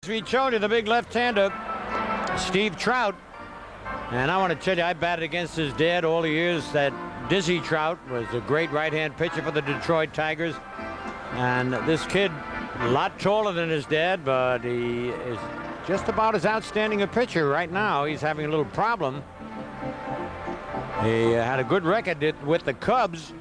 As we showed you, the big left-hander, Steve Trout. And I want to tell you, I batted against his dad all the years. That Dizzy Trout was a great right-hand pitcher for the Detroit Tigers. And this kid, a lot taller than his dad, but he is just about as outstanding a pitcher right now. He's having a little problem. He had a good record with the Cubs.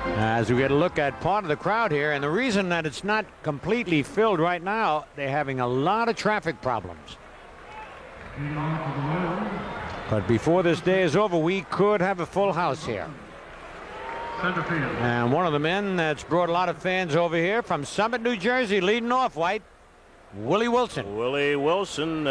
As we get a look at part of the crowd here, and the reason that it's not completely filled right now, they're having a lot of traffic problems. But before this day is over, we could have a full house here. And one of the men that's brought a lot of fans over here from Summit, New Jersey, leading off, White, Willie Wilson. Willie Wilson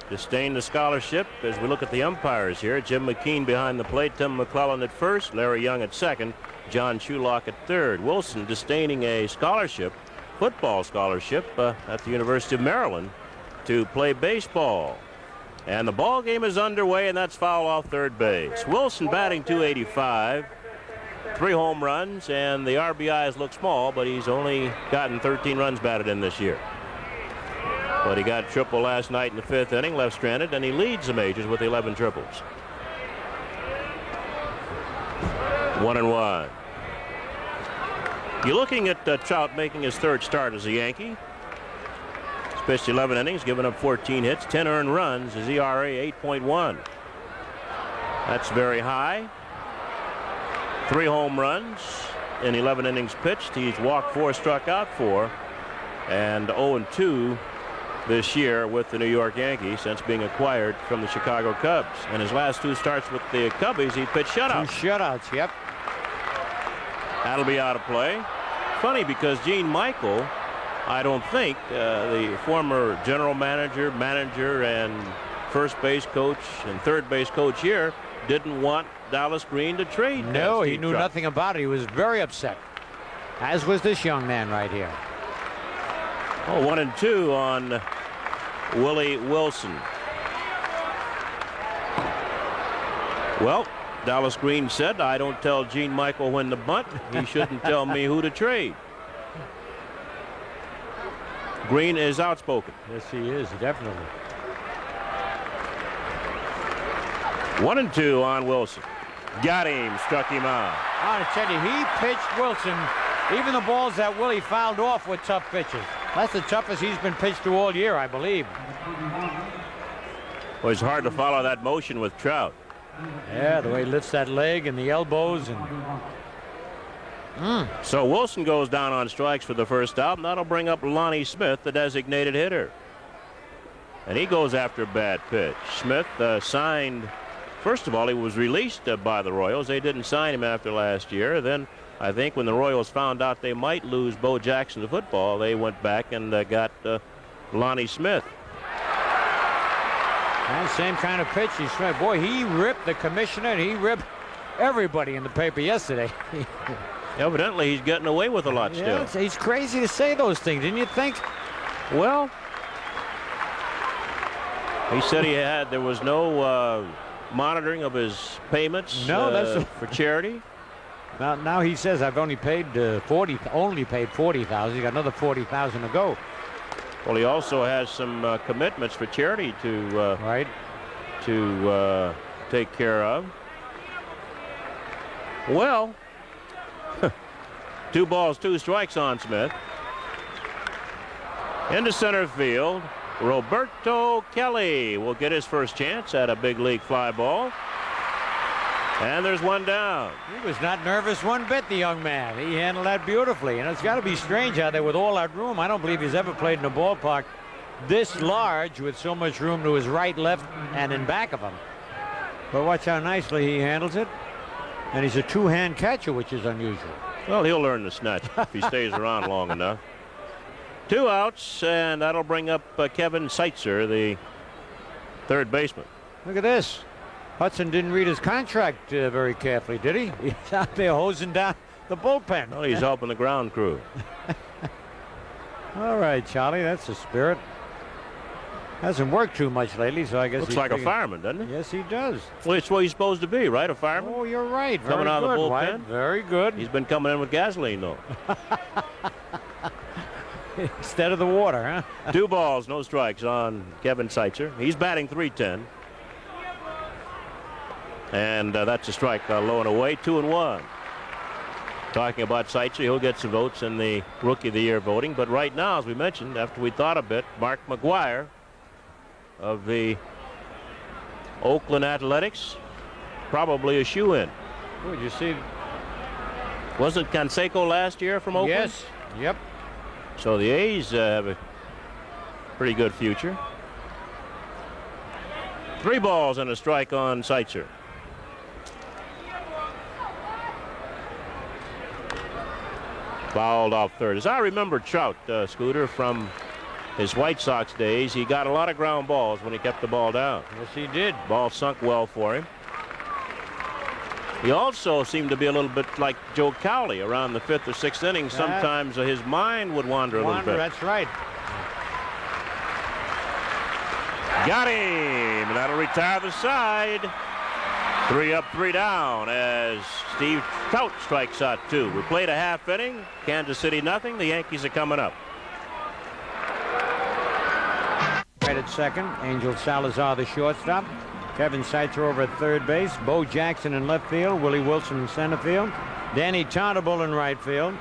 disdained the scholarship as we look at the umpires here. Jim McKean behind the plate, Tim McClellan at first, Larry Young at second, John Shulock at third. Wilson disdaining a scholarship, football scholarship at the University of Maryland to play baseball. And the ball game is underway, and that's foul off third base. Wilson batting .285, 3 home runs, and the RBIs look small, but he's only gotten 13 runs batted in this year. But he got a triple last night in the 5th inning, left stranded, and he leads the majors with 11 triples. 1-1. You're looking at Trout making his 3rd start as a Yankee. He's pitched 11 innings, given up 14 hits, 10 earned runs. His ERA 8.1. That's very high. 3 home runs in 11 innings pitched. He's walked 4, struck out 4, and 0-2 this year with the New York Yankees since being acquired from the Chicago Cubs. And his last 2 starts with the Cubbies, he pitched shutouts. 2 shutouts, yep. That'll be out of play. Funny because Gene Michael, I don't think, the former general manager, and first base coach and third base coach here, didn't want Dallas Green to trade. No, he Steve knew Trout. nothing about it. He was very upset, as was this young man right here. Oh, 1-2 on Willie Wilson. Well, Dallas Green said, I don't tell Gene Michael when to bunt. He shouldn't tell me who to trade. Green is outspoken. Yes, he is, definitely. 1-2 on Wilson. Got him, struck him out. I want to tell you, he pitched Wilson. Even the balls that Willie fouled off were tough pitches. That's the toughest he's been pitched to all year, I believe. Well, it's hard to follow that motion with Trout. Yeah, the way he lifts that leg and the elbows. And So Wilson goes down on strikes for the first out, and that'll bring up Lonnie Smith, the designated hitter. And he goes after a bad pitch. Smith signed, first of all, he was released by the Royals. They didn't sign him after last year. Then I think when the Royals found out they might lose Bo Jackson to football, they went back and got Lonnie Smith. and same kind of pitch. Boy, he ripped the commissioner, and he ripped everybody in the paper yesterday. Evidently, he's getting away with a lot still. Yeah, he's crazy to say those things, didn't you think? Well, he said there was no monitoring of his payments for charity. Now he says I've only paid $40,000. He got another $40,000 to go. Well, he also has some commitments for charity to take care of. Well, 2 balls, 2 strikes on Smith. Into center field, Roberto Kelly will get his first chance at a big league fly ball. And there's one down. He was not nervous one bit, the young man. He handled that beautifully. And it's got to be strange out there with all that room. I don't believe he's ever played in a ballpark this large with so much room to his right, left, and in back of him. But watch how nicely he handles it. And he's a 2-hand catcher, which is unusual. Well, he'll learn the snatch if he stays around long enough. 2 outs, and that'll bring up Kevin Seitzer, the third baseman. Look at this. Hudson didn't read his contract very carefully, did he? He's out there hosing down the bullpen. Well, he's helping the ground crew. All right, Charlie, that's the spirit. Hasn't worked too much lately, so I guess Looks like a fireman, doesn't he? Yes, he does. Well, it's what he's supposed to be, right? A fireman? Oh, you're right. Coming out of the bullpen. Very good. He's been coming in with gasoline, though. instead of the water, huh? 2 balls, no strikes on Kevin Seitzer. He's batting .310. And that's a strike low and away, 2-1. Talking about Seitzer, he'll get some votes in the Rookie of the Year voting. But right now, as we mentioned, after we thought a bit, Mark McGwire of the Oakland Athletics, probably a shoe-in. Would you see? Wasn't Canseco last year from Oakland? Yes. Yep. So the A's have a pretty good future. 3 balls and a strike on Seitzer. Fouled off third. As I remember Trout, Scooter, from his White Sox days, he got a lot of ground balls when he kept the ball down. Yes, he did. Ball sunk well for him. He also seemed to be a little bit like Joe Cowley around the 5th or 6th inning. Sometimes his mind would wander a little bit. That's right. Got him. That'll retire the side. 3 up, 3 down as Steve Trout strikes out 2. We played a half inning. Kansas City nothing. The Yankees are coming up. Right at second. Angel Salazar, the shortstop. Kevin Seitzer over at third base. Bo Jackson in left field. Willie Wilson in center field. Danny Tartabull in right field.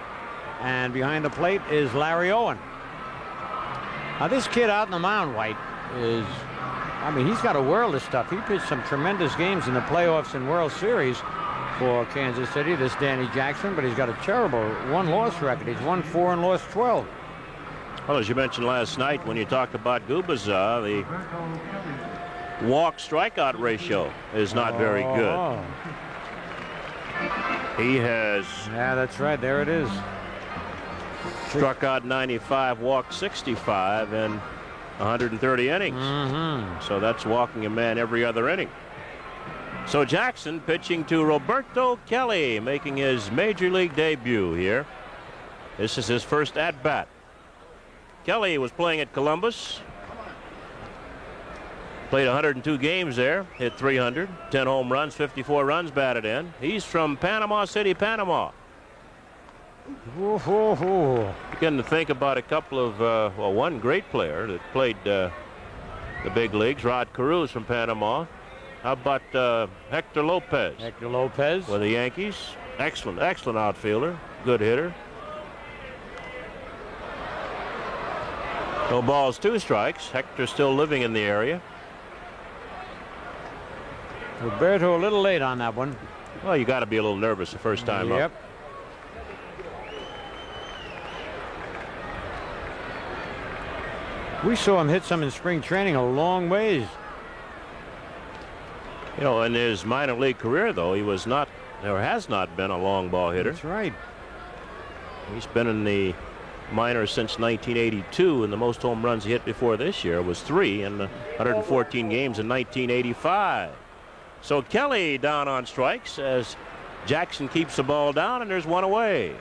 And behind the plate is Larry Owen. Now this kid out in the mound, White, is, I mean, he's got a world of stuff. He pitched some tremendous games in the playoffs and World Series for Kansas City, this Danny Jackson, but he's got a terrible 1-loss record. He's won 4 and lost 12. Well, as you mentioned last night when you talked about Gubaza, the walk strikeout ratio is not very good. He has, yeah, that's right, there it is, struck out 95, walked 65 in 130 innings. So that's walking a man every other inning. So Jackson pitching to Roberto Kelly, making his major league debut here. This is his first at-bat. Kelly was playing at Columbus. Played 102 games there, hit 300, 10 home runs, 54 runs batted in. He's from Panama City, Panama. Beginning to think about a couple of, well, one great player that played the big leagues, Rod Carew from Panama. How about Hector Lopez? Hector Lopez. With the Yankees. Excellent, excellent outfielder. Good hitter. No balls, 2 strikes. Hector still living in the area. Roberto a little late on that one. Well, you got to be a little nervous the first time up. Yep. We saw him hit some in spring training a long ways. You know, in his minor league career, though, he was not, or has not been a long ball hitter. That's right. He's been in the minors since 1982, and the most home runs he hit before this year was 3 in 114 games in 1985. So Kelly down on strikes as Jackson keeps the ball down, and there's 1 away.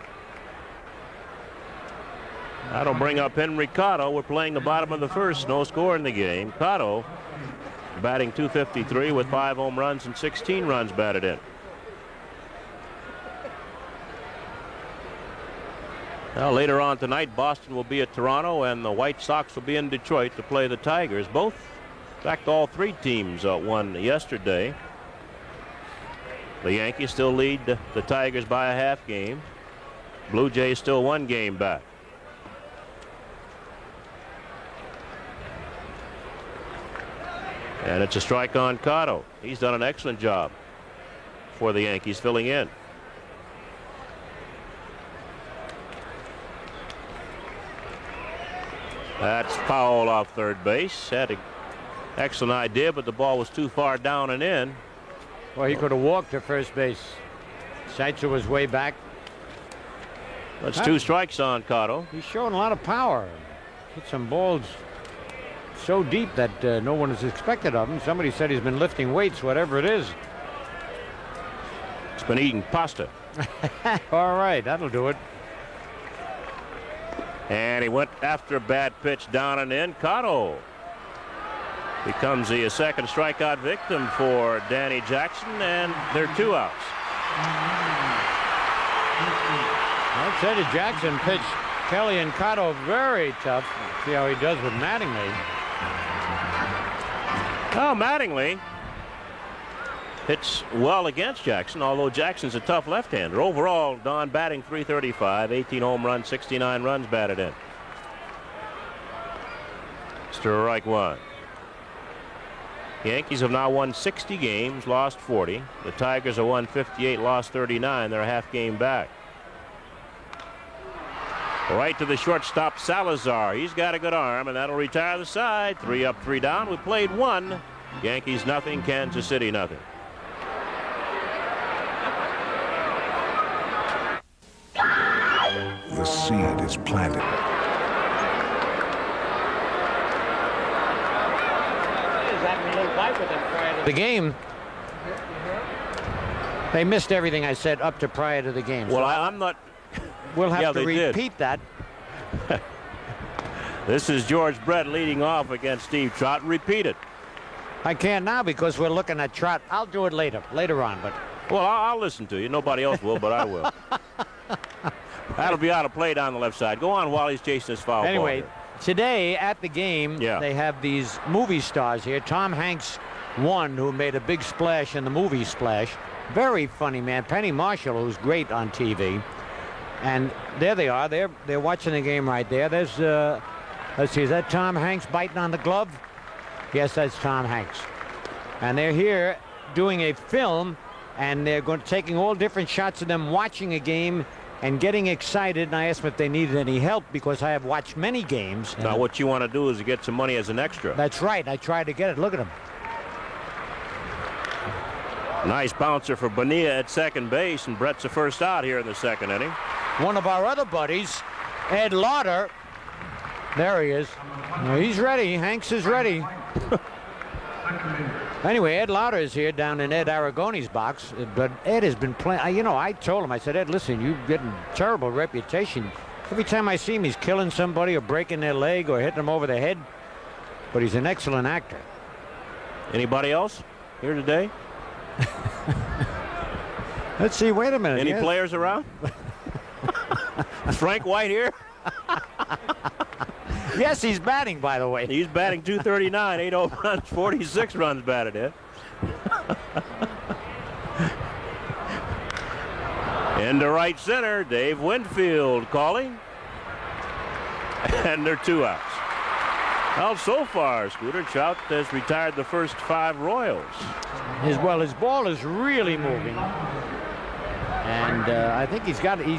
That'll bring up Henry Cotto. We're playing the bottom of the first. No score in the game. Cotto batting .253 with 5 home runs and 16 runs batted in. Now, later on tonight, Boston will be at Toronto, and the White Sox will be in Detroit to play the Tigers. Both, in fact, all 3 teams won yesterday. The Yankees still lead the Tigers by a half game. Blue Jays still 1 game back. And it's a strike on Cotto. He's done an excellent job for the Yankees filling in. That's foul off third base. Had an excellent idea, but the ball was too far down and in. Well, he could have walked to first base. Seitzer was way back. That's 2 strikes on Cotto. He's showing a lot of power. Hit some balls so deep that no one is expected of him. Somebody said he's been lifting weights, whatever it is. He's been eating pasta. All right, that'll do it. And he went after a bad pitch down and in. Cotto becomes the second strikeout victim for Danny Jackson, and there are 2 outs. I said Jackson pitched Kelly and Cotto very tough. See how he does with Mattingly. Oh, Mattingly hits well against Jackson, although Jackson's a tough left-hander. Overall, Don batting .335, 18 home runs, 69 runs batted in. Strike one. Yankees have now won 60 games, lost 40. The Tigers have won 58, lost 39. They're a half game back. Right to the shortstop, Salazar. He's got a good arm, and that'll retire the side. 3 up, 3 down. We played 1. Yankees nothing, Kansas City nothing. The seed is planted. The game, they missed everything I said up to prior to the game. Well, So I'm not. we'll have Yeah, to they did. repeat that. This is George Brett leading off against Steve Trott. Repeat it. I can't now because we're looking at Trot. I'll do it later on, but Well, I'll listen to you. Nobody else will, but I will. That'll be out of play down the left side. Go on while he's chasing his foul ball anyway, here. today at the game, Yeah. they have these movie stars here. Tom Hanks, one who made a big splash in the movie Splash. Very funny man. Penny Marshall, who's great on TV. And there they are. They're watching the game right there. There's, let's see, is that Tom Hanks biting on the glove? Yes, that's Tom Hanks. And they're here doing a film, and they're taking all different shots of them watching a game and getting excited. And I asked them if they needed any help because I have watched many games. Now, what you want to do is to get some money as an extra. That's right. I tried to get it. Look at him. Nice bouncer for Bonilla at second base, and Brett's the first out here in the second inning. One of our other buddies, Ed Lauder. There he is. Well, he's ready. Hanks is ready. Anyway, Ed Lauder is here down in Ed Aragone's box. But Ed has been playing. You know, I told him, I said, Ed, listen, you're getting a terrible reputation. Every time I see him, he's killing somebody or breaking their leg or hitting them over the head. But he's an excellent actor. Anybody else here today? Let's see. Wait a minute. Any Yes. players around? Frank White here? Yes, he's batting, by the way. He's batting .239, 8 home runs, 46 runs batted in. Into right center, Dave Winfield calling. And they're 2 outs. Well, so far, Scooter, Trout has retired the first 5 Royals. His ball is really moving. And I think he's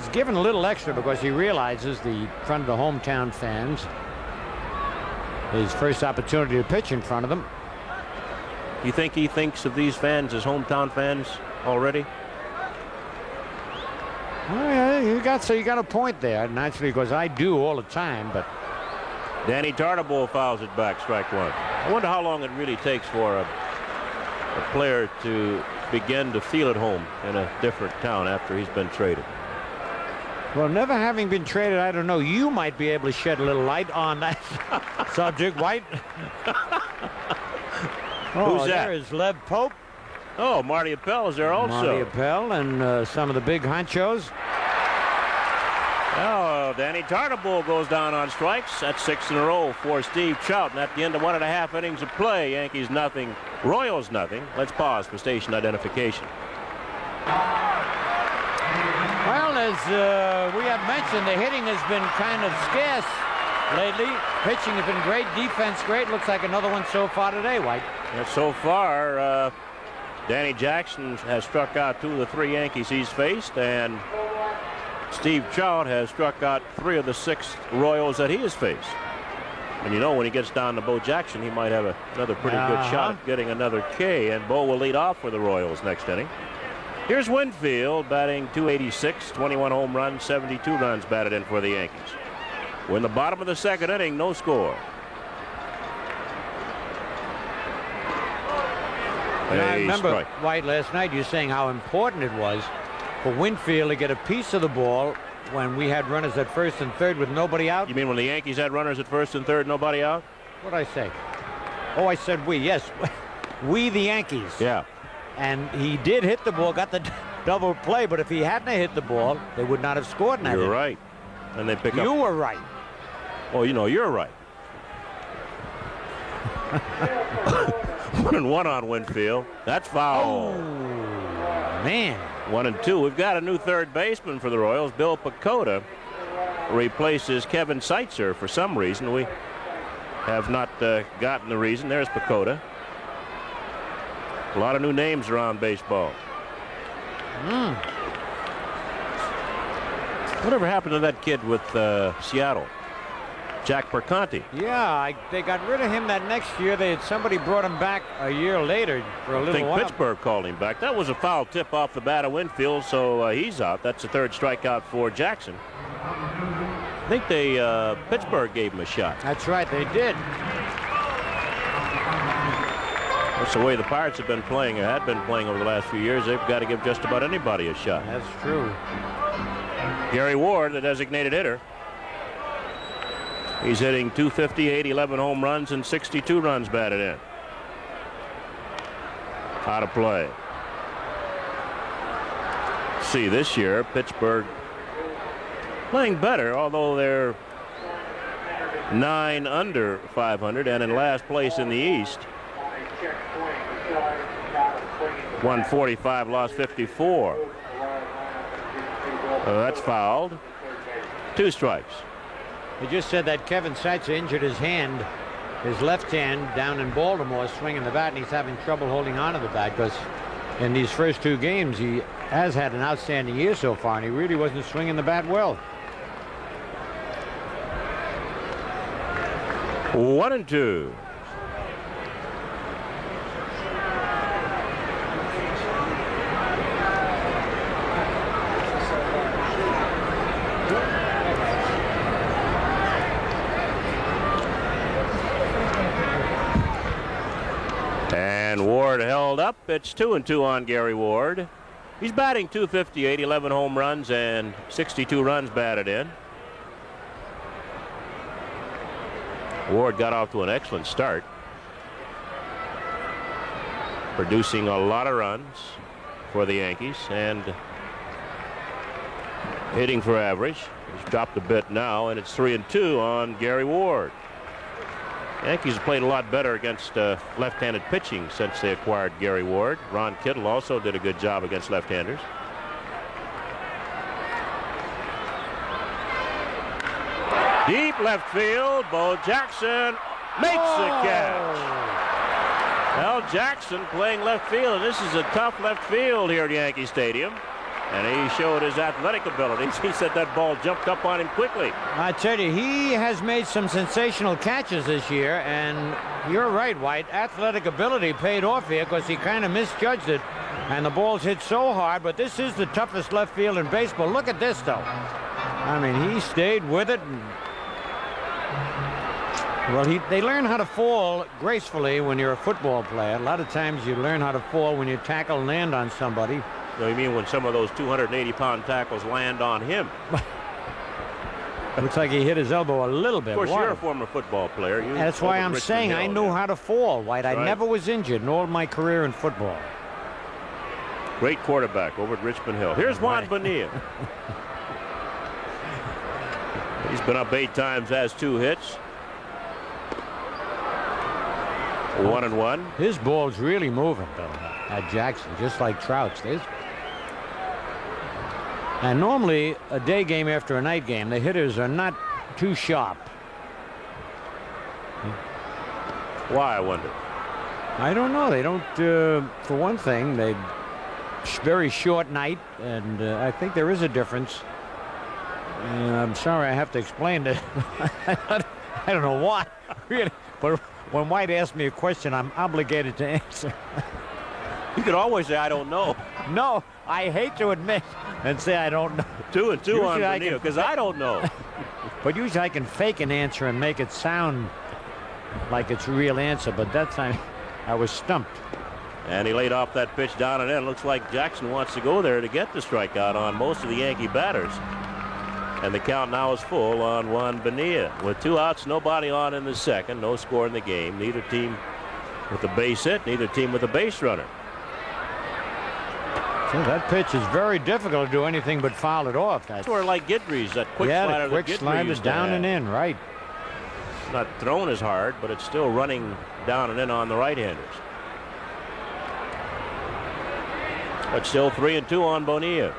given a little extra because he realizes the front of the hometown fans. His first opportunity to pitch in front of them. You think he thinks of these fans as hometown fans already? Oh, yeah, you got a point there. Naturally, because I do all the time, but Danny Tartabull fouls it back, strike one. I wonder how long it really takes for a player to begin to feel at home in a different town after he's been traded. well, never having been traded, I don't know. You might be able to shed a little light on that subject, White. Oh, Who's that? there is Lev Pope, Oh, Marty Appel is there also. Marty Appel, and some of the big honchos. Oh, Danny Tartabull goes down on strikes. That's 6 in a row for Steve Trout. And at the end of 1.5 innings of play, Yankees nothing, Royals nothing. Let's pause for station identification. Well, as we have mentioned, the hitting has been kind of scarce lately. Pitching has been great. Defense great. Looks like another one so far today, White. And so far, Danny Jackson has struck out 2 of the 3 Yankees he's faced, and Steve Trout has struck out 3 of the 6 Royals that he has faced. And you know, when he gets down to Bo Jackson, he might have another pretty good shot at getting another K, and Bo will lead off for the Royals next inning. Here's Winfield batting .286, 21 home runs, 72 runs batted in for the Yankees. We're in the bottom of the second inning, no score. And I remember, strike. White, last night you saying how important it was for Winfield to get a piece of the ball when we had runners at first and third with nobody out. You mean when the Yankees had runners at first and third, nobody out? What'd I say? Oh, I said we. Yes, we the Yankees. Yeah. And he did hit the ball, got the double play, but if he hadn't hit the ball, they would not have scored in that You're inning. right. and they pick up. You were right. Oh, you know, you're right. 1-1 on Winfield. That's foul. Oh, man. 1-2. We've got a new third baseman for the Royals. Bill Pacoda replaces Kevin Seitzer for some reason. We have not gotten the reason. There's Pacoda. A lot of new names around baseball. Whatever happened to that kid with Seattle? Jack Perconti. Yeah, they got rid of him that next year. Somebody brought him back a year later for a I little think while. Pittsburgh called him back. That was a foul tip off the bat of Winfield, so he's out. That's the third strikeout for Jackson. I think Pittsburgh gave him a shot. That's right, they did. That's the way the Pirates have been playing, or had been playing over the last few years. They've got to give just about anybody a shot. That's true. Gary Ward, the designated hitter. He's hitting .258, 11 home runs, and 62 runs batted in. Out of play. See, this year, Pittsburgh playing better, although they're 9 under 500 and in last place in the East. 145, lost 54. That's fouled. 2 strikes. They just said that Kevin Seitzer injured his hand, his left hand, down in Baltimore swinging the bat, and he's having trouble holding on to the bat because in these first 2 games he has had an outstanding year so far, and he really wasn't swinging the bat well. 1-2. And Ward held up. It's 2-2 on Gary Ward. He's batting .258, 11 home runs and 62 runs batted in. Ward got off to an excellent start, producing a lot of runs for the Yankees and hitting for average. He's dropped a bit now, and it's 3-2 on Gary Ward. Yankees have played a lot better against left-handed pitching since they acquired Gary Ward. Ron Kittle also did a good job against left-handers. Deep left field. Bo Jackson makes the catch. Al Jackson playing left field. This is a tough left field here at Yankee Stadium. And he showed his athletic abilities. He said that ball jumped up on him quickly. I tell you, he has made some sensational catches this year, and you're right, White. Athletic ability paid off here because he kind of misjudged it, and the ball's hit so hard, but this is the toughest left field in baseball. Look at this, though. I mean, he stayed with it. Well, they learn how to fall gracefully when you're a football player. A lot of times you learn how to fall when you tackle and land on somebody. You mean when some of those 280-pound tackles land on him? Looks like he hit his elbow a little bit. Of course, wide. you're a former football player. That's why I'm saying I knew how to fall, White. I right. never was injured in all my career in football. Great quarterback over at Richmond Hill. Here's Juan Bonilla. He's been up 8 times, has 2 hits. 1-1. His ball's really moving, though, at Jackson, just like Trout's. And normally, a day game after a night game, the hitters are not too sharp. Why, I wonder? I don't know. They don't, for one thing, they very short night, and I think there is a difference. I'm sorry I have to explain it. I don't know why, really. But when White asks me a question, I'm obligated to answer. You could always say, I don't know. No, I hate to admit and say I don't know. 2-2 on Bonilla, because I don't know. But usually I can fake an answer and make it sound like it's a real answer, but that time I was stumped. And he laid off that pitch down and in. Looks like Jackson wants to go there to get the strikeout on most of the Yankee batters. And the count now is full on Juan Bonilla. With 2 outs, nobody on in the second. No score in the game. Neither team with a base hit, neither team with a base runner. Yeah, that pitch is very difficult to do anything but foul it off. That's Sort of like Guidry's, that quick slider. the quick that Guidry slider used to down have. and in, right. It's not thrown as hard, but it's still running down and in on the right-handers. But still 3-2 on Bonilla.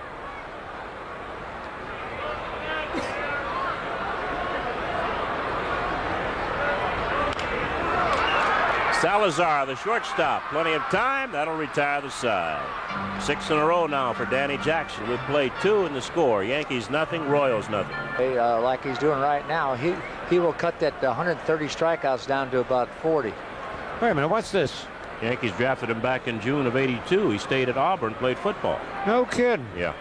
Salazar, the shortstop. Plenty of time. That'll retire the side. 6 in a row now for Danny Jackson. We've played 2 in the score. Yankees nothing, Royals nothing. Hey, like he's doing right now, he will cut that 130 strikeouts down to about 40. Wait a minute, what's this? Yankees drafted him back in June of '82. He stayed at Auburn, played football. No kidding. Yeah.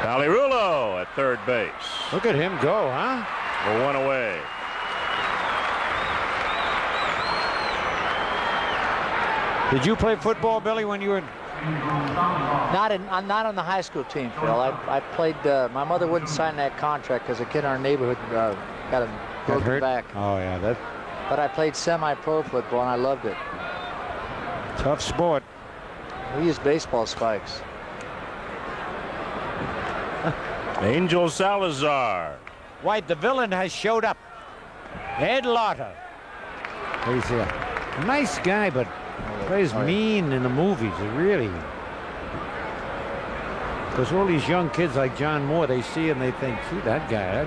Alirulo at third base. Look at him go, huh? We're 1 away. Did you play football, Billy, when you were? I'm not on the high school team, Phil. I played. My mother wouldn't sign that contract because a kid in our neighborhood got a broken hurt? back. Oh yeah, that But I played semi-pro football and I loved it. tough sport. We used baseball spikes. Angel Salazar. White, the villain has showed up. Ed Lotta. He's a nice guy, but plays mean in the movies. He really. Because all these young kids like John Moore, they see him, they think, gee, that guy.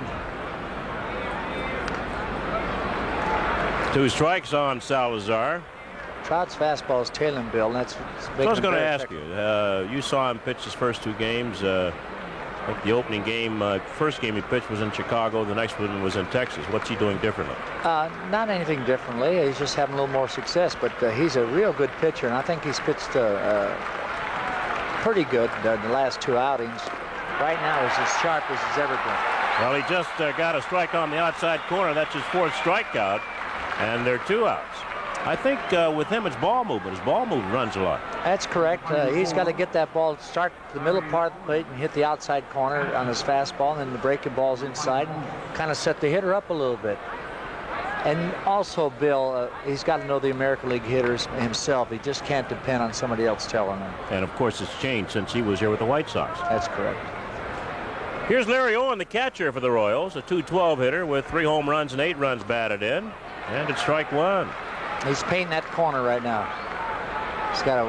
2 strikes on Salazar. Trout's fastball is tailing Bill, and that's So I was going to ask you. You saw him pitch his first 2 games. I think the opening game, first game he pitched was in Chicago. The next one was in Texas. What's he doing differently? Not anything differently. He's just having a little more success, but he's a real good pitcher, and I think he's pitched pretty good in the last 2 outings. Right now, he's as sharp as he's ever been. Well, he just got a strike on the outside corner. That's his 4th strikeout, and there are 2 outs. I think with him, it's ball movement. His ball movement runs a lot. That's correct. He's got to get that ball, start the middle part of the plate and hit the outside corner on his fastball, and then the breaking ball's inside and kind of set the hitter up a little bit. And also, Bill, he's got to know the American League hitters himself. He just can't depend on somebody else telling him. And, of course, it's changed since he was here with the White Sox. That's correct. Here's Larry Owen, the catcher for the Royals, a .212 hitter with 3 home runs and 8 runs batted in. And it's strike 1. He's painting that corner right now. He's got a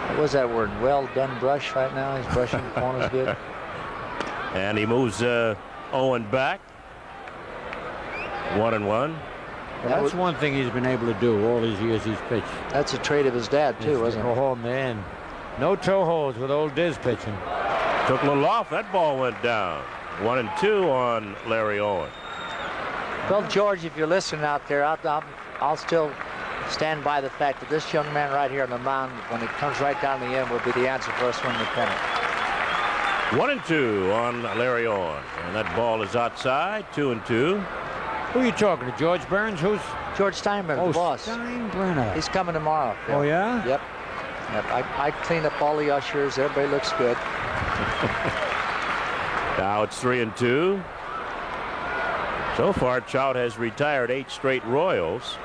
what was that word? Well done brush right now. He's brushing the corners good. And he moves Owen back. 1-1. That's one thing he's been able to do all these years he's pitched. That's a trait of his dad, too, wasn't it? Oh, man. No toe holds with old Diz pitching. Took a little off. That ball went down. 1-2 on Larry Owen. Well, George, if you're listening out there, I'll still stand by the fact that this young man right here on the mound, when it comes right down to the end, will be the answer for us winning the pennant. 1-2 on Larry Owen. And that ball is outside. 2-2. Who are you talking to, George Burns? Who's? George Steinbrenner, the boss. Steinbrenner. He's coming tomorrow, Phil. Oh, yeah? Yep. I cleaned up all the ushers. Everybody looks good. Now it's 3-2. So far, Trout has retired 8 straight Royals.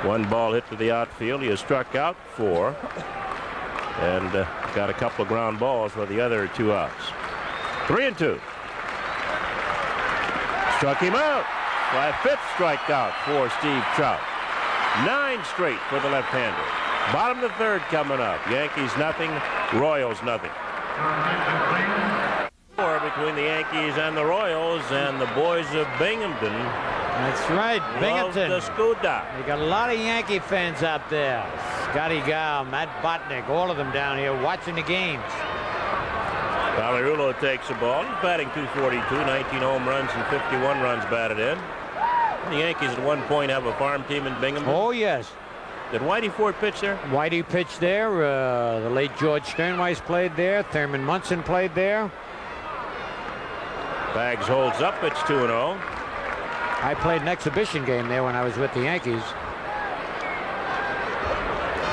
1 ball hit to the outfield. He has struck out 4. And got a couple of ground balls for the other 2 outs. 3-2. Struck him out. By a 5th strikeout for Steve Trout. 9 straight for the left-hander. Bottom of the 3rd coming up. Yankees nothing, Royals nothing. Between the Yankees and the Royals, and the boys of Binghamton. That's right, Binghamton. Love the Scuda. You got a lot of Yankee fans out there. Scotty Gow, Matt Botnick, all of them down here watching the games. Alirulo takes the ball. He's batting .242, 19 home runs and 51 runs batted in. The Yankees at one point have a farm team in Binghamton. Oh, yes. Did Whitey Ford pitch there? Whitey pitched there. The late George Sternweiss played there. Thurman Munson played there. Bags holds up. It's 2-0. I played an exhibition game there when I was with the Yankees.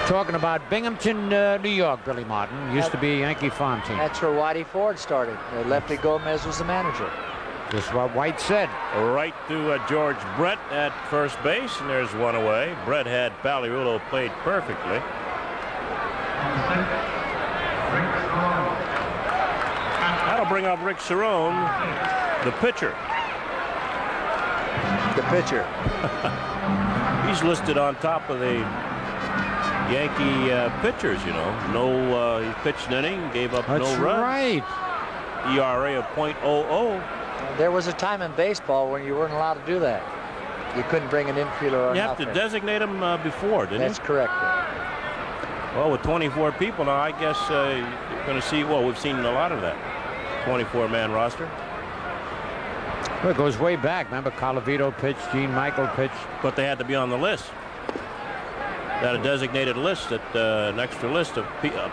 Talking about Binghamton, New York, Billy Martin. Used to be a Yankee farm team. That's where Whitey Ford started. Lefty Gomez was the manager. Just what White said. Right to George Brett at first base, and there's one away. Brett had Pagliarulo played perfectly. That'll bring up Rick Cerone, the pitcher. The pitcher. He's listed on top of the Yankee pitchers, you know. No, he pitched an inning, gave up That's no runs. right. ERA of .00. There was a time in baseball when you weren't allowed to do that. You couldn't bring an infielder or You have nothing. to designate him before, didn't That's you? correct. Well, with 24 people now, I guess you're going to see, well, we've seen a lot of that. 24-man roster. Well, it goes way back. Remember, Colavito pitched, Gene Michael pitched. But they had to be on the list. They had a designated list, an extra list of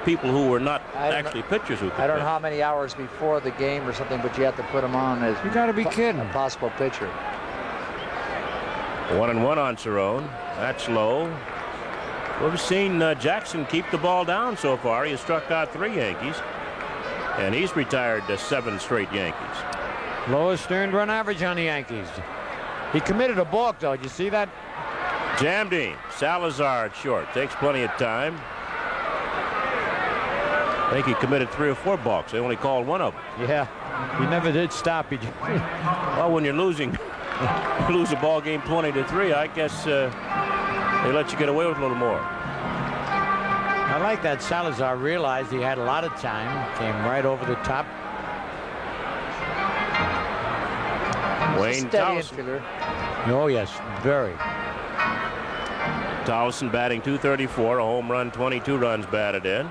people who were not I don't actually pitchers who could I don't know pitch. how many hours before the game or something, but you have to put them on as You got to be kidding. a possible pitcher. 1-1 on Cerone. That's low. We've seen Jackson keep the ball down so far. He has struck out 3 Yankees. And he's retired 7 straight Yankees. Lowest earned run average on the Yankees. He committed a balk, though. Did you see that? Jammed him. Salazar at short. Takes plenty of time. I think he committed 3 or 4 balks. They only called 1 of them. Yeah. He never did stop. He Well, when you're losing, you lose a ball game 20-3, I guess they let you get away with a little more. I like that Salazar realized he had a lot of time. Came right over the top. Wayne Steady Towson. infielder. Oh, yes. Very. Towson batting .234, a home run, 22 runs batted in.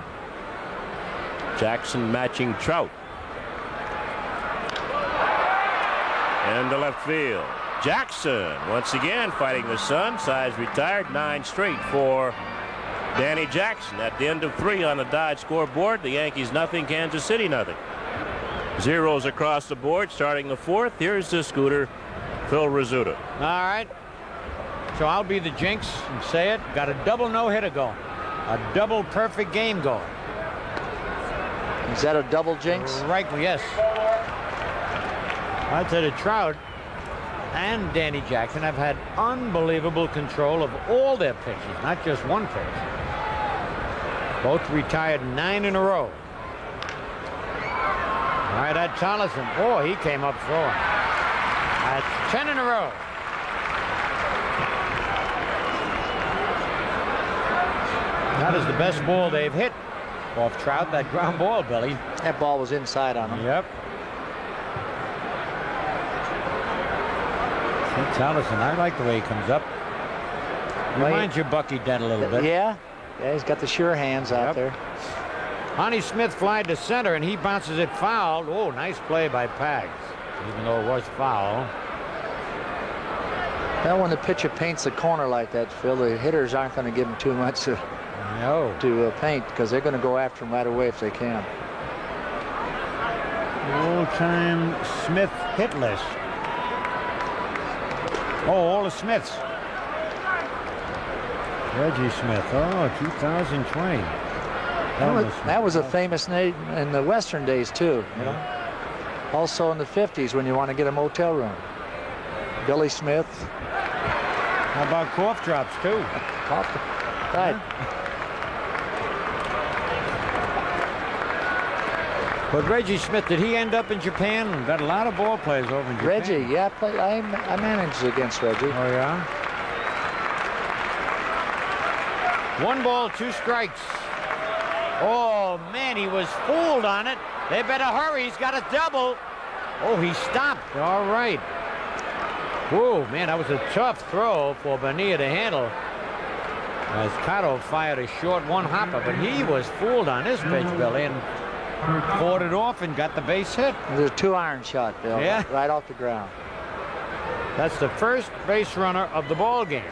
Jackson matching Trout. And to left field. Jackson once again fighting the sun. Size retired, 9 straight for Danny Jackson. At the end of 3 on the Dodge scoreboard, the Yankees nothing, Kansas City nothing. Zeros across the board starting the 4th. Here's the Scooter, Phil Rizzuto. All right. So I'll be the jinx and say it. Got a double no-hitter going. A double perfect game going. Is that a double jinx? Right, yes. I'd say that Trout and Danny Jackson have had unbelievable control of all their pitches, not just one pitch. Both retired 9 in a row. All right, that Tollison. Oh, he came up throwing. That's 10 in a row. That is the best ball they've hit off Trout, that ground ball, Billy. That ball was inside on him. Yep. See, Tollison, I like the way he comes up. Reminds you of Bucky Dent a little bit. Yeah. Yeah, he's got the sure hands out there. Honey Smith flied to center, and he bounces it foul. Oh, nice play by Pags, even though it was foul. Now, when the pitcher paints the corner like that, Phil, the hitters aren't going to give him too much to No. paint because they're going to go after him right away if they can. All-time Smith hit list. Oh, all the Smiths. Reggie Smith. Oh, 2020. That was a famous name in the Western days, too. You know? Also in the 50s when you want to get a motel room. Billy Smith. How about cough drops, too? Right. But Reggie Smith, did he end up in Japan? We've got a lot of ball players over in Japan. Reggie, yeah, I managed against Reggie. Oh, yeah? 1 ball, 2 strikes. Oh, man, he was fooled on it. They better hurry. He's got a double. Oh, he stopped. All right. Whoa, man, that was a tough throw for Bonilla to handle. As Cotto fired a short one-hopper, but he was fooled on this pitch, Billy, and fought it off and got the base hit. It was a 2-iron shot, Bill. Yeah. Right off the ground. That's the first base runner of the ball game.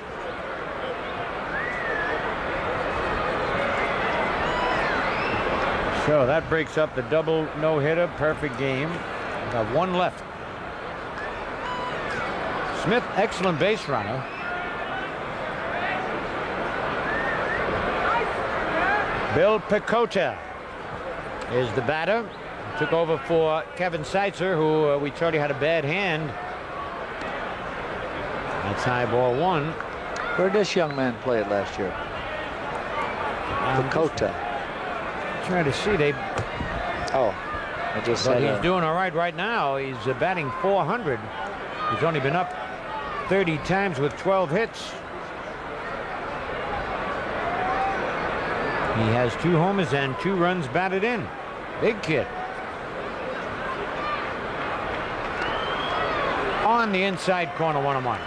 So that breaks up the double no-hitter, perfect game. Got 1 left. Smith, excellent base runner. Bill Pecota is the batter. Took over for Kevin Seitzer, who we told you had a bad hand. That's high ball one. Where did this young man play it last year? Dakota. Trying to see. Oh, I just But said he's doing all right now. He's batting .400. He's only been up 30 times with 12 hits. He has 2 homers and 2 runs batted in. Big kid. On the inside corner, 1-1.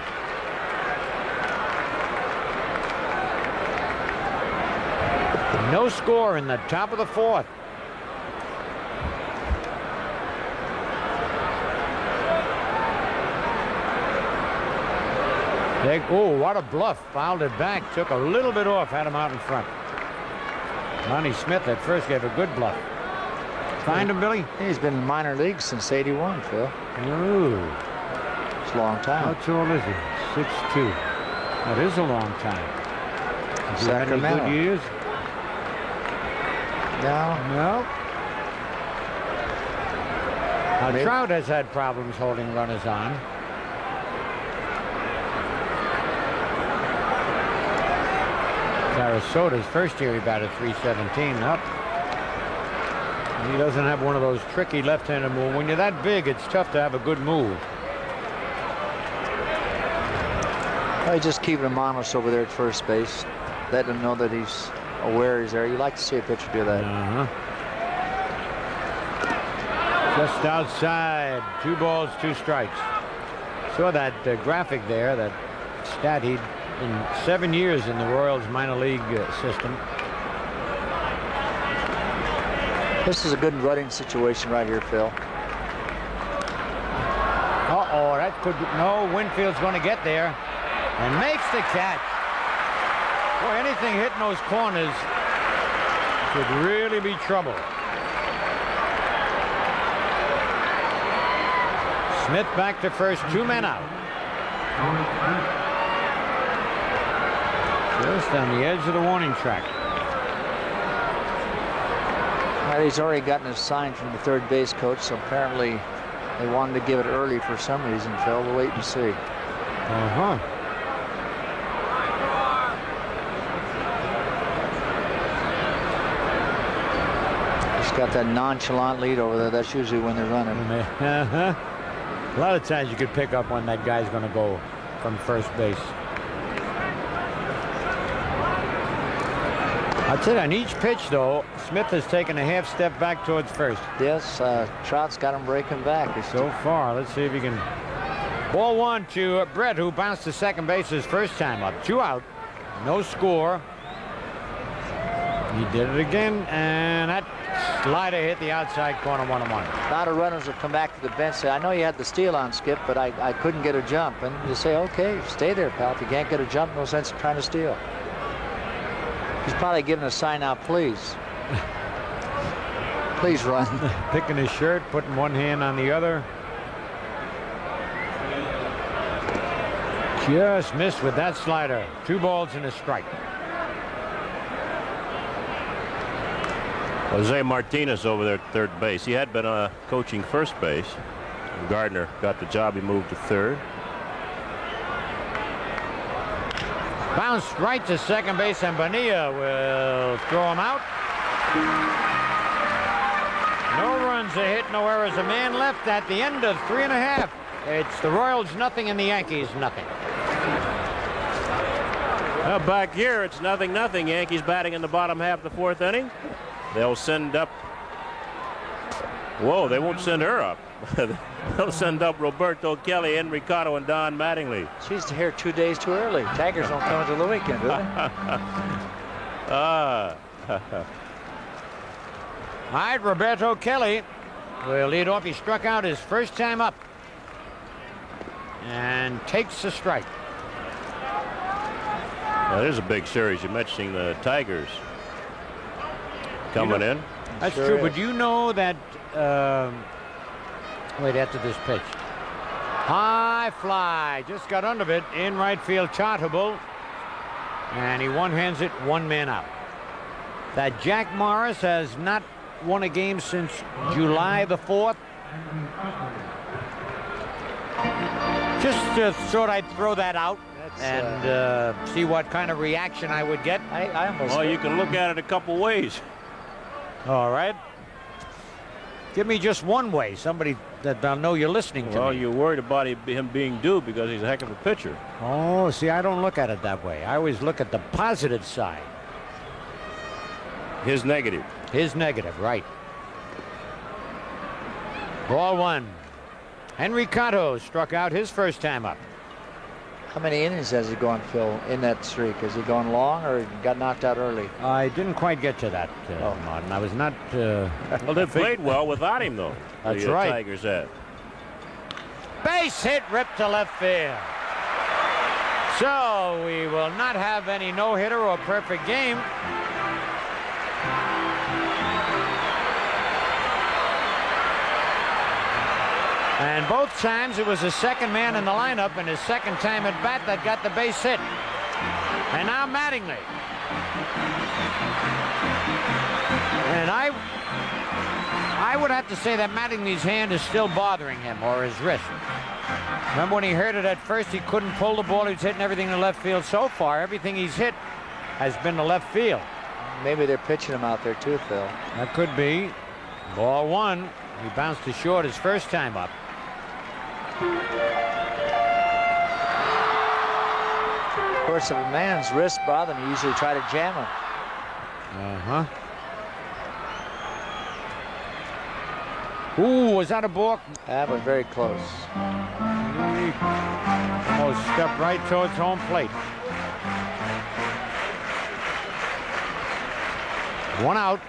No score in the top of the 4th. Oh, what a bluff. Fouled it back. Took a little bit off. Had him out in front. Monty Smith at first gave a good bluff. Find him, Billy? He's been in minor leagues since '81, Phil. Ooh. It's a long time. How tall is he? 6'2". That is a long time. Has he had any Sacramento. good years? No. No. Now, Maybe. Trout has had problems holding runners on. Sarasota's first year he batted .317 up. He doesn't have one of those tricky left-handed moves. When you're that big, it's tough to have a good move. I just keeping him honest over there at first base. Letting him know that he's aware he's there. You like to see a pitcher do that. Just outside. 2 balls, 2 strikes. Saw that graphic there, that stat. He'd been 7 years in the Royals minor league system. This is a good running situation right here, Phil. Uh-oh, that could be, no, Winfield's going to get there and makes the catch. Boy, anything hitting those corners could really be trouble. Smith back to first, 2 men out. Just on the edge of the warning track. Well, he's already gotten his sign from the third base coach, so apparently they wanted to give it early for some reason, Phil. We'll wait and see. He's got that nonchalant lead over there. That's usually when they're running. A lot of times you could pick up when that guy's going to go from first base. I'll tell you, on each pitch, though, Smith has taken a half step back towards first. Yes, Trout's got him breaking back. So far, let's see if he can. Ball 1 to Brett, who bounced to second base his first time up. 2 out, no score. He did it again, and that slider hit the outside corner, 1-1. A lot of runners will come back to the bench and say, I know you had the steal on, Skip, but I couldn't get a jump. And you say, okay, stay there, pal. If you can't get a jump, no sense in trying to steal. He's probably giving a sign out, please. Please run. Picking his shirt, putting one hand on the other. Just missed with that slider. 2 balls and a strike. Jose Martinez over there at third base. He had been coaching first base. Gardner got the job. He moved to third. Bounced right to second base, and Bonilla will throw him out. No runs, a hit, no errors. A man left at the end of 3.5. It's the Royals nothing and the Yankees nothing. Well, back here, it's 0-0. Yankees batting in the bottom half of the 4th inning. They'll send up. Whoa, they won't send her up. They'll send up Roberto Kelly, Henry Cotto, and Don Mattingly. She's here 2 days too early. Tigers don't come until the weekend, do they? All right, Roberto Kelly will lead off. He struck out his first time up and takes a strike. Now, there's a big series. You're mentioning the Tigers coming in. That's Sure true, is. but you know that. Wait, after this pitch. High fly. Just got under it in right field. Chartable. And he one-hands it, 1 man out. That Jack Morris has not won a game since July the 4th. Just thought I'd throw that out and see what kind of reaction I would get. I almost. Well, you can look at it a couple ways. All right. Give me just one way. Somebody that I'll know you're listening to Well, me. you're worried about him being due because he's a heck of a pitcher. Oh, see, I don't look at it that way. I always look at the positive side. His negative. His negative, right. Ball one. Henry Cotto struck out his first time up. How many innings has he gone, Phil, in that streak? Has he gone long or got knocked out early? I didn't quite get to that, Martin. I was not... Well, they played well without him, though. That's the right. Tigers had. Base hit ripped to left field. So we will not have any no-hitter or perfect game. And both times it was the second man in the lineup and his second time at bat that got the base hit. And now Mattingly. And I would have to say that Mattingly's hand is still bothering him, or his wrist. Remember when he hurt it at first, he couldn't pull the ball. He was hitting everything to left field. So far, everything he's hit has been to left field. Maybe they're pitching him out there too, Phil. That could be. Ball one. He bounced to short his first time up. Of course, if a man's wrist bothers him, you usually try to jam him. Uh-huh. Ooh, was that a balk? That was very close. He almost stepped right towards home plate. One out.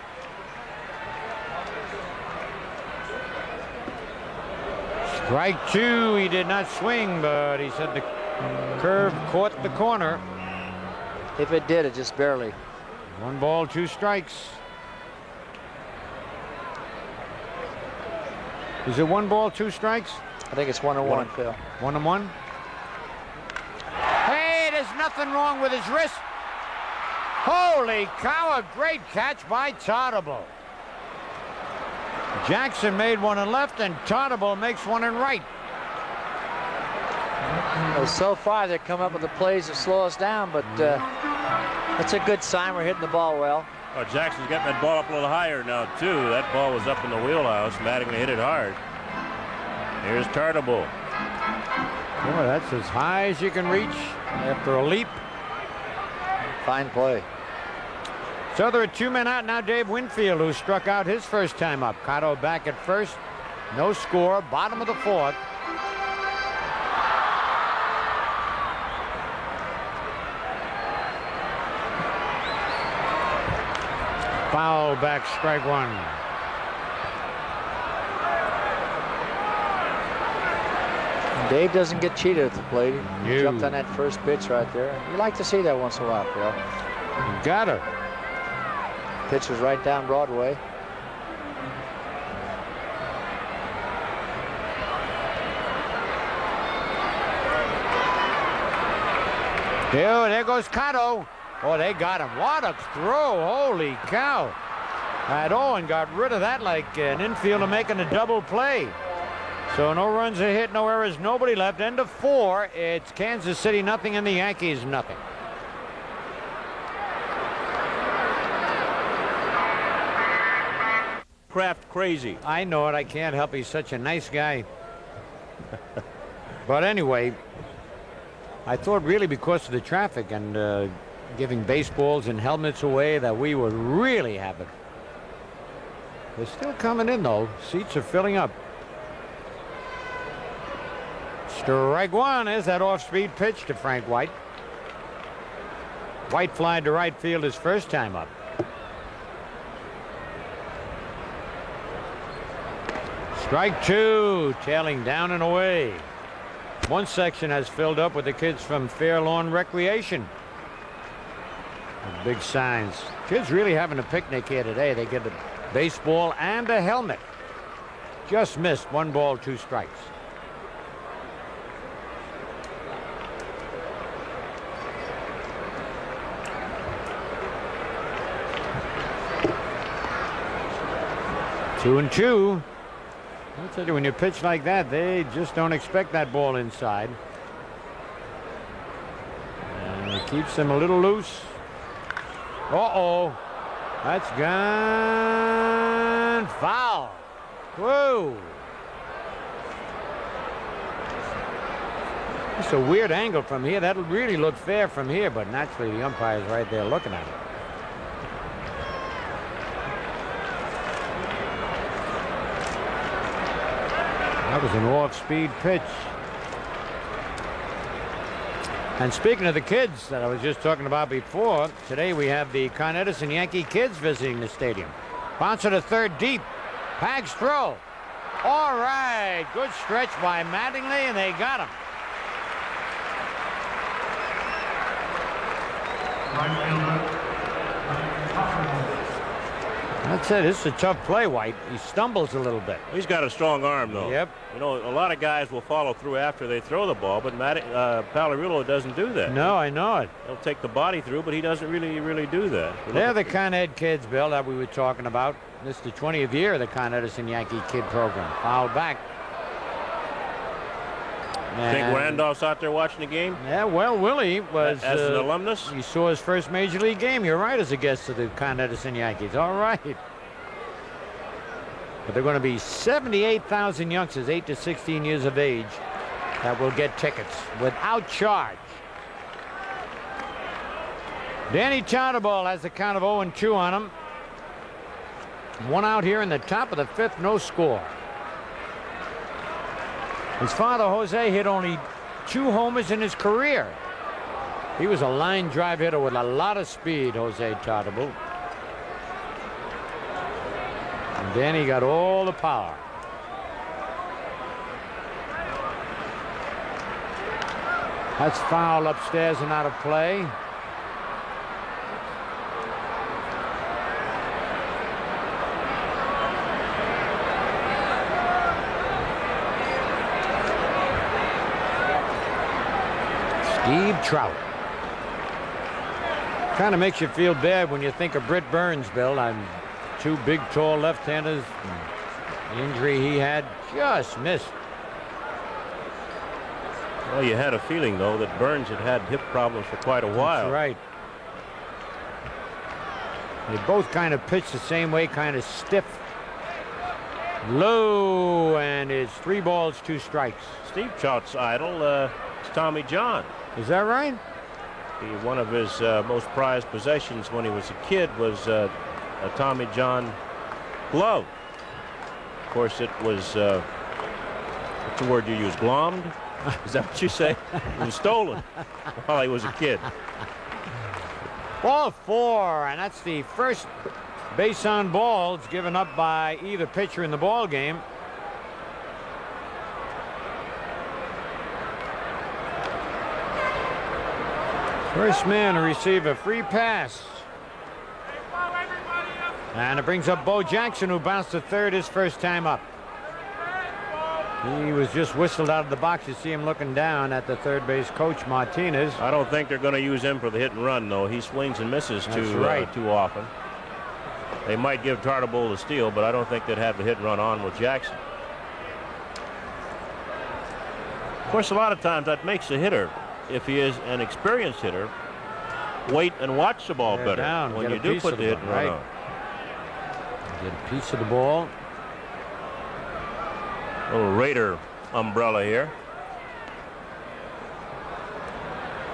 Strike two. He did not swing, but he said the curve caught the corner. If it did, it just barely. 1 ball, 2 strikes. Is it 1 ball, 2 strikes? I think it's 1-1, Phil. 1-1. Hey, there's nothing wrong with his wrist. Holy cow, a great catch by Tartable. Jackson made one in left, and Tartable makes one in right. Well, so far, they're coming up with the plays to slow us down, but that's a good sign. We're hitting the ball well. Oh, Jackson's getting that ball up a little higher now, too. That ball was up in the wheelhouse. Mattingly hit it hard. Here's Tartable. Boy, that's as high as you can reach after a leap. Fine play. So there are 2 men out now. Dave Winfield, who struck out his first time up. Cotto back at first. No score. Bottom of the 4th. Foul back, strike one. Dave doesn't get cheated at the plate. He No. jumped on that first pitch right there. You like to see that once in a while, Phil. Got her. Pitch was right down Broadway. There goes Cotto. Oh, they got him. What a throw. Holy cow. That Owen got rid of that like an infielder making a double play. So no runs are hit, no errors, nobody left. End of 4. It's Kansas City nothing and the Yankees nothing. Kraft crazy. I know it. I can't help. He's such a nice guy. But anyway, I thought really because of the traffic and giving baseballs and helmets away that we would really have it. They're still coming in, though. Seats are filling up. Strike one is that off-speed pitch to Frank White. White flying to right field his first time up. Strike two, tailing down and away. One section has filled up with the kids from Fair Lawn Recreation. With big signs. Kids really having a picnic here today. They get a baseball and a helmet. Just missed. 1 ball, 2 strikes. 2-2. I'll tell you, when you pitch like that, they just don't expect that ball inside. And it keeps them a little loose. Uh-oh. That's gone foul. Whoa. It's a weird angle from here. That'll really look fair from here, but naturally the umpire's right there looking at it. That was an off-speed pitch. And speaking of the kids that I was just talking about before, today we have the Con Edison Yankee kids visiting the stadium. Bouncer to third deep. Pags throw. All right. Good stretch by Mattingly, and they got him. That's it. This is a tough play, White. He stumbles a little bit. He's got a strong arm, though. Yep. You know, a lot of guys will follow through after they throw the ball, but Pagliarulo doesn't do that. No, I know it. He'll take the body through, but he doesn't really do that. They're the Con Ed kids, Bill, that we were talking about. This is the 20th year of the Con Edison Yankee kid program. Fouled back. Think Randolph's out there watching the game? Yeah, well, Willie was... As an alumnus? He saw his first Major League game. You're right, as a guest of the Con Edison Yankees. All right. But they're going to be 78,000 youngsters, 8 to 16 years of age, that will get tickets without charge. Danny Todderball has the count of 0-2 on him. One out here in the top of the fifth, no score. His father, Jose, hit only 2 homers in his career. He was a line drive hitter with a lot of speed, Jose Todderball. And Danny got all the power. That's foul upstairs and out of play. Steve Trout. Kind of makes you feel bad when you think of Britt Burns, Bill. I'm 2 big, tall left-handers. The injury he had just missed. Well, you had a feeling, though, that Burns had hip problems for quite a while. That's right. They both kind of pitch the same way, kind of stiff. Low, and it's 3 balls, 2 strikes. Steve Trout's idol is Tommy John. Is that right? One of his most prized possessions when he was a kid was a Tommy John glove. Of course, it was, what's the word you use, glommed? Is that what you say? It was stolen while he was a kid. Ball 4, and that's the first base on balls given up by either pitcher in the ball game. First man to receive a free pass. And it brings up Bo Jackson, who bounced to third his first time up. He was just whistled out of the box. You see him looking down at the third base coach, Martinez. I don't think they're going to use him for the hit and run, though. He swings and misses too often. They might give Todderball the steal, but I don't think they'd have the hit and run on with Jackson. Of course, a lot of times that makes the hitter, if he is an experienced hitter, wait and watch the ball better when you do put the hit and run on. Get a piece of the ball. Little Raider umbrella here.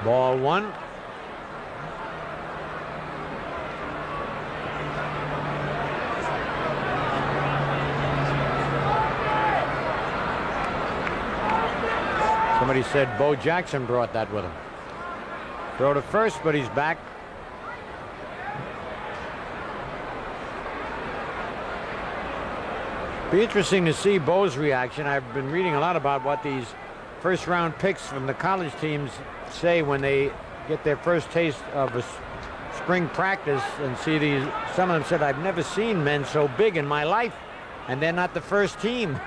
Ball 1. Somebody said Bo Jackson brought that with him. Throw to first, but he's back. Be interesting to see Bo's reaction. I've been reading a lot about what these first-round picks from the college teams say when they get their first taste of a spring practice and see these. Some of them said, "I've never seen men so big in my life," and they're not the first team.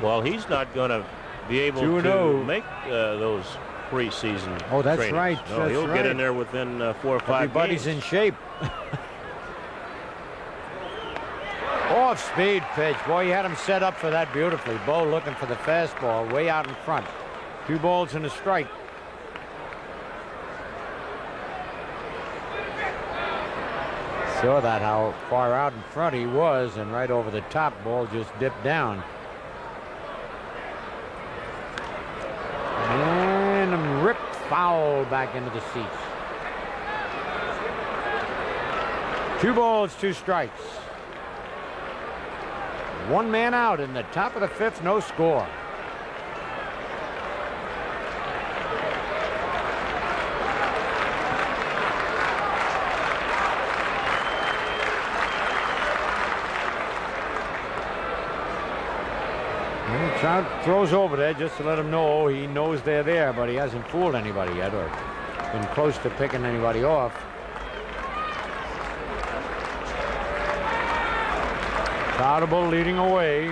Well, he's not going to be able to make those preseason. Oh, that's trainings. right. No, that's he'll right. get in there within 4 or 5 Everybody's games. in shape. Oh, Off-speed pitch. Boy, you had him set up for that beautifully. Bo looking for the fastball way out in front. 2 balls and a strike. Saw that how far out in front he was, and right over the top. Ball just dipped down. And ripped foul back into the seats. 2 balls, 2 strikes. 1 man out in the top of the 5th, no score. Trout throws over there just to let him know he knows they're there, but he hasn't fooled anybody yet or been close to picking anybody off. Troutable leading away.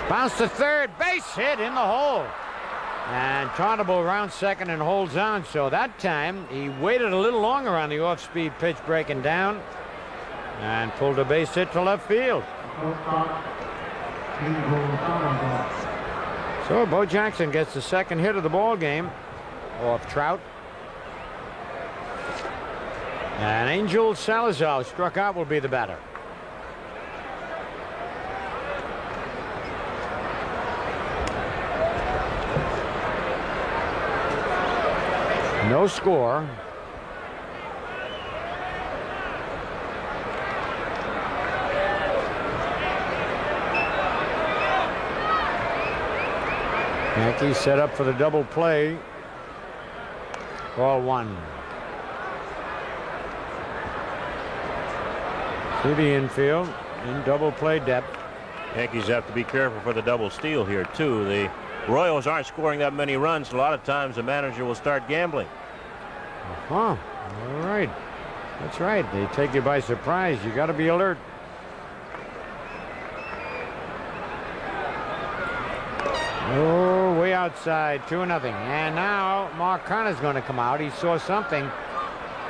Bounce to third, base hit in the hole. And Troutable rounds second and holds on. So that time he waited a little longer on the off-speed pitch breaking down and pulled a base hit to left field. So Bo Jackson gets the second hit of the ball game off Trout. And Angel Salazar, struck out, will be the batter. No score. Yankees set up for the double play. Ball 1. To the infield in double play depth. Yankees have to be careful for the double steal here, too. The Royals aren't scoring that many runs. A lot of times the manager will start gambling. All right. That's right. They take you by surprise. You got to be alert. Oh, way outside, 2-0. And now Mark Connor's going to come out. He saw something.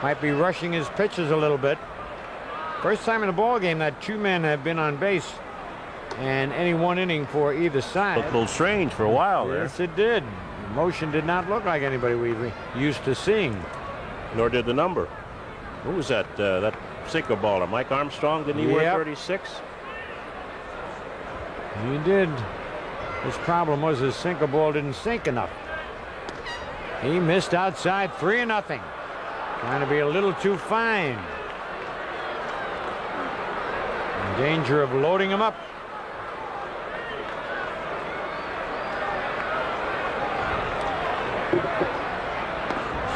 Might be rushing his pitches a little bit. First time in the ball game that 2 men have been on base and any 1 inning for either side. Looked a little strange for a while there. Yes, it did. Motion did not look like anybody we've used to seeing. Nor did the number. Who was that? That sinker baller, Mike Armstrong. Didn't he wear 36? He did. His problem was his sinker ball didn't sink enough. He missed outside, 3-0. Trying to be a little too fine. In danger of loading him up.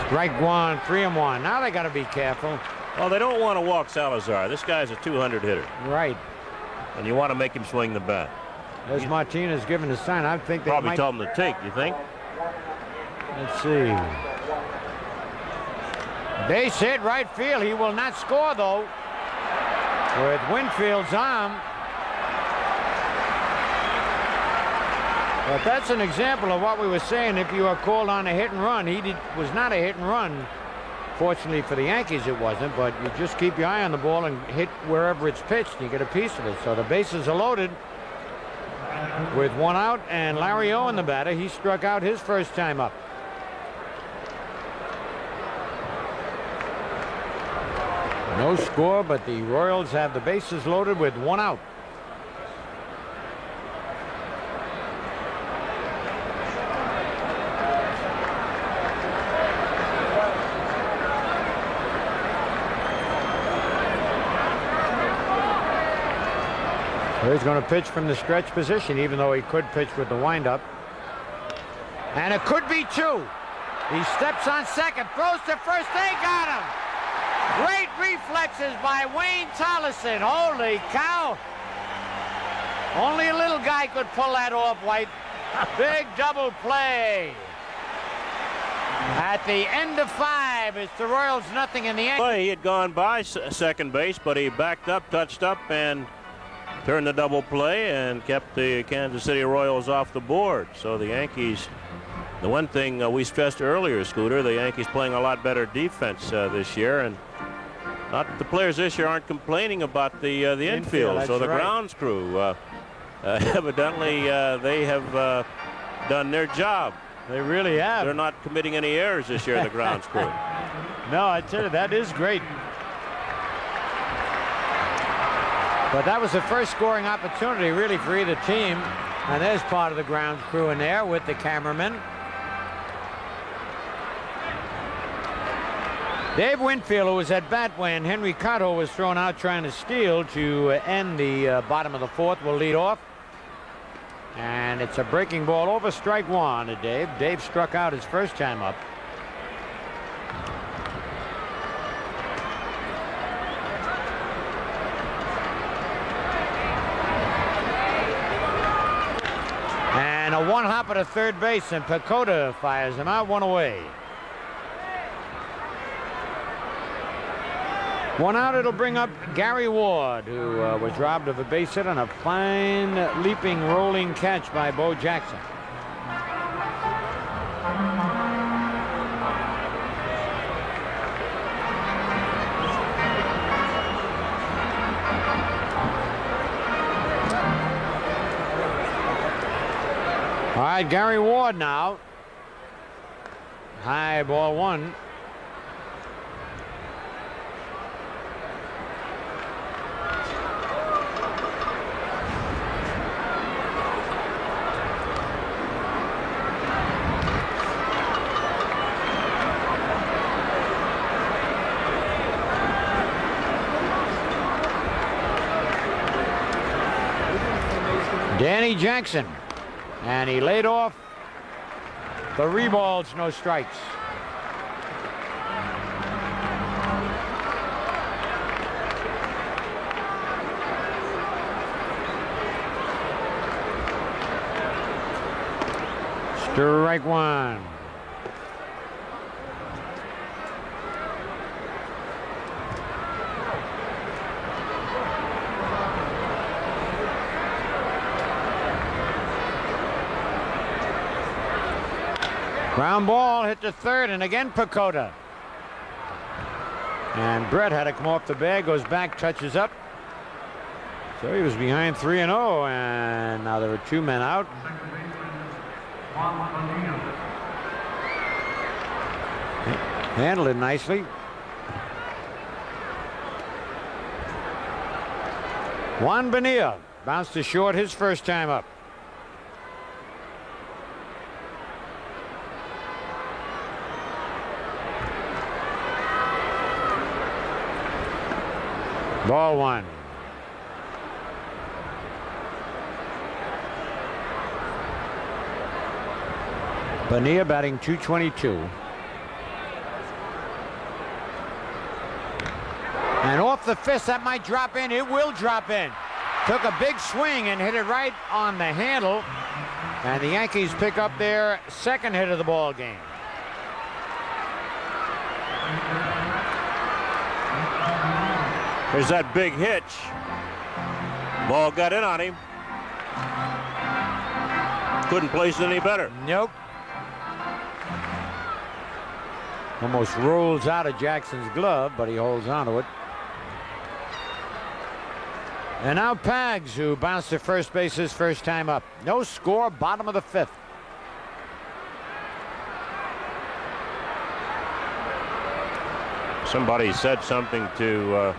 Strike 1, 3-1. Now they got to be careful. Well, they don't want to walk Salazar. This guy's a 200 hitter. Right. And you want to make him swing the bat. As Martinez giving a sign, I think they probably might told him to take. You think? Let's see. Base hit, right field. He will not score though. With Winfield's arm. But that's an example of what we were saying. If you are called on a hit and run, was not a hit and run. Fortunately for the Yankees, it wasn't. But you just keep your eye on the ball and hit wherever it's pitched, and you get a piece of it. So the bases are loaded. With 1 out and Larry Owen the batter. He struck out his first time up. No score, but the Royals have the bases loaded with 1 out. He's going to pitch from the stretch position, even though he could pitch with the windup. And it could be 2. He steps on second, throws to first. They got him. Great reflexes by Wayne Tolleson. Holy cow. Only a little guy could pull that off, White. Big double play. At the end of 5, it's the Royals 0 and the Yankees. He had gone by second base, but he backed up, touched up, and turned the double play and kept the Kansas City Royals off the board. So the Yankees, the one thing we stressed earlier, Scooter, the Yankees playing a lot better defense this year, and Not the players this year aren't complaining about the infield. So the right. grounds crew, evidently, they have done their job. They really have. They're not committing any errors this year, the grounds crew. No, I tell you, that is great. But that was the first scoring opportunity, really, for either team. And there's part of the grounds crew in there with the cameraman. Dave Winfield, who was at bat when Henry Cotto was thrown out trying to steal to end the bottom of the fourth, will lead off. And it's a breaking ball over strike one to Dave. Dave struck out his first time up. And a one-hopper to third base, and Pacoda fires him out, one away. One out, it'll bring up Gary Ward, who was robbed of a base hit on a fine leaping, rolling catch by Bo Jackson. All right, Gary Ward now. High ball one. Danny Jackson, and he laid off 3 balls, no strikes. Strike one. Ground ball hit to third, and again Pacoda. And Brett had to come off the bag, goes back, touches up. So he was behind 3-0, and now there are 2 men out. Handled it nicely. Juan Bonilla bounced to short his first time up. Ball one. Bonilla batting .222. And off the fist, that might drop in. It will drop in. Took a big swing and hit it right on the handle. And the Yankees pick up their second hit of the ball game. There's that big hitch. Ball got in on him. Couldn't place it any better. Nope. Almost rolls out of Jackson's glove, but he holds on to it. And now Pags, who bounced to first base his first time up. No score, bottom of the fifth. Somebody said something to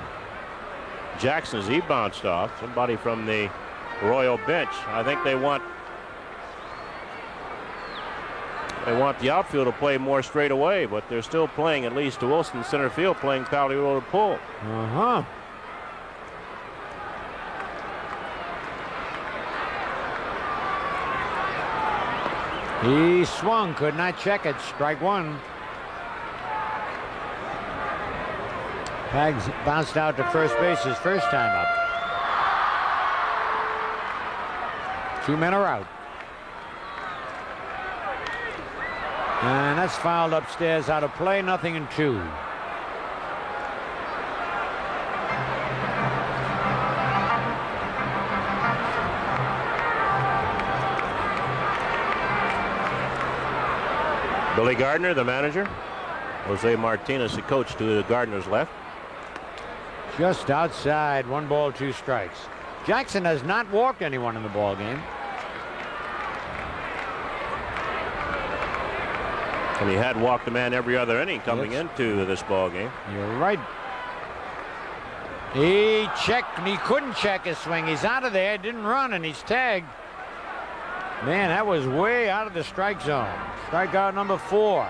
Jackson as he bounced off. Somebody from the Royal bench. I think they want the outfield to play more straight away, but they're still playing at least to Wilson center field, playing Paliolo to pull. He swung, could not check it. Strike one. Pags bounced out to first base his first time up. 2 men are out. And that's fouled upstairs, out of play, 0-2. Billy Gardner, the manager. Jose Martinez, the coach, to Gardner's left. Just outside, 1 ball, 2 strikes. Jackson has not walked anyone in the ball game. And he had walked a man every other inning coming Yes. into this ball game. You're right. He checked, and he couldn't check his swing. He's out of there, didn't run, and he's tagged. Man, that was way out of the strike zone. Strikeout number 4.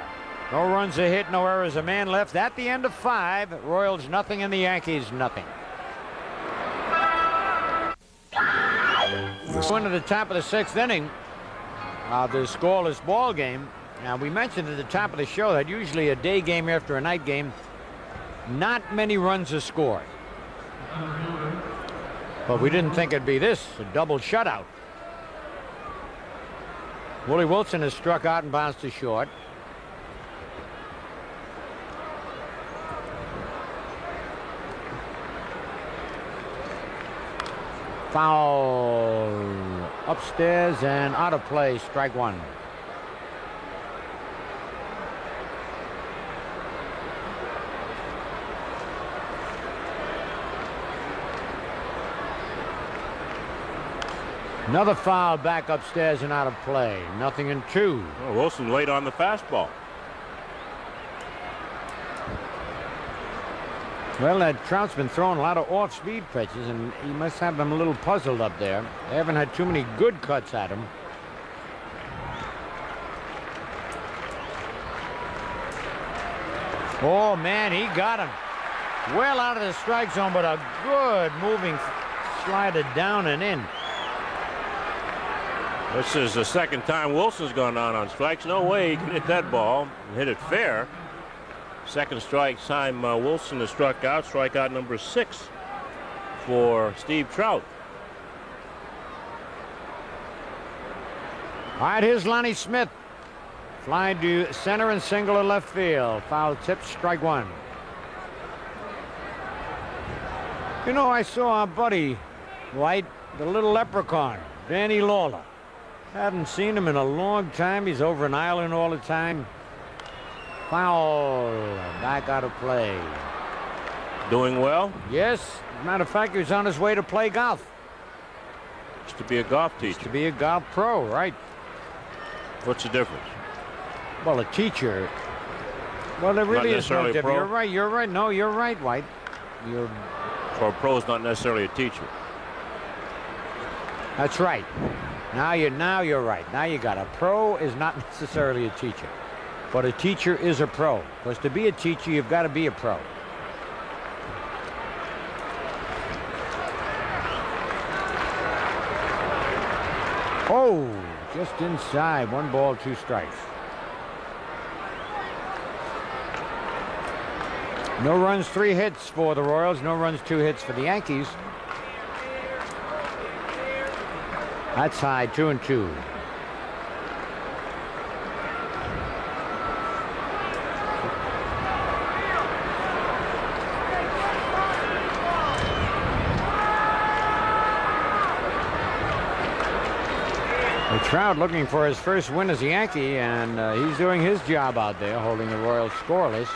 No runs a hit, no errors, a man left at the end of 5. Royals nothing and the Yankees nothing. Going to the top of the 6th inning of the scoreless ball game. Now, we mentioned at the top of the show that usually a day game after a night game, not many runs are scored. But we didn't think it'd be this, a double shutout. Willie Wilson has struck out and bounced to short. Foul upstairs and out of play, strike 1. Another foul back upstairs and out of play. Nothing in 2. Well, Wilson late on the fastball. Well, that Trout's been throwing a lot of off-speed pitches, and he must have them a little puzzled up there. They haven't had too many good cuts at him. Oh, man, he got him. Well out of the strike zone, but a good moving slider down and in. This is the second time Wilson's gone down on strikes. No way he can hit that ball and hit it fair. Second strike time Wilson has struck out. Strikeout number 6 for Steve Trout. All right, here's Lonnie Smith. Fly to center and single to left field. Foul tip, strike 1. You know, I saw our buddy, White, the little leprechaun, Danny Lawler. Haven't seen him in a long time. He's over in Ireland all the time. Foul. Back out of play. Doing well. Yes. As a matter of fact, he was on his way to play golf. Used to be a golf To teacher. be a golf pro, right? What's the difference? Well, a teacher. Well, there really is no necessarily a difference. pro? You're right. You're right. No, you're right, White. You're. For a pro is not necessarily a teacher. That's right. Now you're right. Now you got a pro is not necessarily a teacher, but a teacher is a pro. Because to be a teacher, you've got to be a pro. Oh, just inside. 1 ball, 2 strikes. No runs, 3 hits for the Royals. No runs, 2 hits for the Yankees. That's high, 2-2. Trout looking for his first win as a Yankee, and he's doing his job out there, holding the Royals scoreless.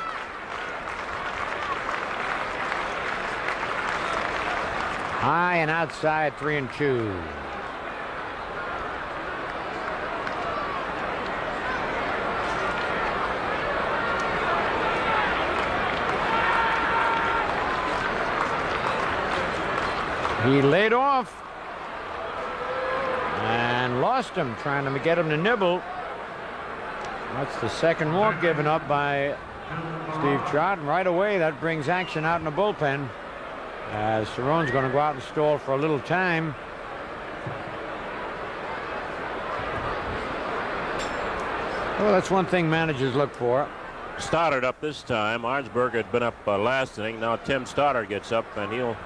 High and outside, 3-2. He laid off and lost him, trying to get him to nibble. That's the second walk given up by Steve Trout, and right away that brings action out in the bullpen, as Cerrone's going to go out and stall for a little time. Well, that's one thing managers look for. Stoddard up this time. Arnsberger had been up last inning. Now Tim Stoddard gets up, and he'll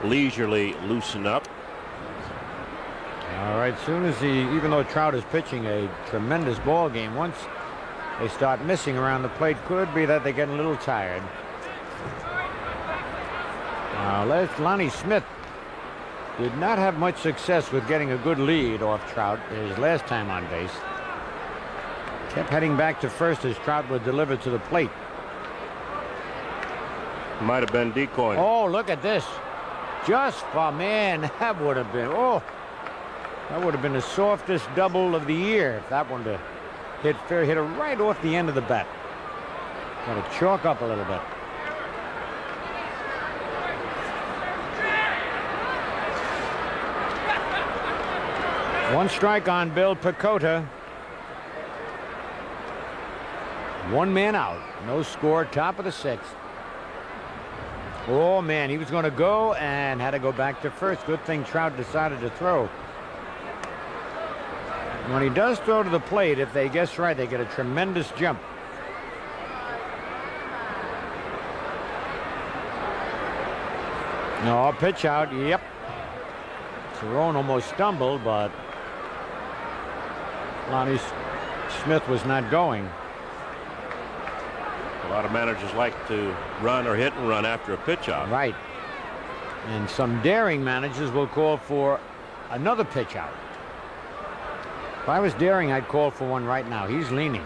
leisurely loosen up. All right, soon as even though Trout is pitching a tremendous ball game, once they start missing around the plate, could be that they get a little tired. Lonnie Smith did not have much success with getting a good lead off Trout his last time on base. Kept heading back to first as Trout would deliver to the plate. Might have been decoying. Oh, look at this. Just for man, that would have been, oh, that would have been the softest double of the year if that one to hit her right off the end of the bat. Got to chalk up a little bit. One strike on Bill Pecota. One man out. No score. Top of the sixth. Oh, man. He was going to go and had to go back to first. Good thing Trout decided to throw. When he does throw to the plate, if they guess right, they get a tremendous jump. No, pitch out. Yep. Cerrone almost stumbled, but Lonnie Smith was not going. A lot of managers like to run or hit and run after a pitch out. Right. And some daring managers will call for another pitch out. If I was daring, I'd call for one right now. He's leaning.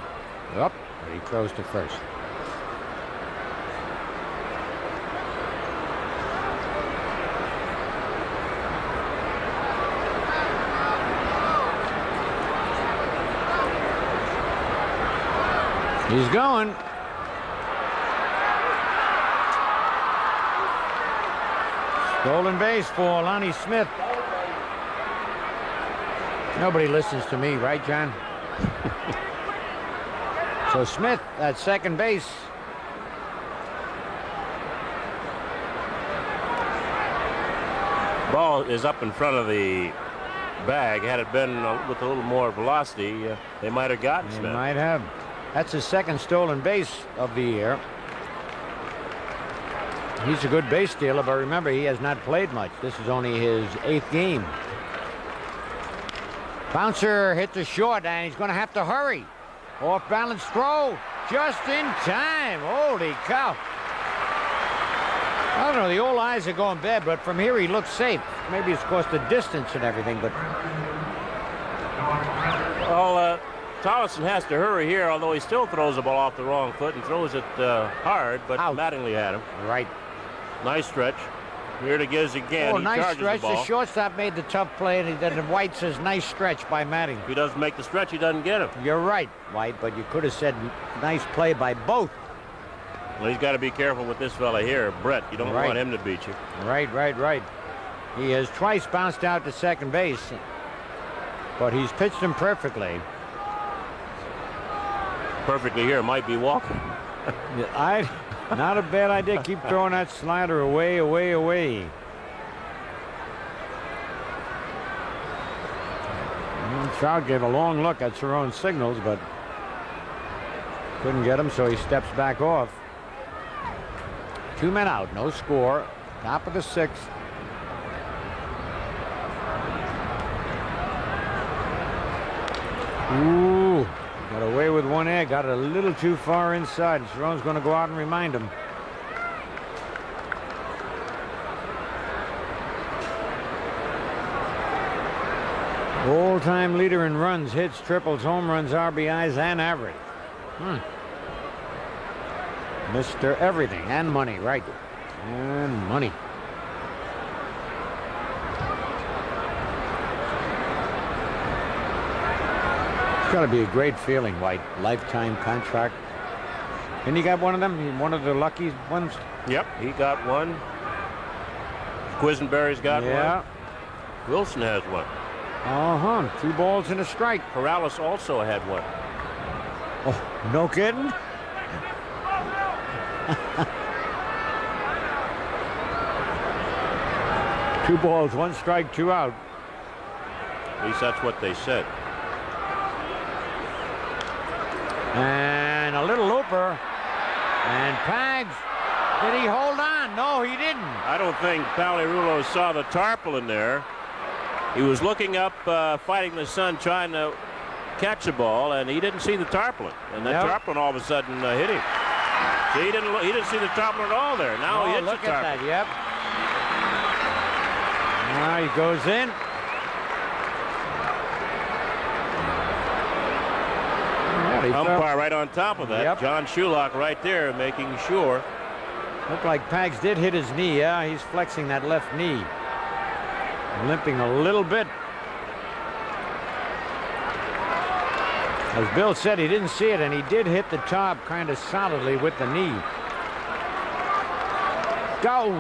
Up, but he throws to first. He's going. Stolen base for Lonnie Smith. Nobody listens to me, right, John? So Smith at second base. Ball is up in front of the bag. Had it been with a little more velocity, they might have gotten Smith. They might have. That's his second stolen base of the year. He's a good base stealer, but remember, he has not played much. This is only his 8th game. Bouncer hit the short, and he's going to have to hurry. Off balance throw, just in time. Holy cow. I don't know, the old eyes are going bad, but from here he looks safe. Maybe it's because the distance and everything, but... Well, Tolleson has to hurry here, although he still throws the ball off the wrong foot and throws it hard, but out. Mattingly had him. Right. Nice stretch. Here it is again. Oh, He nice charges stretch. the ball. The shortstop made the tough play, and then White says, nice stretch by Matting. If he doesn't make the stretch, he doesn't get him. You're right, White, but you could have said nice play by both. Well, he's got to be careful with this fella here, Brett. You don't Right. want him to beat you. Right. He has twice bounced out to second base, but he's pitched him perfectly. Perfectly here, might be walking. Not a bad idea. Keep throwing that slider away. Trout gave a long look at Cerrone's signals, but couldn't get him, so he steps back off. 2 men out, no score. Top of the 6th. Ooh, got away with one egg. Got it a little too far inside. Cerrone's going to go out and remind him. All-time leader in runs, hits, triples, home runs, RBIs, and average. Mr. Everything and money, right? And money. It's got to be a great feeling, White. Lifetime contract. And you got one of them? One of the lucky ones? Yep, he got one. Quisenberry's got one. Wilson has one. 2 balls and a strike. Corrales also had one. Oh, no kidding? Two balls, 1 strike, 2 out. At least that's what they said. And a little looper. And Pags. Did he hold on? No, he didn't. I don't think Palirulo saw the tarpaulin there. He was looking up, fighting the sun, trying to catch the ball, and he didn't see the tarpaulin. And that tarpaulin all of a sudden hit him. See, he didn't see the tarpaulin at all there. Now he hits look the tarpaulin. at that, yep. Now he goes in. Umpire right on top of that. Yep. John Shulock right there making sure. Looked like Pags did hit his knee. Yeah, he's flexing that left knee. Limping a little bit. As Bill said, he didn't see it, and he did hit the top kind of solidly with the knee. Oh,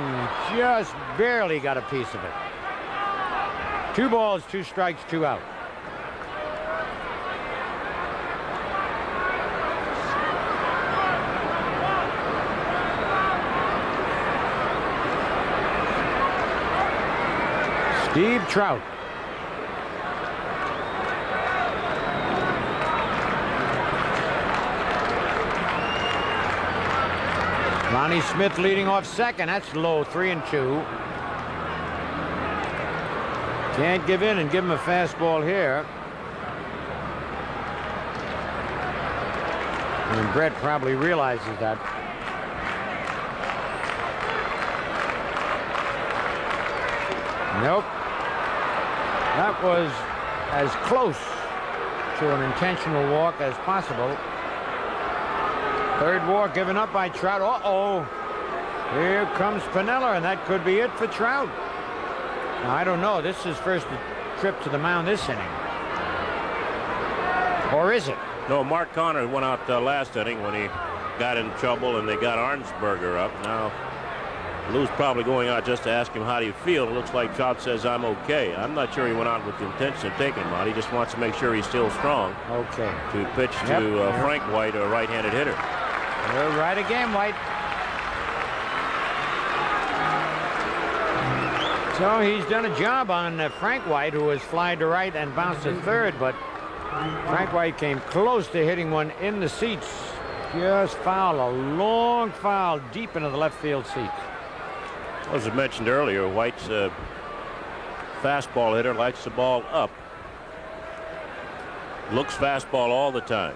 just barely got a piece of it. 2 balls, 2 strikes, 2 out. Steve Trout. Lonnie Smith leading off second. That's low, 3-2. Can't give in and give him a fastball here. And Brett probably realizes that. Nope. That was as close to an intentional walk as possible. Third walk given up by Trout. Uh-oh. Here comes Piniella, and that could be it for Trout. Now, I don't know. This is his first trip to the mound this inning. Or is it? No, Mark Connor went out last inning when he got in trouble, and they got Arnsberger up. Now, Lou's probably going out just to ask him, how do you feel? It looks like Trout says, I'm okay. I'm not sure he went out with the intention of taking him out. He just wants to make sure he's still strong. Okay. To pitch to Frank White, a right-handed hitter. You're right again, White. So he's done a job on Frank White, who was fly to right and bounced to third, but Frank White came close to hitting one in the seats. Just foul, a long foul deep into the left field seats. As I mentioned earlier, White's a fastball hitter, likes the ball up. Looks fastball all the time.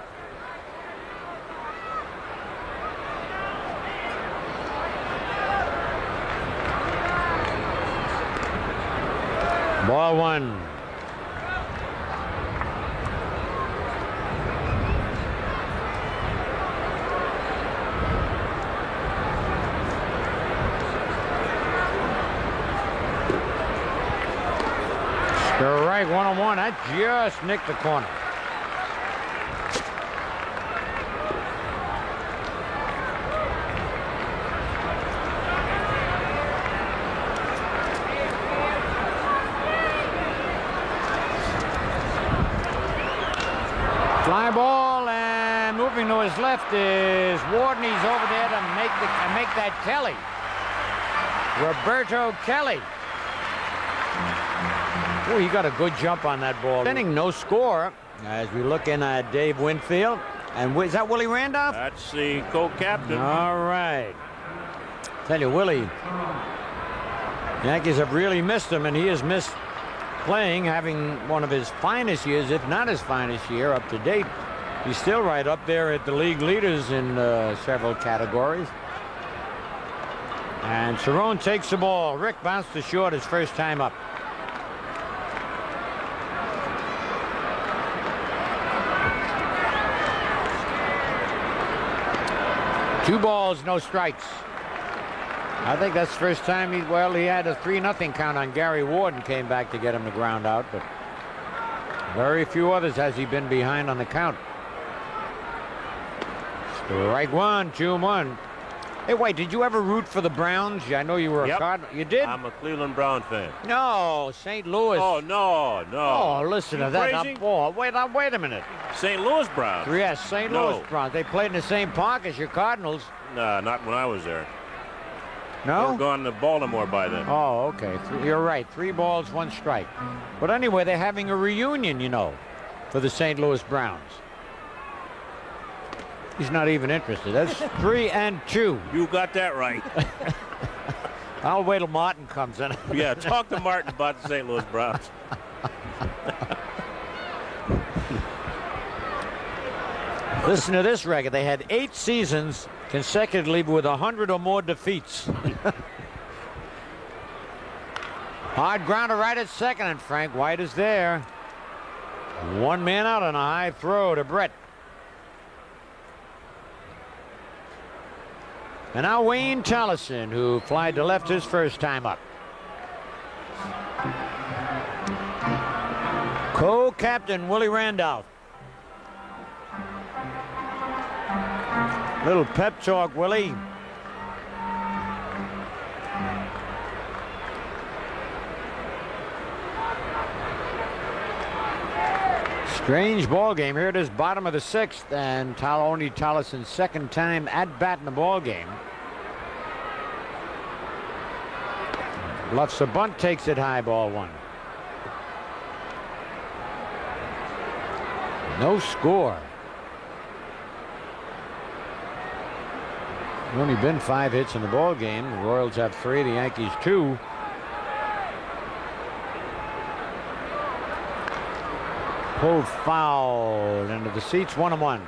Ball 1. Strike 1-1. That just nicked the corner. Fly ball, and moving to his left is Warden. He's over there to make that Kelly. Roberto Kelly. Oh, he got a good jump on that ball. Inning, no score as we look in at Dave Winfield. And is that Willie Randolph? That's the co-captain. All right. Tell you, Willie, Yankees have really missed him, and he has missed playing, having one of his finest years, if not his finest year, up to date. He's still right up there at the league leaders in several categories. And Cerrone takes the ball. Rick bounced to short his first time up. Two balls, no strikes. I think that's the first time he had a 3-0 count on Gary Ward and came back to get him to ground out, but very few others has he been behind on the count. Strike 1, 2-1. Hey, wait, did you ever root for the Browns? I know you were a Cardinal. You did? I'm a Cleveland Brown fan. No, St. Louis. Oh, no. Oh, listen to that. Crazy? Wait a minute. St. Louis Browns? Yes, St. Louis Browns. They played in the same park as your Cardinals. No, not when I was there. No? They were gone to Baltimore by then. Oh, okay. You're right. 3 balls, 1 strike. But anyway, they're having a reunion, you know, for the St. Louis Browns. He's not even interested. That's 3-2. You got that right. I'll wait till Martin comes in. Yeah, talk to Martin about the St. Louis Browns. Listen to this record. They had 8 seasons consecutively with 100 or more defeats. Hard grounder right at second, and Frank White is there. 1 man out on a high throw to Brett. And now Wayne Tallison, who flied to left his first time up. Co-captain Willie Randolph. Little pep talk, Willie. Strange ball game. Here it is, bottom of the 6th, and only Tallison's second time at bat in the ball game. Bluffs a bunt, takes it high, ball 1. No score. Only been 5 hits in the ball game. The Royals have 3, the Yankees 2. Pulled foul into the seats, 1-1.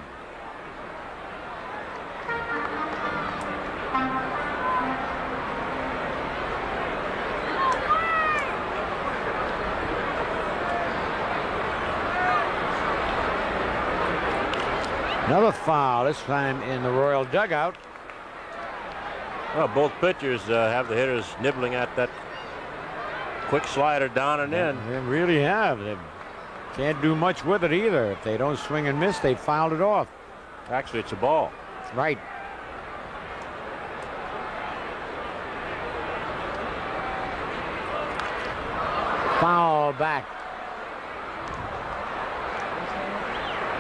Another foul, this time in the Royal dugout. Well, both pitchers have the hitters nibbling at that quick slider down and in. They really have. They can't do much with it either. If they don't swing and miss, they fouled it off. Actually, it's a ball. Right. Foul back.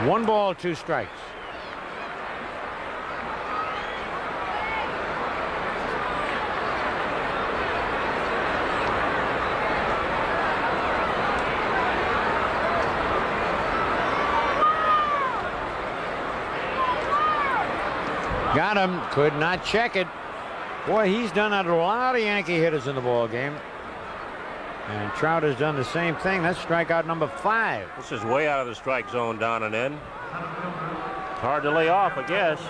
1 ball, 2 strikes. Got him, could not check it. Boy, he's done that to a lot of Yankee hitters in the ball game. And Trout has done the same thing. That's strikeout number 5. This is way out of the strike zone, down and in. Hard to lay off, I guess.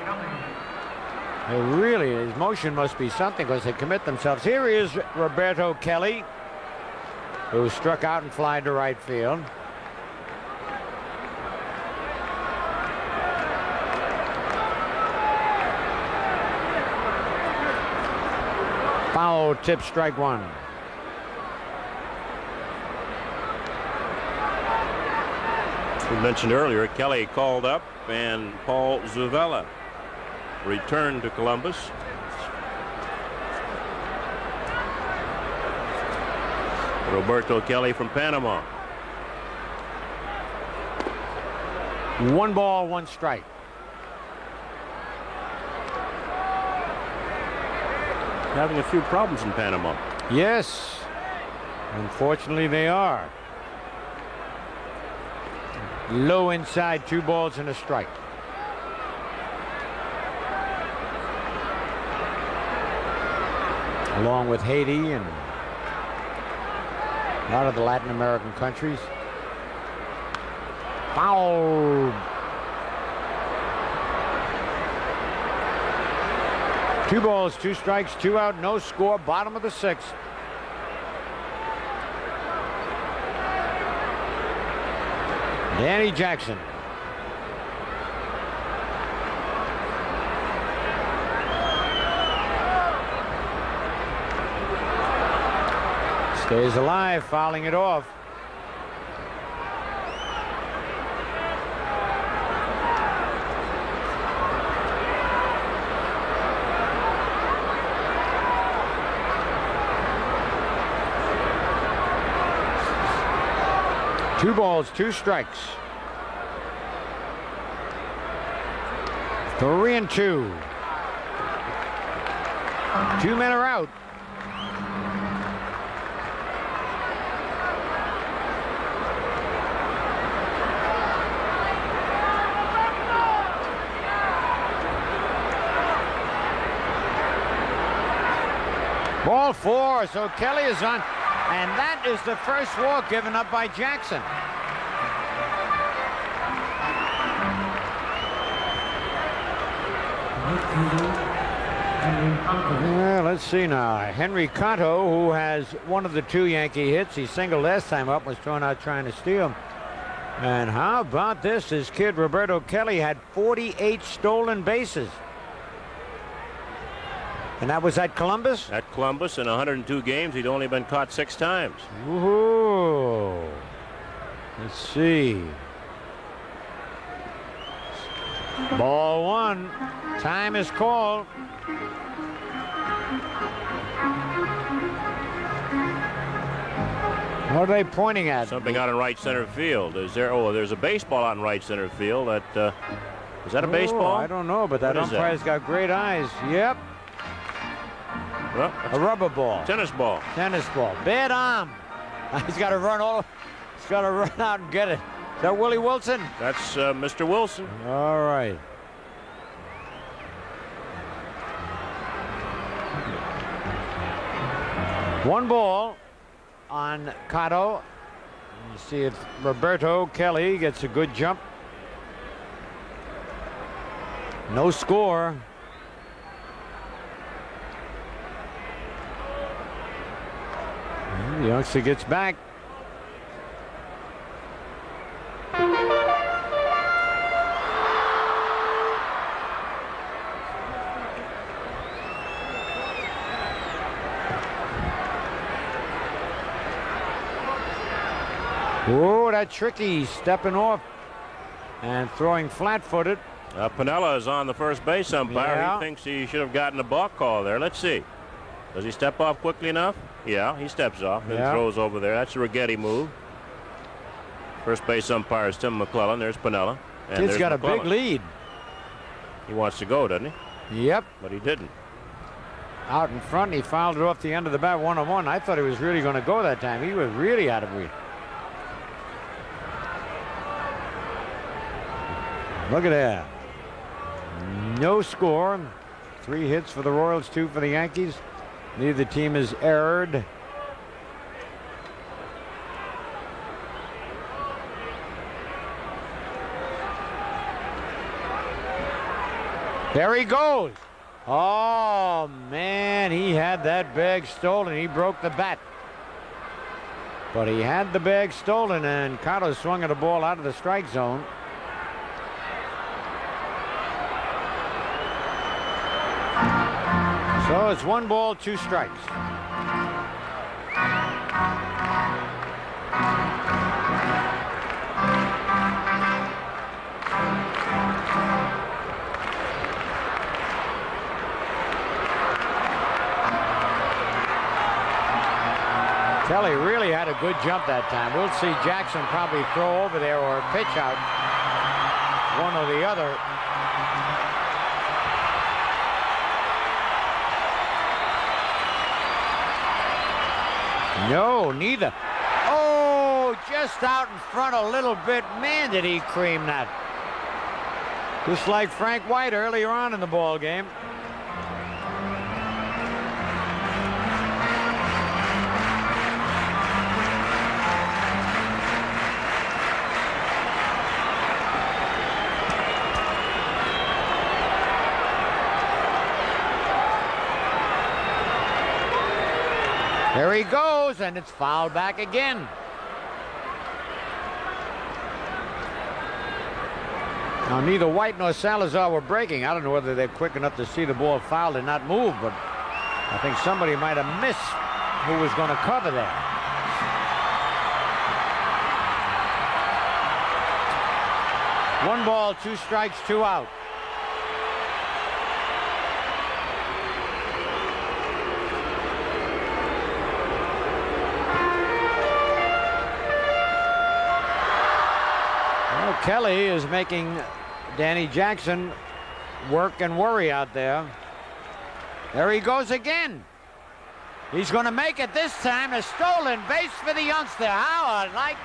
Really, his motion must be something because they commit themselves. Here is Roberto Kelly, who struck out and flied to right field. Foul tip, strike 1. We mentioned earlier, Kelly called up and Paul Zuvella returned to Columbus. Roberto Kelly from Panama. 1 ball, 1 strike. Having a few problems in Panama. Yes, unfortunately they are. Low inside, 2 balls and a strike. Along with Haiti and a lot of the Latin American countries. Foul. 2 balls, 2 strikes, 2 out, no score, bottom of the 6th. Danny Jackson. Stays alive, fouling it off. Two balls, 2 strikes. 3-2. 2 men are out. Ball 4, so Kelly is on. And that is the first walk given up by Jackson. Let's see now. Henry Conto, who has one of the 2 Yankee hits. He singled last time up, was thrown out trying to steal him. And how about this? His kid Roberto Kelly had 48 stolen bases. And that was at Columbus? At Columbus, in 102 games, he'd only been caught 6 times. Woohoo! Let's see. Ball 1. Time is called. What are they pointing at? Something out in right center field. Is there? Oh, there's a baseball out in right center field. That is that a baseball? I don't know, but that What is that? umpire's got great eyes. Yep, Well, a rubber ball. tennis ball. Tennis ball. Bad arm. He's got to run all. He's got to run out and get it. Is that Willie Wilson? That's Mr. Wilson. All right. One ball on Cotto. You see if Roberto Kelly gets a good jump. No score. The youngster gets back. Whoa, that tricky stepping off and throwing flat-footed. Pinella is on the first base umpire. Yeah. He thinks he should have gotten a balk call there. Let's see. Does he step off quickly enough? Yeah, he steps off and Yeah. throws over there. That's a Righetti move. First base umpire is Tim McClellan. There's Pinella. And Kid's there's got a McClellan. big lead. He wants to go, doesn't he? Yep, But he didn't. out in front. He fouled it off the end of the bat 1-1. I thought he was really going to go that time. He was really out of reach. Look at that. No score. 3 hits for the Royals, 2 for the Yankees. Neither team has erred. There he goes. Oh, man, he had that bag stolen. He broke the bat. But he had the bag stolen, and Cotto swung at a ball out of the strike zone. So it's 1 ball, 2 strikes. Kelly really had a good jump that time. We'll see Jackson probably throw over there or pitch out, one or the other. No, neither. Oh, just out in front a little bit. Man, did he cream that. Just like Frank White earlier on in the ball game. There he goes, and it's fouled back again. Now, neither White nor Salazar were breaking. I don't know whether they're quick enough to see the ball fouled and not move, but I think somebody might have missed who was going to cover that. One ball, 2 strikes, 2 out. Kelly is making Danny Jackson work and worry out there. There he goes again. He's going to make it this time. A stolen base for the youngster. How I like.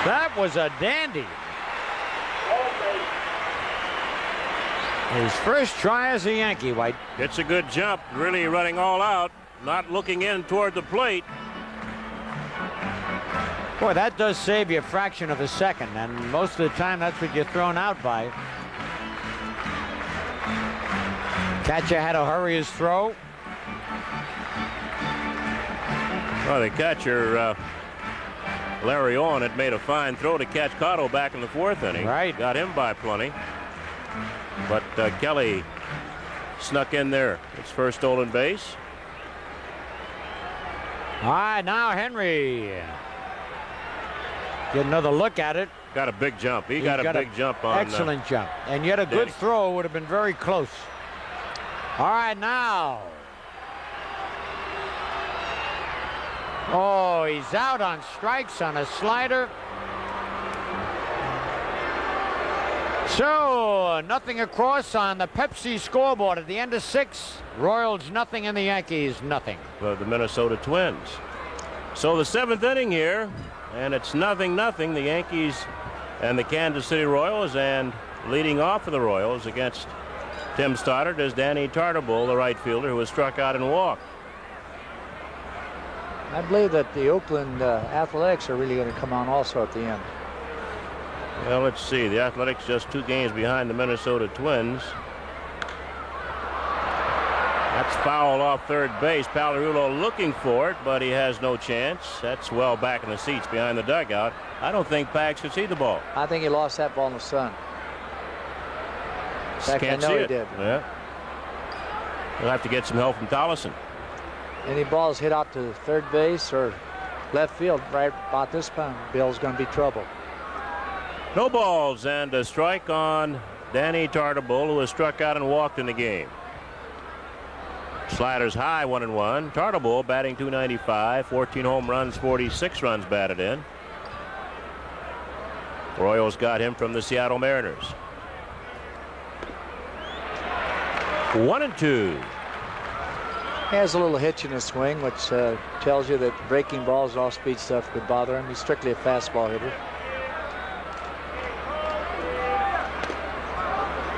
That was a dandy. His first try as a Yankee, White. It's a good jump, really running all out, not looking in toward the plate. Boy, that does save you a fraction of a second, and most of the time that's what you're thrown out by. Catcher had to hurry his throw. Well, the catcher, Larry Owen, had made a fine throw to catch Cotto back in the 4th inning. Right. Got him by plenty. But Kelly snuck in there. It's first stolen base. All right, now Henry. Get another look at it. Got a big jump. He got a big jump on. Excellent jump. And yet a good Danny. throw would have been very close. All right, now. Oh, he's out on strikes on a slider. So, nothing across on the Pepsi scoreboard at the end of 6. Royals nothing and the Yankees nothing. The Minnesota Twins. So the 7th inning here, and it's 0-0. The Yankees and the Kansas City Royals, and leading off for the Royals against Tim Stoddard is Danny Tartabull, the right fielder, who was struck out and walked. I believe that the Oakland Athletics are really going to come on also at the end. Well, let's see. The Athletics just 2 games behind the Minnesota Twins. That's fouled off third base. Pagliarulo looking for it, but he has no chance. That's well back in the seats behind the dugout. I don't think Pags could see the ball. I think he lost that ball in the sun. In fact, Can't I know see he it. did. Yeah. We'll have to get some help from Tollison. Any balls hit out to third base or left field right about this time, Bill's going to be trouble. No balls and a strike on Danny Tartabull, who was struck out and walked in the game. Sliders high, 1-1. Tartabull batting .295, 14 home runs, 46 runs batted in. Royals got him from the Seattle Mariners. 1-2. He has a little hitch in his swing, which tells you that breaking balls, off-speed stuff could bother him. He's strictly a fastball hitter.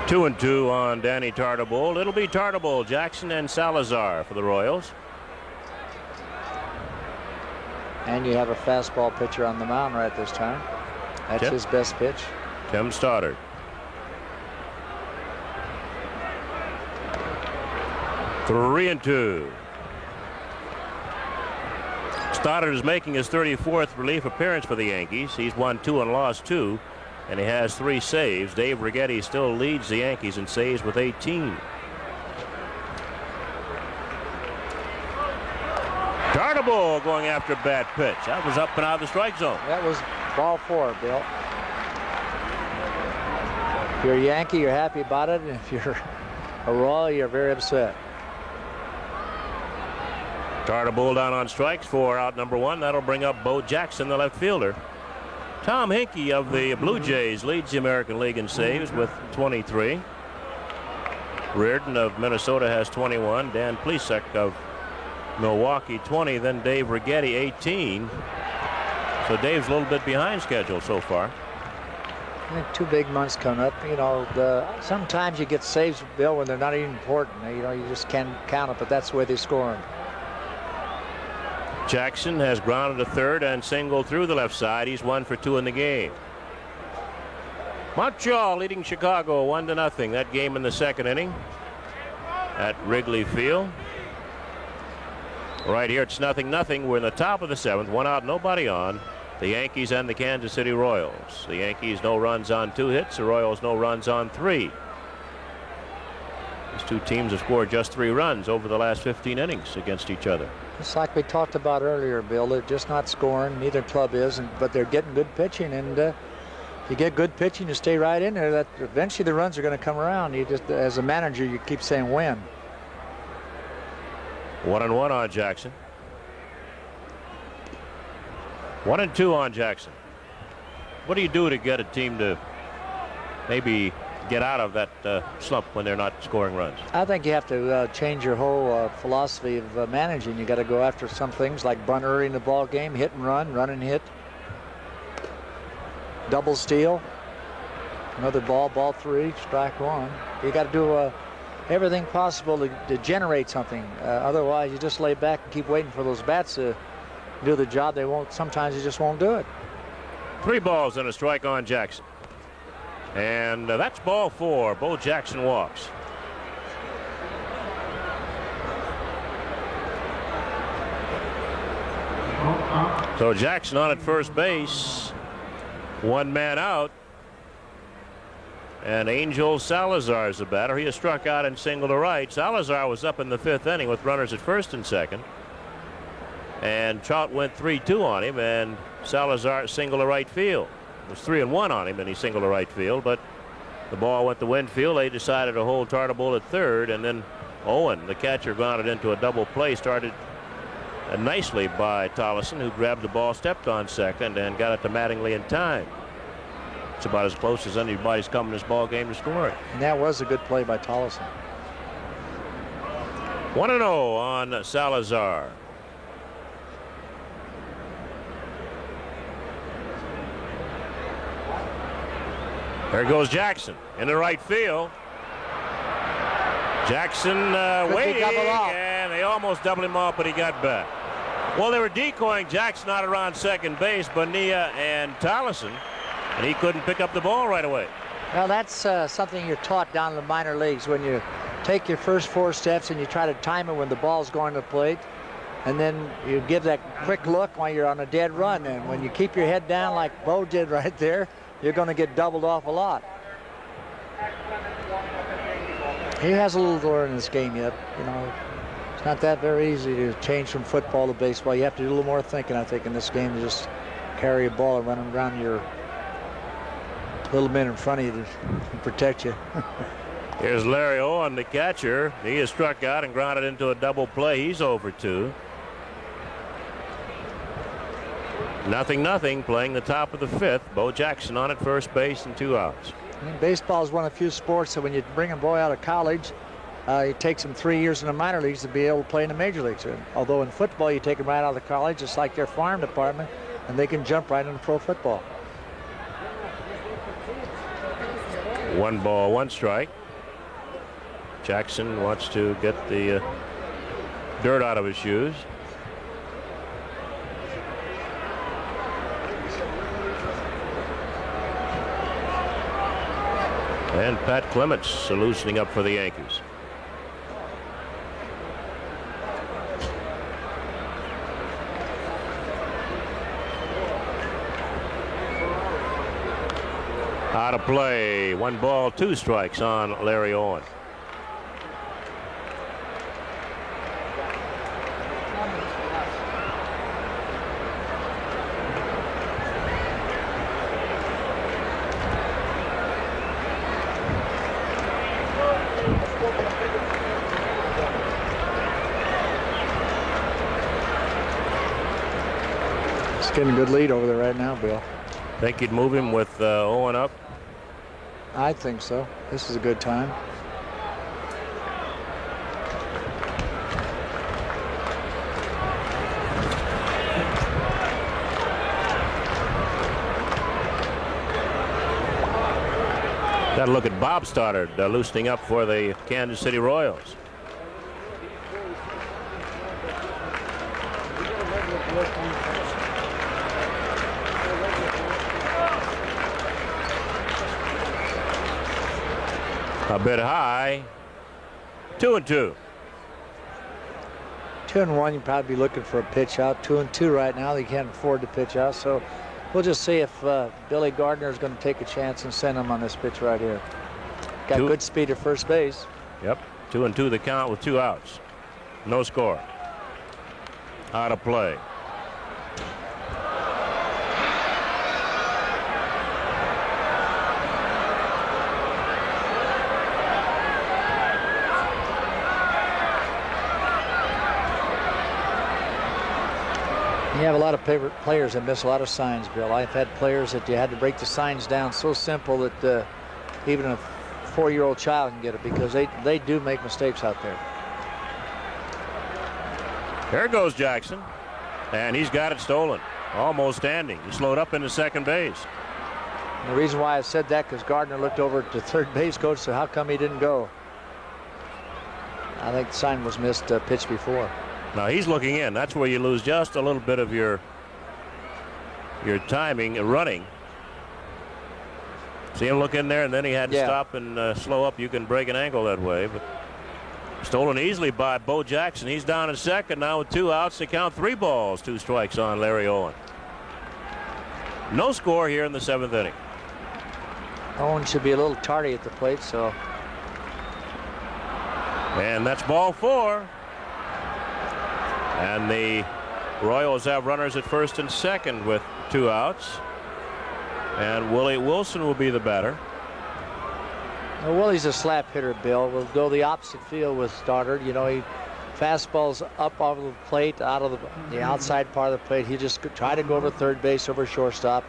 2-2 on Danny Tartabull. It'll be Tartabull, Jackson, and Salazar for the Royals. And you have a fastball pitcher on the mound right this time. That's Yep. his best pitch. Tim Stoddard. Three and two. Stoddard is making his 34th relief appearance for the Yankees. He's won 2 and lost 2, and he has 3 saves. Dave Righetti still leads the Yankees in saves with 18. Tartabull going after a bad pitch. That was up and out of the strike zone. That was ball 4, Bill. If you're a Yankee, you're happy about it. And if you're a Royal, you're very upset. Tartabull down on strikes for out number 1. That'll bring up Bo Jackson, the left fielder. Tom Hinkie of the Blue Jays leads the American League in saves with 23. Reardon of Minnesota has 21. Dan Plesac of Milwaukee 20. Then Dave Righetti 18. So Dave's a little bit behind schedule so far. I think 2 big months coming up. You know, sometimes you get saves, Bill, when they're not even important. You know, you just can't count it, but that's the way they score them. Jackson has grounded to third and singled through the left side. He's 1 for 2 in the game. Montreal leading Chicago 1-0. That game in the 2nd inning at Wrigley Field. Right here it's 0-0. We're in the top of the 7th. 1 out, nobody on. The Yankees and the Kansas City Royals. The Yankees no runs on 2 hits. The Royals no runs on 3. These 2 teams have scored just 3 runs over the last 15 innings against each other. Just like we talked about earlier, Bill, they're just not scoring. Neither club is, but they're getting good pitching. And you get good pitching, you stay right in there. That eventually the runs are going to come around. You just, as a manager, you keep saying win. 1-1 on Jackson. 1-2 on Jackson. What do you do to get a team to maybe get out of that slump when they're not scoring runs? I think you have to change your whole philosophy of managing. You got to go after some things like bunt early in the ball game, hit and run and hit, double steal, another ball 3, strike 1. You got to do everything possible to generate something. Otherwise, you just lay back and keep waiting for those bats to do the job. They won't. Sometimes you just won't do it. 3 balls and a strike on Jackson. And that's ball 4. Bo Jackson walks. So Jackson on at first base. 1 man out. And Angel Salazar is the batter. He has struck out and single to right. Salazar was up in the 5th inning with runners at first and second. And Trout went 3-2 on him, and Salazar single to right field. It was 3-1 on him, and he singled to right field, but the ball went to Winfield. They decided to hold Tartabull at third, and then Owen, the catcher, grounded into a double play. Started nicely by Tollison, who grabbed the ball, stepped on second, and got it to Mattingly in time. It's about as close as anybody's come in this ball game to scoring. And that was a good play by Tollison. 1-0 on Salazar. There goes Jackson in the right field. Jackson waiting, and they almost doubled him off, but he got back. Well, they were decoying Jackson out around second base, Bonilla and Tollison, and he couldn't pick up the ball right away. Well, that's something you're taught down in the minor leagues. When you take your first 4 steps and you try to time it when the ball's going to the plate, and then you give that quick look while you're on a dead run. And when you keep your head down like Bo did right there, you're going to get doubled off a lot. He has a little to learn in this game yet. You know, it's not that very easy to change from football to baseball. You have to do a little more thinking, I think, in this game to just carry a ball and run around your little men in front of you to protect you. Here's Larry Owen, the catcher. He is struck out and grounded into a double play. He's over 2. 0-0, playing the top of the 5th. Bo Jackson on at first base and 2 outs. Baseball is one of the few sports that when you bring a boy out of college, it takes him 3 years in the minor leagues to be able to play in the major leagues. Although in football, you take them right out of college, it's like their farm department, and they can jump right into pro football. 1 ball, 1 strike. Jackson wants to get the dirt out of his shoes. And Pat Clements loosening up for the Yankees. Out of play. 1 ball, 2 strikes on Larry Owen. Getting a good lead over there right now, Bill. Think you'd move him with Owen up? I think so. This is a good time. Got a look at Bob Stoddard loosening up for the Kansas City Royals. A bit high. 2-2. 2-1, you'd probably be looking for a pitch out. 2-2 right now. They can't afford to pitch out. So we'll just see if Billy Gardner is going to take a chance and send him on this pitch right here. Got good speed at first base. Yep. 2-2 the count with 2 outs. No score. Out of play. You have a lot of players that miss a lot of signs, Bill. I've had players that you had to break the signs down so simple that even a 4-year-old child can get it because they do make mistakes out there. There goes Jackson, and he's got it stolen. Almost standing. He slowed up into second base. And the reason why I said that because Gardner looked over at the third base coach and said, how come he didn't go? I think the sign was missed pitch before. Now he's looking in. That's where you lose just a little bit of your timing running. See him look in there, and then he had to stop and slow up. You can break an ankle that way, but stolen easily by Bo Jackson. He's down at second now with 2 outs. They count 3 balls, 2 strikes on Larry Owen. No score here in the 7th inning. Owen should be a little tardy at the plate, so. And that's ball 4. And the Royals have runners at first and second with 2 outs. And Willie Wilson will be the batter. Well, Willie's a slap hitter, Bill. We'll go the opposite field with Stoddard. You know, he fastballs up off the plate, out of the outside part of the plate. He just try to go over third base, over shortstop.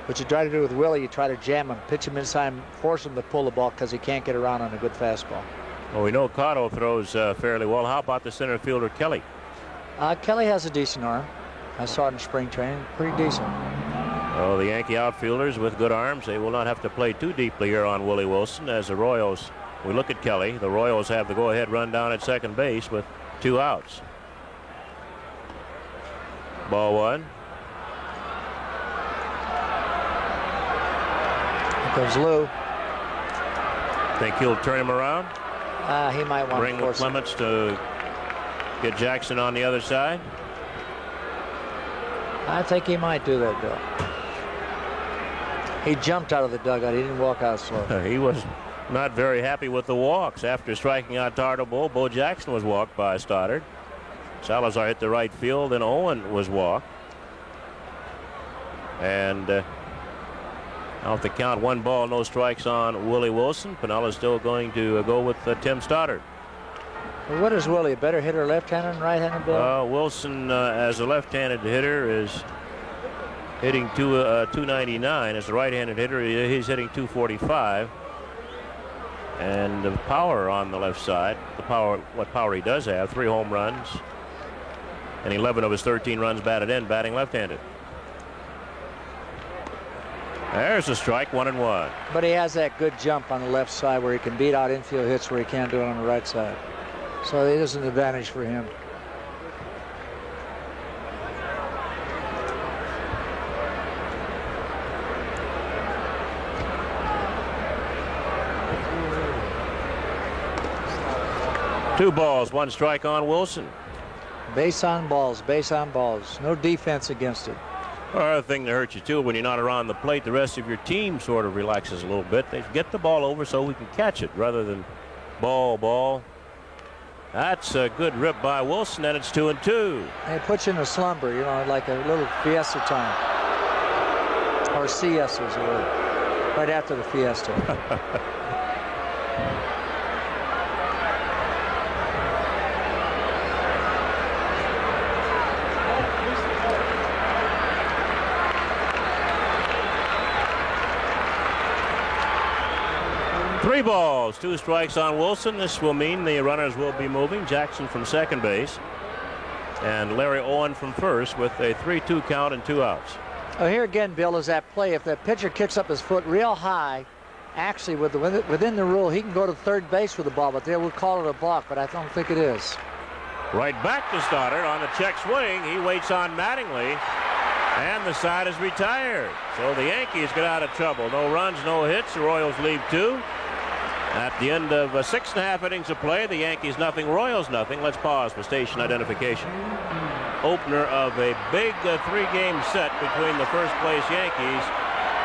What you try to do with Willie, you try to jam him, pitch him inside, and force him to pull the ball because he can't get around on a good fastball. Well, we know Cotto throws fairly well. How about the center fielder, Kelly? Kelly has a decent arm. I saw it in spring training. Pretty decent. Oh, the Yankee outfielders with good arms, they will not have to play too deeply here on Willie Wilson. As the Royals, we look at Kelly. The Royals have the go-ahead run down at second base with 2 outs. Ball 1. Here comes Lou. Think he'll turn him around? He might want Bring to force Clements to get Jackson on the other side. I think he might do that, Bill. He jumped out of the dugout. He didn't walk out slow. He was not very happy with the walks. After striking out Tartabull, Bo Jackson was walked by Stoddard. Salazar hit the right field, and Owen was walked. And off the count, 1 ball, no strikes on Willie Wilson. Pinella's still going to go with Tim Stoddard. Well, what is Willie, a better hitter, left-handed and right-handed, Bill? Wilson, as a left-handed hitter, is hitting 299. As a right-handed hitter, he's hitting 245. And the power on the left side, what power he does have, 3 home runs, and 11 of his 13 runs batted in, batting left-handed. There's a strike, 1-1. But he has that good jump on the left side where he can beat out infield hits where he can't do it on the right side. So it is an advantage for him. Two balls, 1 strike on Wilson. Base on balls, base on balls. No defense against it. Another thing that hurts you too, when you're not around the plate, the rest of your team sort of relaxes a little bit. They get the ball over so we can catch it rather than ball. That's a good rip by Wilson, and it's 2-2. It puts you in a slumber, you know, like a little fiesta time. Or siesta is the word. Right after the fiesta. 3 balls, 2 strikes on Wilson. This will mean the runners will be moving. Jackson from second base and Larry Owen from first with a 3-2 count and 2 outs. Oh, here again, Bill, is that play. If that pitcher kicks up his foot real high, actually within the rule, he can go to third base with the ball, but they will call it a balk, but I don't think it is. Right back to Stoddard on the check swing. He waits on Mattingly, and the side is retired. So the Yankees get out of trouble. No runs, no hits. The Royals leave 2. At the end of 6.5 innings of play, the Yankees nothing, Royals nothing. Let's pause for station identification. Opener of a big 3-game set between the first place Yankees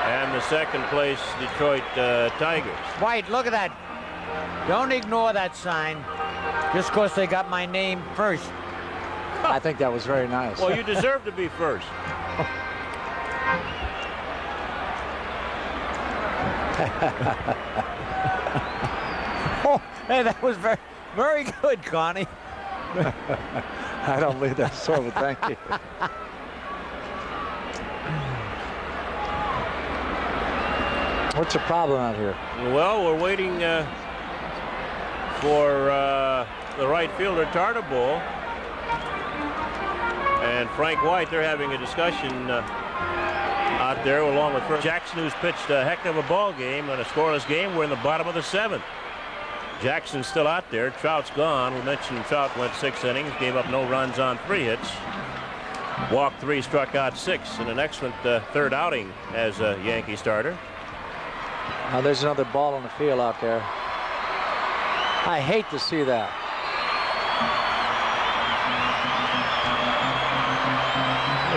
and the second place Detroit Tigers. White, look at that. Don't ignore that sign just because they got my name first. I think that was very nice. Well, you deserve to be first. Oh, hey, that was very, very good, Connie. I don't believe that's so, but thank you. What's the problem out here? Well, we're waiting for the right fielder, Tartabull, and Frank White. They're having a discussion out there along with Jackson, who's pitched a heck of a ball game and a scoreless game. We're in the bottom of the 7th. Jackson's still out there. Trout's gone. We mentioned Trout went 6 innings, gave up no runs on 3 hits. Walked 3, struck out 6 in an excellent third outing as a Yankee starter. Now there's another ball on the field out there. I hate to see that.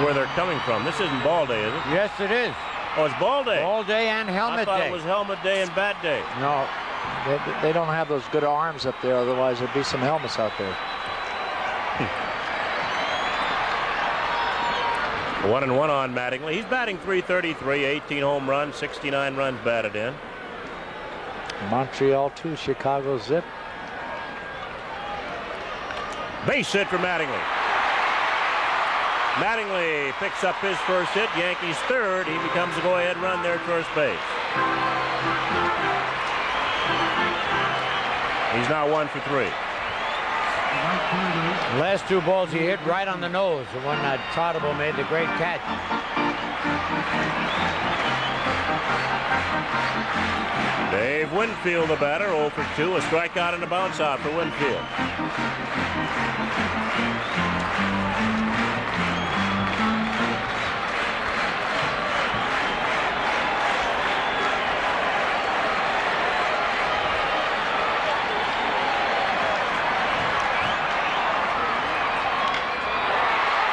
Where they're coming from. This isn't ball day, is it? Yes, it is. Oh, it's ball day. Ball day and I helmet thought day. it was helmet day and bat day. No. They don't have those good arms up there. Otherwise, there'd be some helmets out there. 1-1 on Mattingly. He's batting .333, 18 home runs, 69 runs batted in. Montreal 2, Chicago zip. Base hit for Mattingly. Mattingly picks up his first hit. Yankees third. He becomes a go-ahead run there at first base. He's now 1 for 3. The last two balls he hit right on the nose. The one that Troutable made the great catch. Dave Winfield, the batter, 0 for 2. A strikeout and a bounce out for Winfield.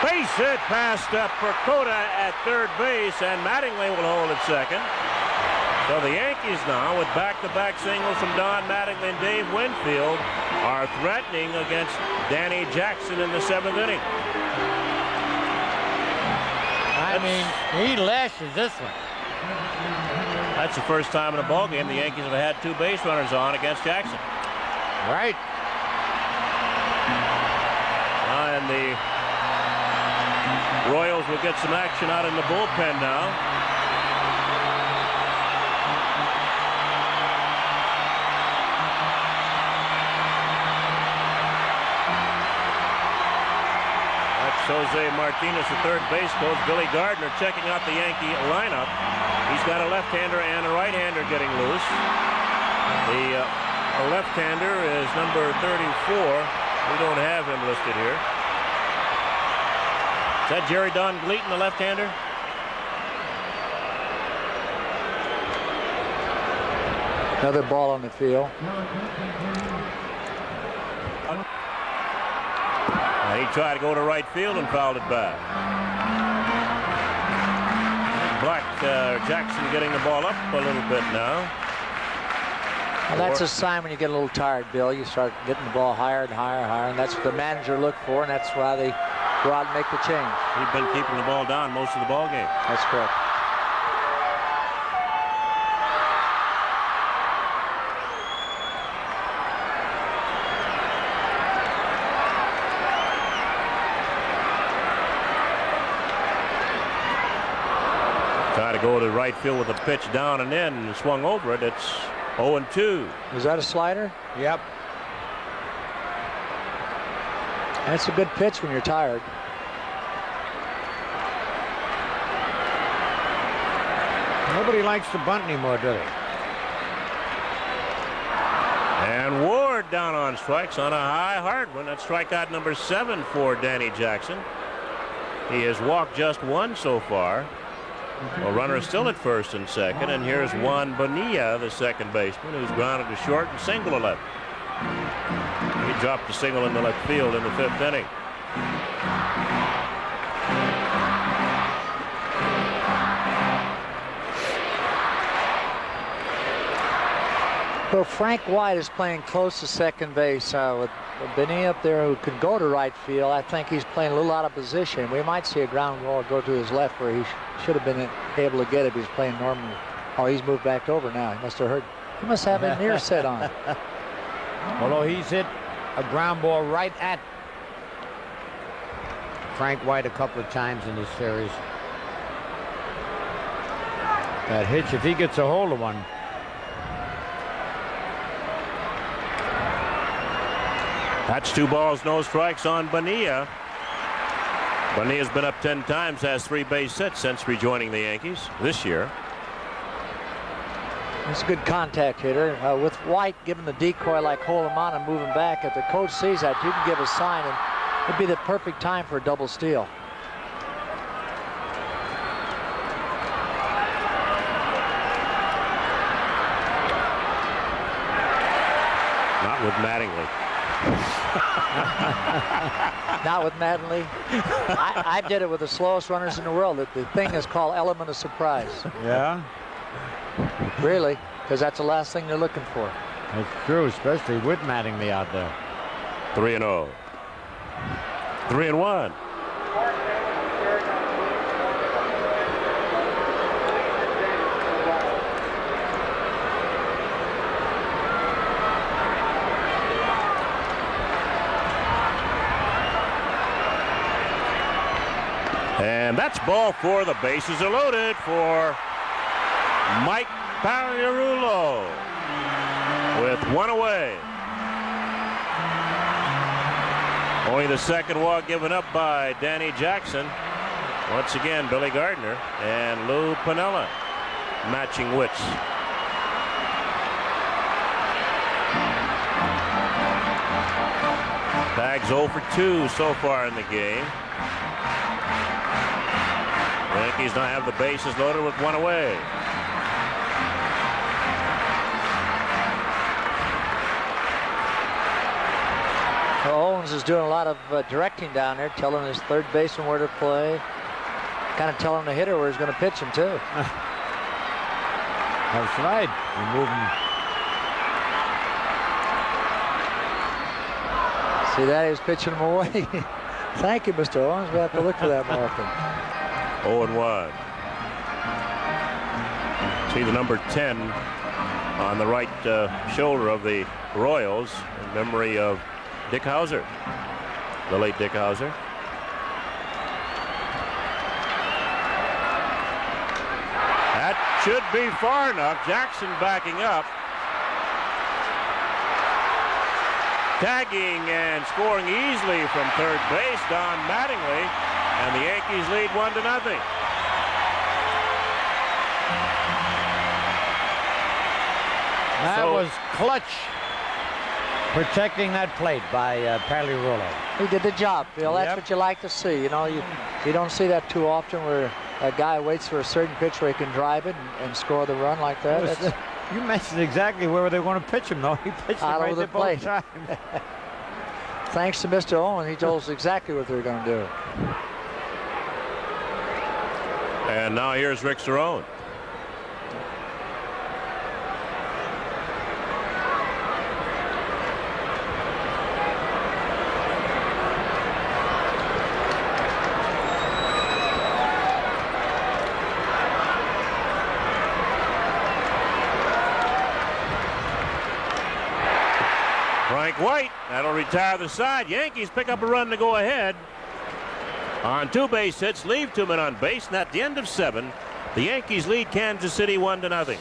Base hit passed up for Cota at third base, and Mattingly will hold at second. So the Yankees now, with back-to-back singles from Don Mattingly and Dave Winfield, are threatening against Danny Jackson in the 7th inning. I mean, he lashes this one. That's the first time in a ball game the Yankees have had 2 base runners on against Jackson. Right. And the Royals will get some action out in the bullpen now. Jose Martinez, the third base coach. Billy Gardner checking out the Yankee lineup. He's got a left-hander and a right-hander getting loose. The left-hander is number 34. We don't have him listed here. Is that Jerry Don Gleaton, the left-hander? Another ball on the field. He tried to go to right field and fouled it back. Jackson getting the ball up a little bit now. And that's a sign when you get a little tired, Bill. You start getting the ball higher and higher and higher, and that's what the manager look for, and that's why they go out and make the change. He's been keeping the ball down most of the ball game. That's correct. Try to go to right field with a pitch down and in and swung over it. It's 0-2. Was that a slider? Yep. That's a good pitch when you're tired. Nobody likes to bunt anymore, do they? And Ward down on strikes on a high hard one. That's strikeout number 7 for Danny Jackson. He has walked just 1 so far. A runner is still at first and second, and here's Juan Bonilla, the second baseman, who's grounded to short and single to left. He dropped a single in the left field in the 5th inning. So Frank White is playing close to second base with Benny up there who can go to right field. I think he's playing a little out of position. We might see a ground ball go to his left where he should have been able to get it if he's playing normal. Oh, he's moved back over now. He must have heard. He must have an ear set on. Although he's hit a ground ball right at Frank White a couple of times in this series. That hitch, if he gets a hold of one. That's 2 balls, no strikes on Bonilla. Bonilla's been up 10 times, has 3 base hits since rejoining the Yankees this year. He's a good contact hitter. With White giving the decoy like hold him on and move him back, if the coach sees that, you can give a sign, and it'd be the perfect time for a double steal. Not with Mattingly. Not with Mattingly. I did it with the slowest runners in the world. The thing is called element of surprise. Yeah, Really, because that's the last thing they're looking for. that's true, especially with Mattingly out there. 3-0. 3-1. And that's ball four. The bases are loaded for Mike Pagliarulo with one away. Only the second walk given up by Danny Jackson. Once again, Billy Gardner and Lou Piniella matching wits. Pags 0 for 2 so far in the game. Yankees now have the bases loaded with one away. Well, Owens is doing a lot of directing down there, telling his third baseman where to play. Kind of telling the hitter where he's going to pitch him, too. That's right. You move him. See that? He was pitching him away. Thank you, Mr. Owens. We'll have to look for that more often. 0-1. See the number 10 on the right shoulder of the Royals in memory of Dick Hauser, the late Dick Hauser. That should be far enough. Jackson backing up. Tagging and scoring easily from third base, Don Mattingly, and the Yankees lead 1-0. That was clutch, protecting that plate by Pagliarulo. He did the job, Bill. That's Yep. what you like to see. You know, you don't see that too often where a guy waits for a certain pitch where he can drive it and score the run like that. That's You mentioned exactly where they want to pitch him, though. He pitched Out it right over the there both plate. times. thanks to Mr. Owen. He told us exactly what they were going to do. And now here's Rick Cerone. Frank White, that'll retire the side. Yankees pick up a run to go ahead on two base hits, leave two men on base, and at the end of 7, the Yankees lead Kansas City 1-0.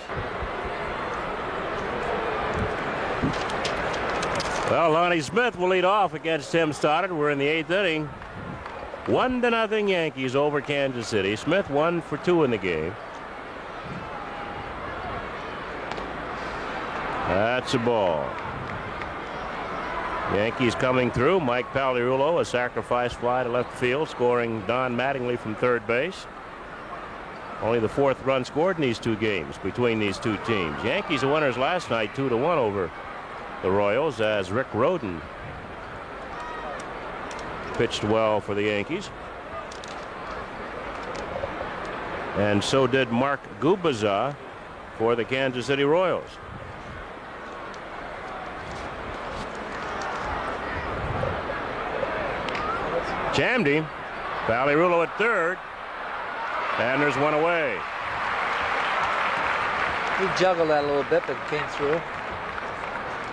Well, Lonnie Smith will lead off against Tim Stoddard. We're in the 8th inning. 1-0 Yankees over Kansas City. Smith 1 for 2 in the game. That's a ball. Yankees coming through. Mike Pagliarulo, a sacrifice fly to left field, scoring Don Mattingly from third base. Only the 4th run scored in these two games between these two teams. Yankees are winners last night 2-1 over the Royals, as Rick Rhoden pitched well for the Yankees. And so did Mark Gubicza for the Kansas City Royals. Jammed him. Pagliarulo at third. And there's one away. He juggled that a little bit, but came through.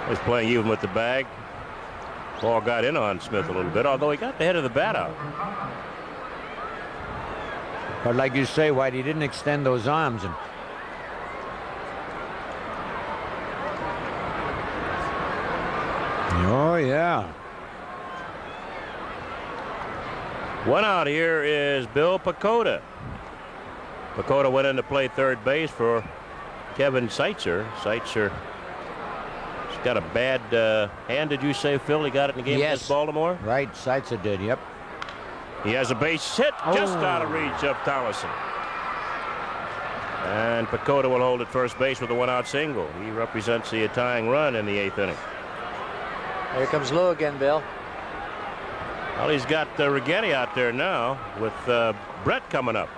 Was playing even with the bag. Ball got in on Smith a little bit, although he got the head of the bat out. But like you say, White, he didn't extend those arms. And oh, yeah. One out here is Bill Pacoda. Pacoda went in to play third base for Kevin Seitzer. Seitzer got a bad hand, did you say, Phil? He got it in the game Yes. against Baltimore? Right, Seitzer did, yep. He has a base hit just out of reach of Townsend. And Pacoda will hold at first base with a 1-out single. He represents the tying run in the 8th inning. Here comes Lou again, Bill. Well, he's got Righetti out there now with Brett coming up.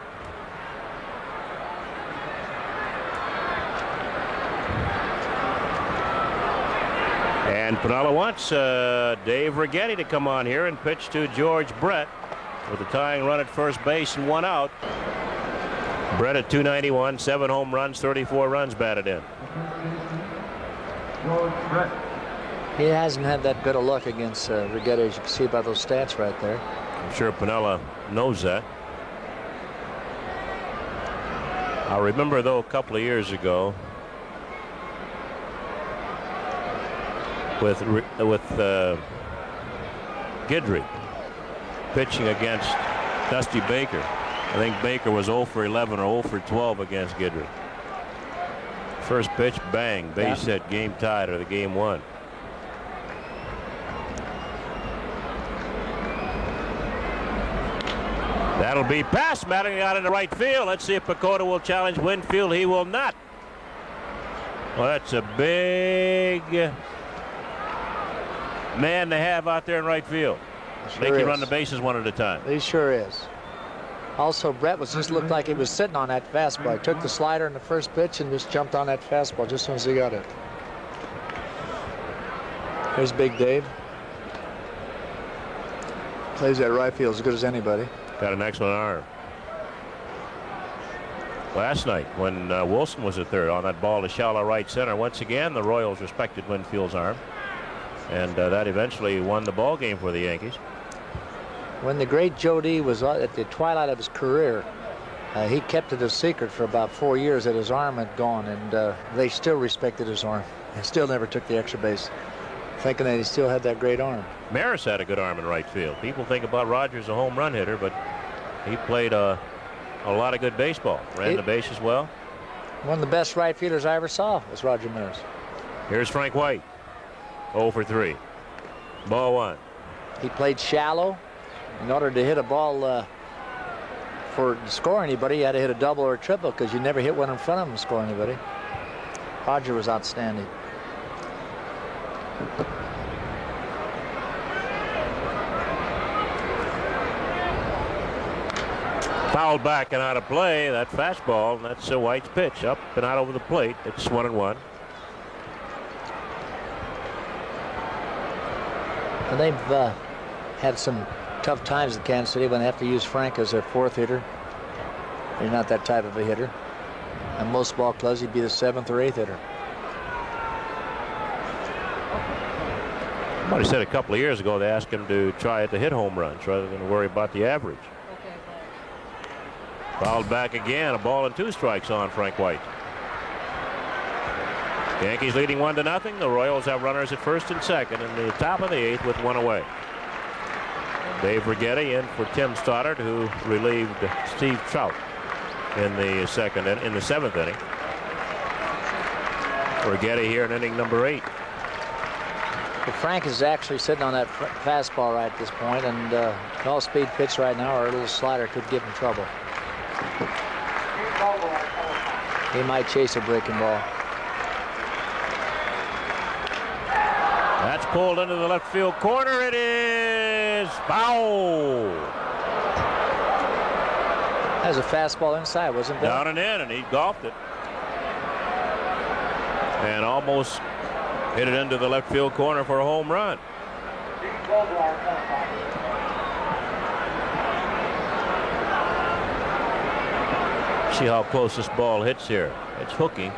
And Pinella wants Dave Righetti to come on here and pitch to George Brett with a tying run at first base and 1 out. Brett at 291, 7 home runs, 34 runs batted in. George Brett. He hasn't had that good a luck against Righetti, as you can see by those stats right there. I'm sure Pinella knows that. I remember, though, a couple of years ago with Guidry pitching against Dusty Baker. I think Baker was 0 for 11 or 0 for 12 against Guidry. First pitch, bang, base hit, game tied or the game won. That'll be past Mattingly out into right field. Let's see if Pacoda will challenge Winfield. He will not. Well, that's a big man to have out there in right field. They can run the bases one at a time. He sure is. Also, Brett just looked like he was sitting on that fastball. He took the slider in the first pitch and just jumped on that fastball just as soon as he got it. Here's Big Dave. Plays that right field as good as anybody. Got an excellent arm. Last night when Wilson was at third on that ball to shallow right center, once again the Royals respected Winfield's arm, and that eventually won the ball game for the Yankees. When the great Joe D was at the twilight of his career, he kept it a secret for about 4 years that his arm had gone, and they still respected his arm. He still never took the extra base, thinking that he still had that great arm. Maris had a good arm in right field. People think about Rogers a home run hitter, but he played a lot of good baseball. Ran the bases well. One of the best right fielders I ever saw was Roger Maris. Here's Frank White. 0 for 3. Ball 1. He played shallow. In order to hit a ball to score anybody, you had to hit a double or a triple because you never hit one in front of him to score anybody. Roger was outstanding. Fouled back and out of play. That fastball, and that's White's pitch. Up and out over the plate. It's 1-1. And they've had some tough times in Kansas City when they have to use Frank as their fourth hitter. He's not that type of a hitter. And most ball clubs, he'd be the 7th or 8th hitter. Somebody said a couple of years ago they asked him to try to hit home runs rather than worry about the average. Fouled back again. A ball and 2 strikes on Frank White. Yankees leading 1-0. The Royals have runners at first and second in the top of the 8th with 1 away. Dave Righetti in for Tim Stoddard, who relieved Steve Trout in the 7th inning. Righetti here in inning number 8. But Frank is actually sitting on that fastball right at this point, and an all-speed pitch right now or a little slider could give him trouble. He might chase a breaking ball. That's pulled into the left field corner. It is foul. That was a fastball inside, wasn't it? Down and in, and he golfed it. And almost hit it into the left field corner for a home run. See how close this ball hits here. It's hooking.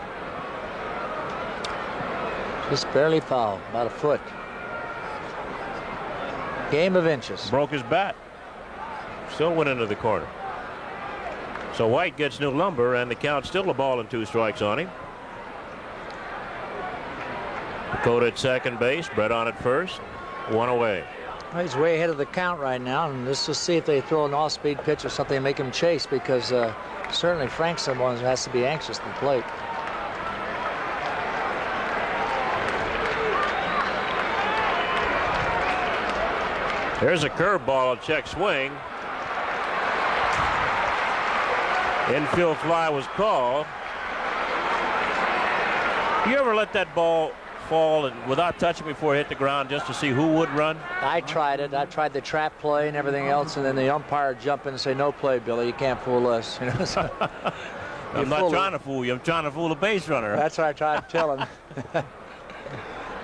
Just barely foul, about a foot. Game of inches. Broke his bat. Still went into the corner. So White gets new lumber, and the count's still a ball and 2 strikes on him. Pacoda at second base, Brett on at first, 1 away. Well, he's way ahead of the count right now, and let's just see if they throw an off-speed pitch or something and make him chase, because certainly Frank's someone who has to be anxious at the plate. There's a curveball, a check swing. Infield fly was called. You ever let that ball fall and without touching before it hit the ground just to see who would run? I tried it. I tried the trap play and everything else, and then the umpire would jump in and say, "No play, Billy. You can't fool us." You know, so I'm not trying to fool you. I'm trying to fool a base runner. that's what I tried to tell him.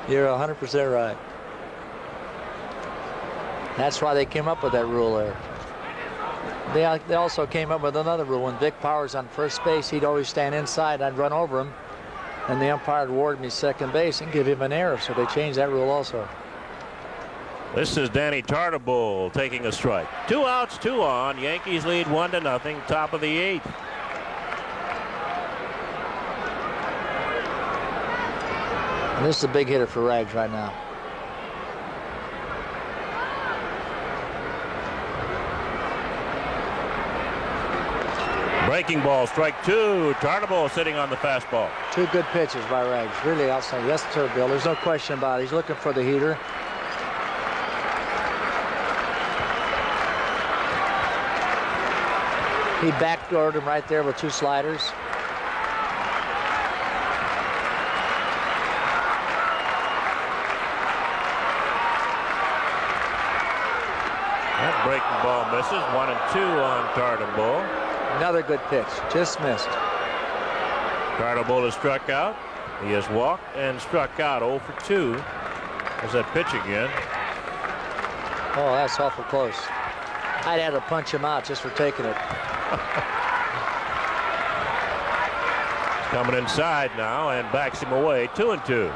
You're 100% right. That's why they came up with that rule there. They also came up with another rule. When Vic Powers on first base, he'd always stand inside. I'd run over him, and the umpire would award me second base and give him an error. So they changed that rule also. This is Danny Tartabull taking a strike. 2 outs, 2 on. Yankees lead 1-0. Top of the 8th. And this is a big hitter for Rags right now. Breaking ball, strike 2. Tartabull sitting on the fastball. 2 good pitches by Rags. Really outstanding. Yes, sir, Bill. There's no question about it. He's looking for the heater. He backdoored him right there with 2 sliders. That breaking ball misses. 1-2 on Tartabull. Another good pitch. Just missed. Tartabull has struck out. He has walked and struck out 0 for 2. There's that pitch again. Oh, that's awful close. I'd have to punch him out just for taking it. Coming inside now and backs him away. 2-2.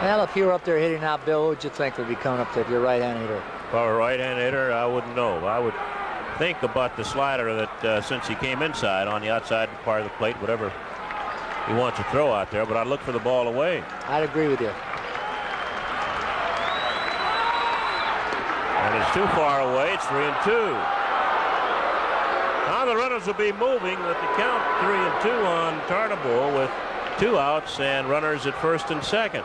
Well, if you were up there hitting out, Bill, what would you think would be coming up there if you're a right-hand hitter? If I were a right-hand hitter, I wouldn't know. I would think about the slider that since he came inside on the outside part of the plate, whatever he wants to throw out there, but I'd look for the ball away. I'd agree with you. And it's too far away. It's 3-2. Now the runners will be moving with the count 3-2 on Tartabull with 2 outs and runners at first and second.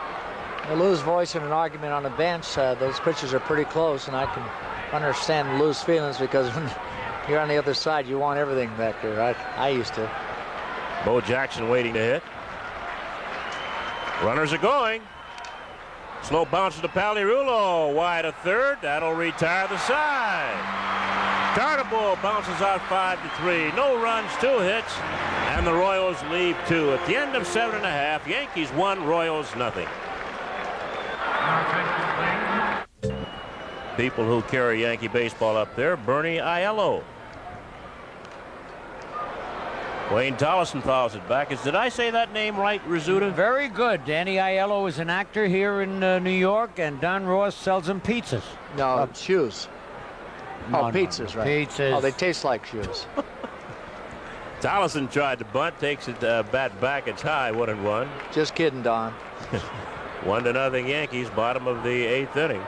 Lou's voicing an argument on the bench. Those pitches are pretty close, and I can understand Lou's feelings because when you're on the other side, you want everything back there. I used to. Bo Jackson waiting to hit. Runners are going. Slow bounce to Palirulo. Wide to third. That'll retire the side. Tartabull bounces out 5-3. No runs, 2 hits, and the Royals leave 2. At the end of 7.5, Yankees 1, Royals nothing. People who carry Yankee baseball up there, Bernie Aiello. Wayne Tollison fouls it back. Did I say that name right, Rizzuta? Very good. Danny Aiello is an actor here in New York, and Don Ross sells him pizzas. No, shoes. No, pizzas, right? Pizzas. Oh, they taste like shoes. Tollison tried to bunt, takes it bat back. It's high, 1-1. Just kidding, Don. 1-0 Yankees, bottom of the 8th inning.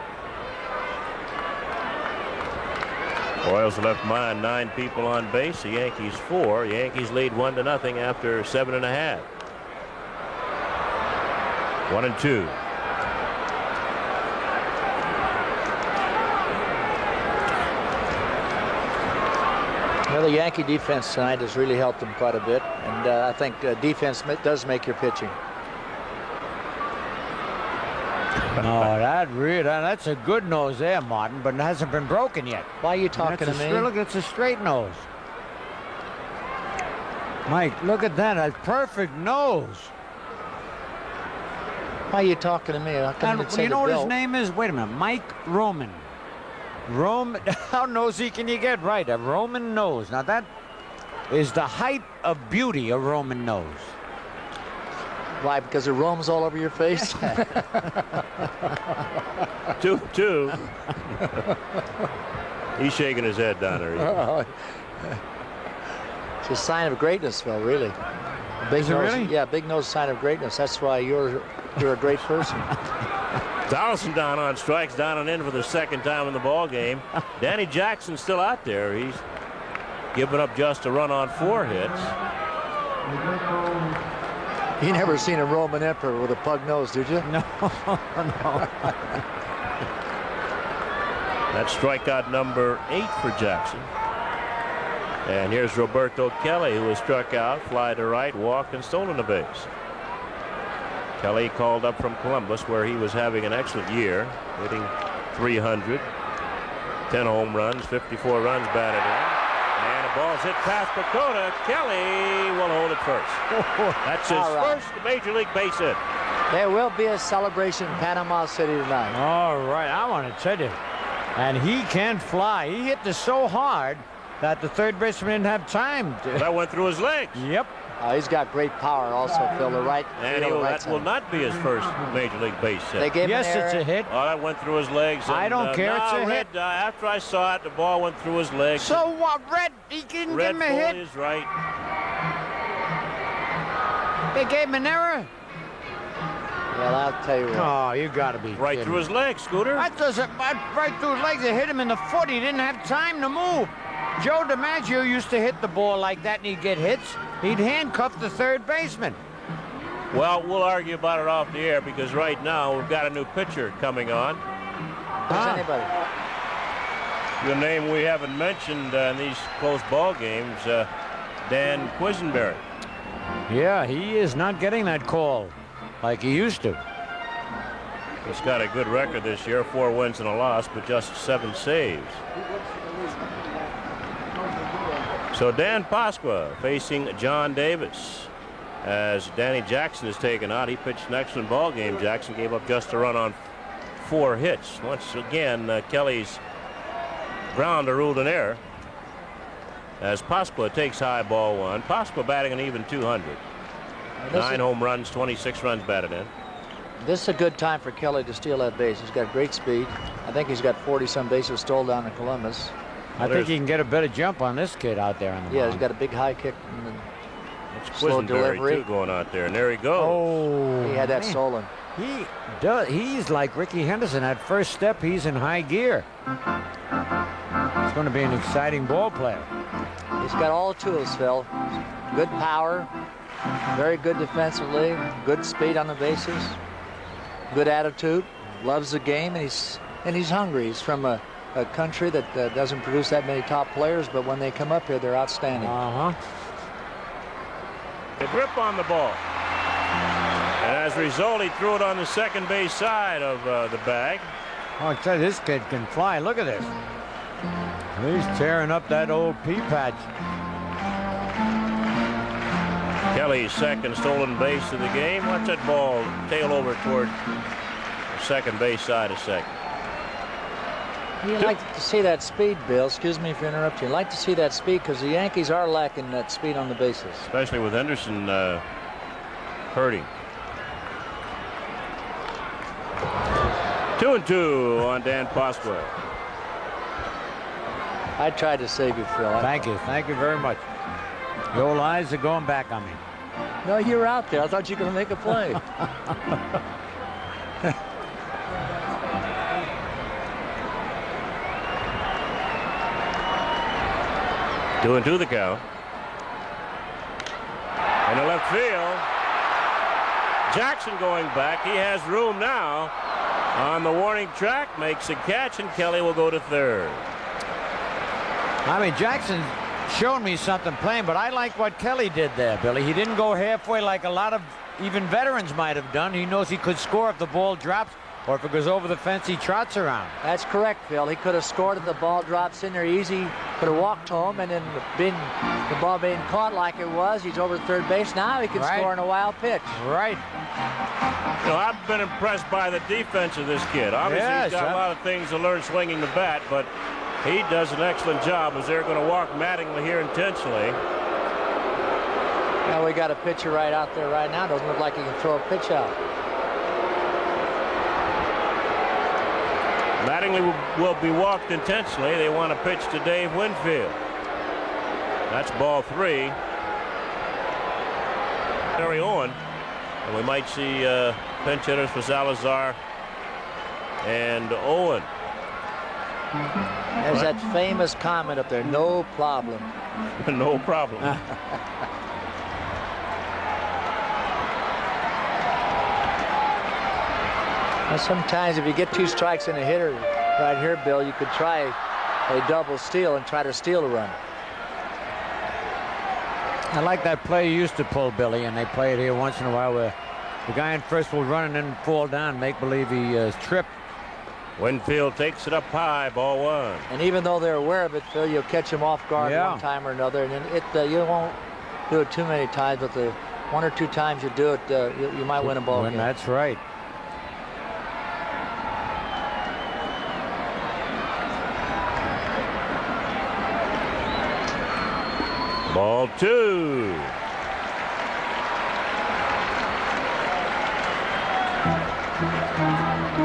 Royals left behind 9 people on base. The Yankees 4. Yankees lead 1-0 after 7.5. 1-2. Well, the Yankee defense tonight has really helped them quite a bit, and I think defense does make your pitching. No, that's a good nose there, Martin, but it hasn't been broken yet. Why are you talking to me? Look, it's a straight nose. Mike, look at that. A perfect nose. Why are you talking to me? And you know what his name is? Wait a minute. Mike Roman. How nosy can you get? Right, a Roman nose. Now that is the height of beauty, a Roman nose. Why? Because it roams all over your face? 2-2. He's shaking his head down there. It's a sign of greatness, Phil, really. Big Is it nose, really? Yeah, big nose sign of greatness. That's why you're a great person. Tollison down on strikes, down and in for the 2nd time in the ball game. Danny Jackson's still out there. He's given up just a run on 4 hits. You never seen a Roman emperor with a pug nose, did you? No, no. That's strikeout number 8 for Jackson. And here's Roberto Kelly, who was struck out, fly to right, walked, and stolen a base. Kelly called up from Columbus, where he was having an excellent year, hitting .300, 10 home runs, 54 runs batted in. And the ball's hit past Pacoda. Kelly will hold it first. That's his first major league base hit. There will be a celebration in Panama City tonight. All right, I want to tell you. And he can fly. He hit this so hard that the third baseman didn't have time. That went through his legs. Yep. He's got great power also, Phil. The right. And that will not be his first major league base hit. They gave Yes, him an it's a error. hit. Oh, that went through his legs. And, I don't care. It's a Red, hit. After I saw it, the ball went through his legs. So what? Red, he didn't Red give him a hit. is right. They gave him an error. Well, I'll tell you what. Oh, you got to be Right kidding. through his legs, Scooter. That doesn't. Right through his legs. It hit him in the foot. He didn't have time to move. Joe DiMaggio used to hit the ball like that, and he'd get hits. He'd handcuff the third baseman. Well, we'll argue about it off the air because right now we've got a new pitcher coming on. Does anybody? The name we haven't mentioned in these close ball games, Dan Quisenberry. Yeah, he is not getting that call like he used to. He's got a good record this year, 4 wins and a loss, but just 7 saves. So Dan Pasqua facing John Davis. As Danny Jackson is taken out, he pitched an excellent ball game. Jackson gave up just a run on 4 hits. Once again, Kelly's grounder ruled an error. As Pasqua takes high ball 1. Pasqua batting an even .200. 9 home runs, 26 runs batted in. This is a good time for Kelly to steal that base. He's got great speed. I think he's got 40-some bases stolen down in Columbus. I think he can get a better jump on this kid out there on the Yeah, mound. he's got a big high kick. It's Slow Quisenberry, delivery. too, going out there. And there he goes. Oh, He had that man. stolen. He does. He's like Ricky Henderson. At first step, he's in high gear. He's going to be an exciting ball player. He's got all the tools, Phil. Good power, very good defensively, good speed on the bases, good attitude, loves the game, and he's hungry. He's from a country that doesn't produce that many top players, but when they come up here, they're outstanding. The grip on the ball. And as a result, he threw it on the second base side of the bag. Oh, I tell you, this kid can fly. Look at this. He's tearing up that old pea patch. Kelly's second stolen base of the game. Watch that ball tail over toward the second base side of second. You like to see that speed, Bill. Excuse me for interrupting. You like to see that speed because the Yankees are lacking that speed on the bases. Especially with Henderson hurting. 2-2 on Dan Pasqua. I tried to save you, Phil. Thank you. Thank you very much. Your old eyes are going back on me. No, you were out there. I thought you were going to make a play. Two and two the count. In the left field. Jackson going back. He has room now on the warning track. Makes a catch, and Kelly will go to third. I mean, Jackson showed me something playing, but I like what Kelly did there, Billy. He didn't go halfway like a lot of even veterans might have done. He knows he could score if the ball drops, or if it goes over the fence, he trots around. That's correct, Phil. He could have scored if the ball drops in there easy. Could have walked home, and then the ball being caught like it was. He's over third base. Now he can score in a wild pitch. Right. You know, I've been impressed by the defense of this kid. Obviously, he's got a lot of things to learn swinging the bat, but he does an excellent job as they're going to walk Mattingly here intentionally. Now we got a pitcher right out there right now. Doesn't look like he can throw a pitch out. Mattingly will be walked intentionally. They want to pitch to Dave Winfield. That's ball 3. Terry Owen. And we might see pinch hitters for Salazar and Owen. There's that famous comment up there, no problem. No problem. Now sometimes if you get 2 strikes in a hitter right here, Bill, you could try a double steal and try to steal a run. I like that play you used to pull, Billy, and they play it here once in a while where The guy in first will run and then fall down, make believe he tripped. Winfield takes it up high, ball one. And even though they're aware of it, Phil, you'll catch them off guard Yeah. one time or another. And then you won't do it too many times, but the 1 or 2 times you do it, you might win a ball game. That's right. Ball two.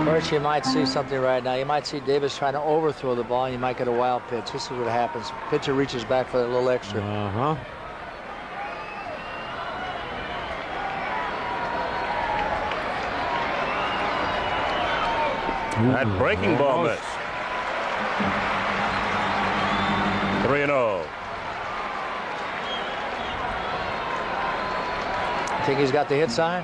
First, you might see something right now. You might see Davis trying to overthrow the ball, and you might get a wild pitch. This is what happens. Pitcher reaches back for that little extra. Uh-huh. That breaking ball almost. miss. 3-0. Think he's got the hit sign?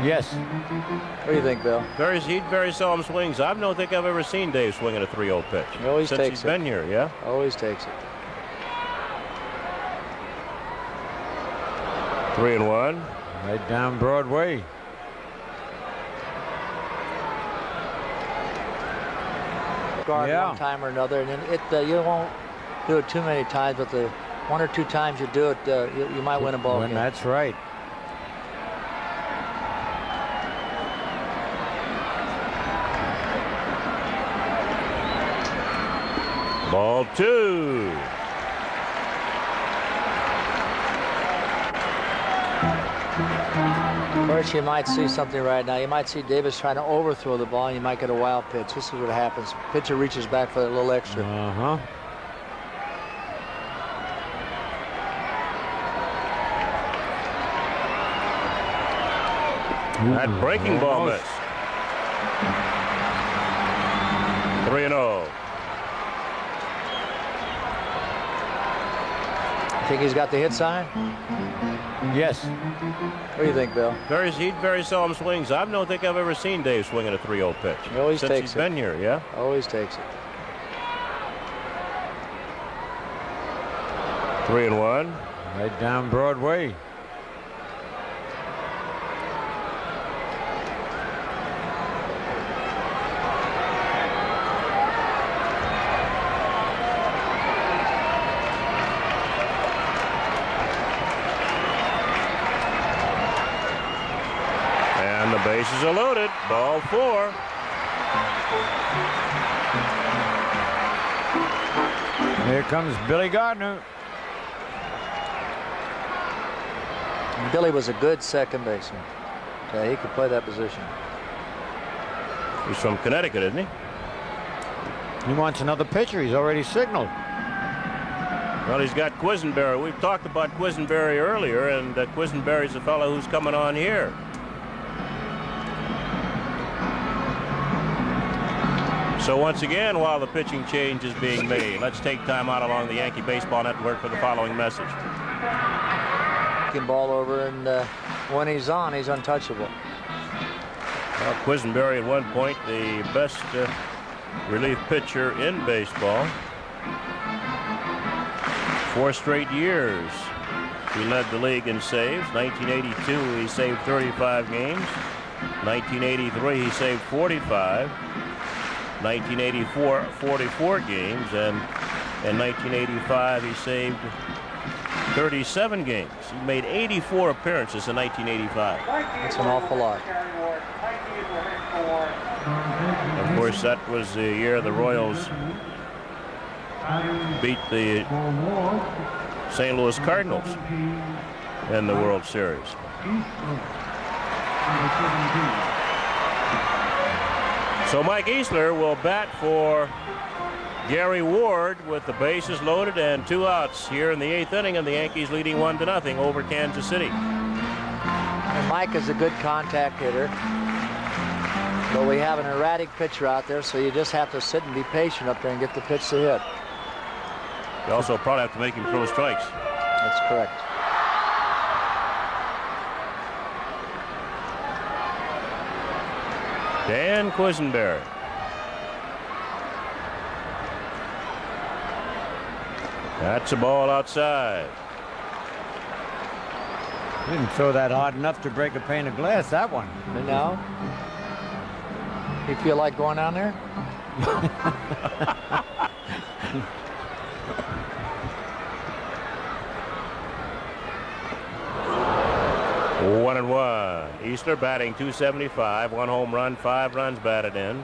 Yes. What do you think, Bill? He very seldom swings. I don't think I've ever seen Dave swing at a 3-0 pitch. He always since takes he's it. been here, yeah? Always takes it. 3-1. Right down Broadway. Guard Yeah. one time or another, and then you won't do it too many times, but the 1 or 2 times you do it, you might win a ball game. That's right. Ball two. First, you might see something right now. You might see Davis trying to overthrow the ball, and you might get a wild pitch. This is what happens. Pitcher reaches back for that little extra. Uh-huh. That breaking ball almost. miss. 3-0. Think he's got the hit sign? Yes. What do you think, Bill? He very seldom swings. I don't think I've ever seen Dave swing at a 3-0 pitch. He always since takes he's it. been here, yeah? Always takes it. 3-1. Right down Broadway. And the bases are loaded. Ball four. Here comes Billy Gardner. Billy was a good second baseman. Yeah, he could play that position. He's from Connecticut, isn't he? He wants another pitcher. He's already signaled. Well, he's got Quisenberry. We've talked about Quisenberry earlier, and Quisenberry's a fellow who's coming on here. So once again, while the pitching change is being made, let's take time out along the Yankee Baseball Network for the following message. Ball over, and when he's on, he's untouchable. Well, Quisenberry at one point the best relief pitcher in baseball. 4 straight years he led the league in saves. 1982 he saved 35 games. 1983 he saved 45. 1984 44 games, and in 1985 he saved 37 games. He made 84 appearances in 1985. That's an awful lot. Of course, that was the year the Royals beat the St. Louis Cardinals in the World Series. So Mike Easler will bat for Gary Ward with the bases loaded and 2 outs here in the 8th inning, and the Yankees leading 1-0 over Kansas City. And Mike is a good contact hitter, but we have an erratic pitcher out there, so you just have to sit and be patient up there and get the pitch to hit. You also probably have to make him throw strikes. That's correct. Dan Quisenberry. That's a ball outside. Didn't throw that hard enough to break a pane of glass, that one. And now, you feel like going down there? 1-1. Eastler batting .275, 1 home run, 5 runs batted in.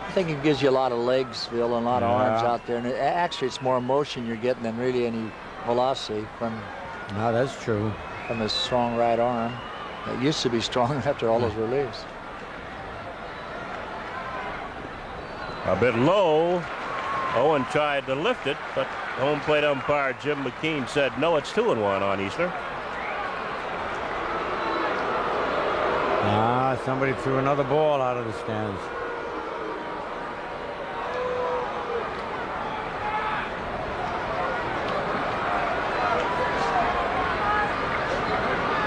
I think it gives you a lot of legs, Bill, and a lot of arms out there. And actually, it's more motion you're getting than really any velocity from No, that's true. his strong right arm. It used to be strong after all those reliefs. A bit low. Owen tried to lift it, but home plate umpire Jim McKean said no, it's 2-1 on Eastler. Somebody threw another ball out of the stands.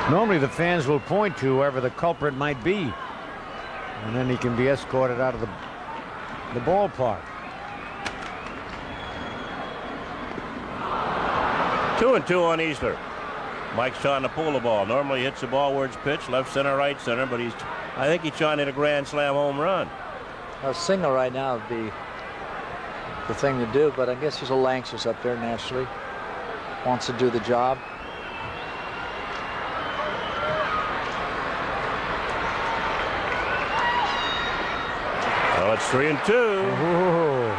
Normally the fans will point to whoever the culprit might be, and then he can be escorted out of the ballpark. 2-2 on Eastler. Mike's trying to pull the ball. Normally he hits the ball where it's pitched, left center, right center, but I think he's trying to hit a grand slam home run. A single right now would be the thing to do, but I guess he's a little anxious up there naturally. Wants to do the job. Well, it's 3-2. Ooh.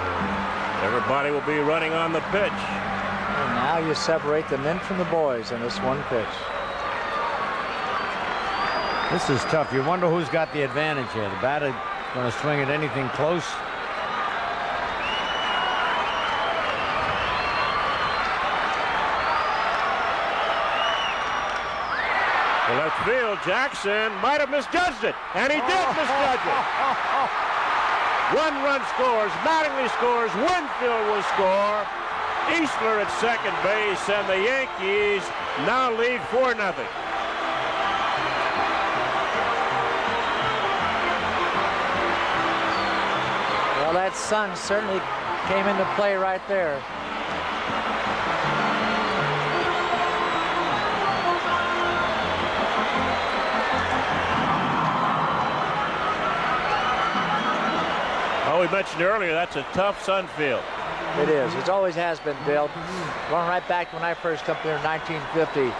Everybody will be running on the pitch. And now you separate the men from the boys in this one pitch. This is tough. You wonder who's got the advantage here. The batter going to swing at anything close. The left field, Jackson might have misjudged it, and he did misjudge it. 1 run scores, Mattingly scores, Winfield will score. Eastler at second base, and the Yankees now lead 4-0. Well, that sun certainly came into play right there. Oh, we mentioned earlier, that's a tough sun field. It is. It always has been, Bill. Going right back to when I first come here in 1950.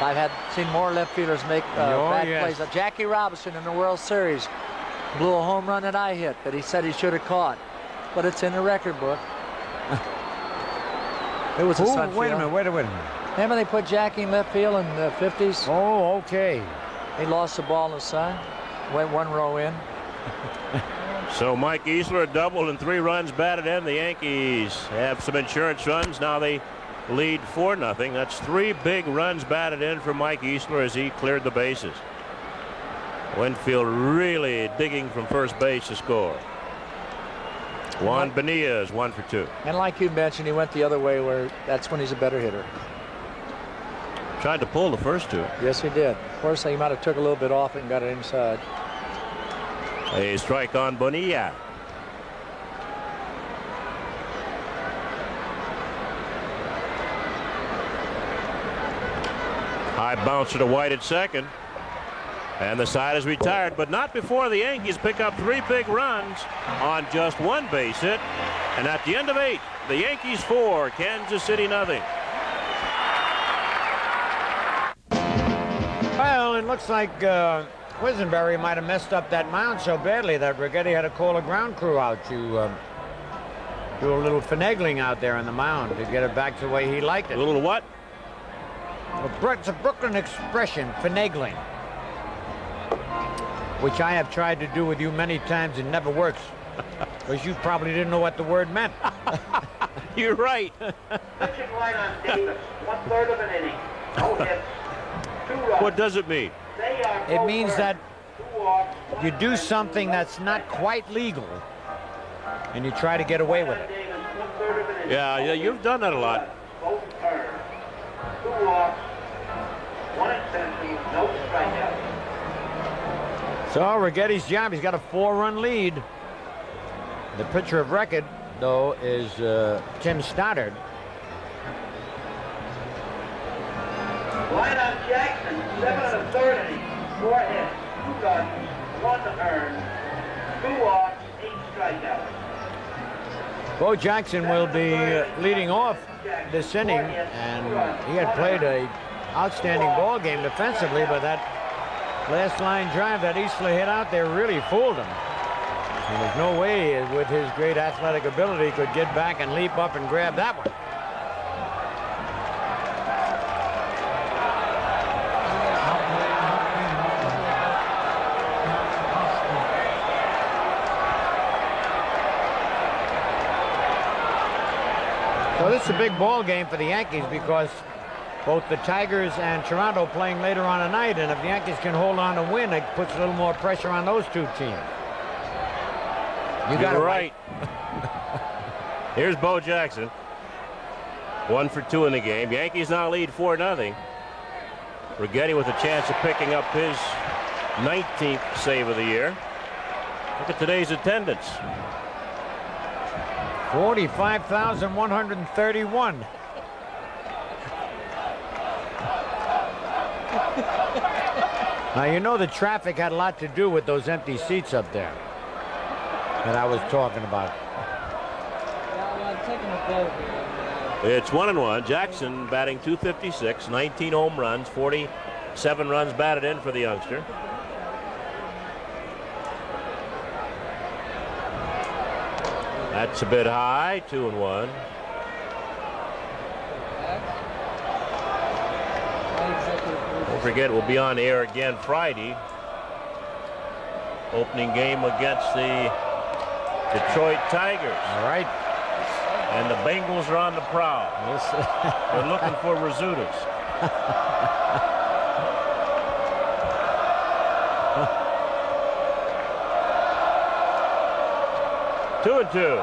I've seen more left fielders make bad plays. Jackie Robinson in the World Series blew a home run that I hit that he said he should have caught, but it's in the record book. It was a sun Wait a field. minute, wait a minute. Remember they put Jackie in left field in the 50s? Oh, okay. He lost the ball in the sun, went 1 row in. So Mike Eastler a double and 3 runs batted in. The Yankees have some insurance runs. Now they lead 4-0. That's 3 big runs batted in for Mike Eastler as he cleared the bases. Winfield really digging from first base to score. Juan Bonilla is 1 for 2. And like you mentioned, he went the other way where that's when he's a better hitter. Tried to pull the first 2. Yes, he did. Of course, he might have took a little bit off it and got it inside. A strike on Bonilla. High bouncer to White at second. And the side is retired, but not before the Yankees pick up 3 big runs on just 1 base hit. And at the end of 8, the Yankees 4, Kansas City 0. Well, it looks like Quisenberry might have messed up that mound so badly that Righetti had to call a ground crew out to do a little finagling out there on the mound to get it back to the way he liked it. A little what? It's a Brooklyn expression, finagling, which I have tried to do with you many times and never works, because you probably didn't know what the word meant. You're right. Pitching line on Davis, 1/3 of an inning. No hits, 2 runs. What does it mean? They are It means that 2 walks, you do something that's not quite legal, and you try to get away with it. Davis, 1/3 of an inning. Yeah, you've done that a lot. Both turns. 2 walks, 1 extension, no strikeout. So Righetti's job, he's got a 4-run lead. The pitcher of record, though, is Tim Stoddard. Line Jackson, 7 1/3 innings, 4 hits, 2 runs, 1 earned, 2 walks, 8 strikeouts. Bo Jackson will be leading off this inning, and he had played a outstanding ball game defensively, but that last line drive that Eastler hit out there really fooled him. And there's no way with his great athletic ability he could get back and leap up and grab that one. So this is a big ball game for the Yankees because both the Tigers and Toronto playing later on tonight, and if the Yankees can hold on to win, it puts a little more pressure on those two teams. You got it right. Here's Bo Jackson. 1 for 2 in the game. Yankees now lead 4-0. Righetti with a chance of picking up his 19th save of the year. Look at today's attendance. 45,131. Now, you know the traffic had a lot to do with those empty seats up there that I was talking about. It's 1-1. Jackson batting .256, 19 home runs, 47 runs batted in for the youngster. That's a bit high, 2-1. Don't forget, we'll be on the air again Friday. Opening game against the Detroit Tigers. All right. And the Bengals are on the prowl. They're looking for Rizzutos. Two and 2.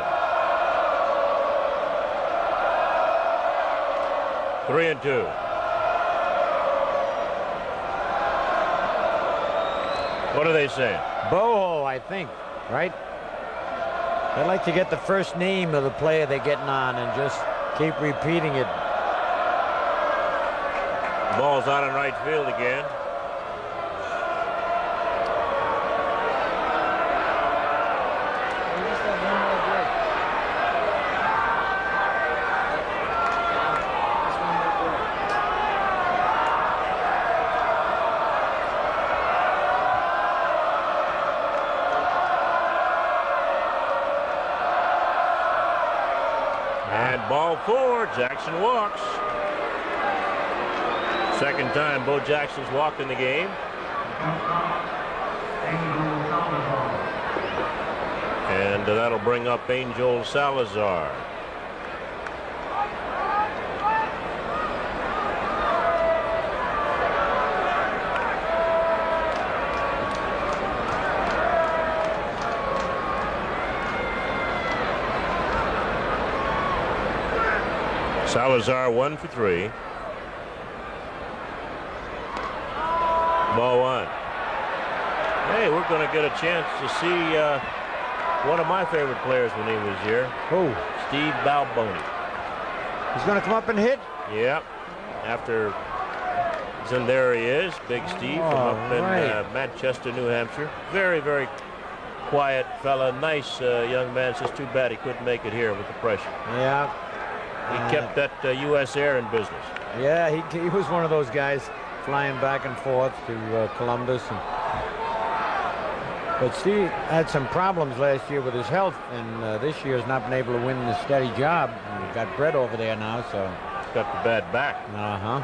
3 and 2. What are they saying? Boho, I think, right? I'd like to get the first name of the player they're getting on and just keep repeating it. Ball's out in right field again. Ball 4, Jackson walks. Second time Bo Jackson's walked in the game. And that'll bring up Angel Salazar. Salazar 1 for 3. Ball 1. Hey, we're going to get a chance to see one of my favorite players when he was here. Who? Steve Balboni. He's going to come up and hit? Yep. After, and there he is, Big Steve from up in Manchester, New Hampshire. Very, very quiet fella. Nice young man. It's just too bad he couldn't make it here with the pressure. Yeah. He kept that U.S. Air in business. Yeah, he was one of those guys flying back and forth to Columbus. But Steve had some problems last year with his health, and this year has not been able to win the steady job. And we've got Brett over there now, so. He's got the bad back. Uh-huh.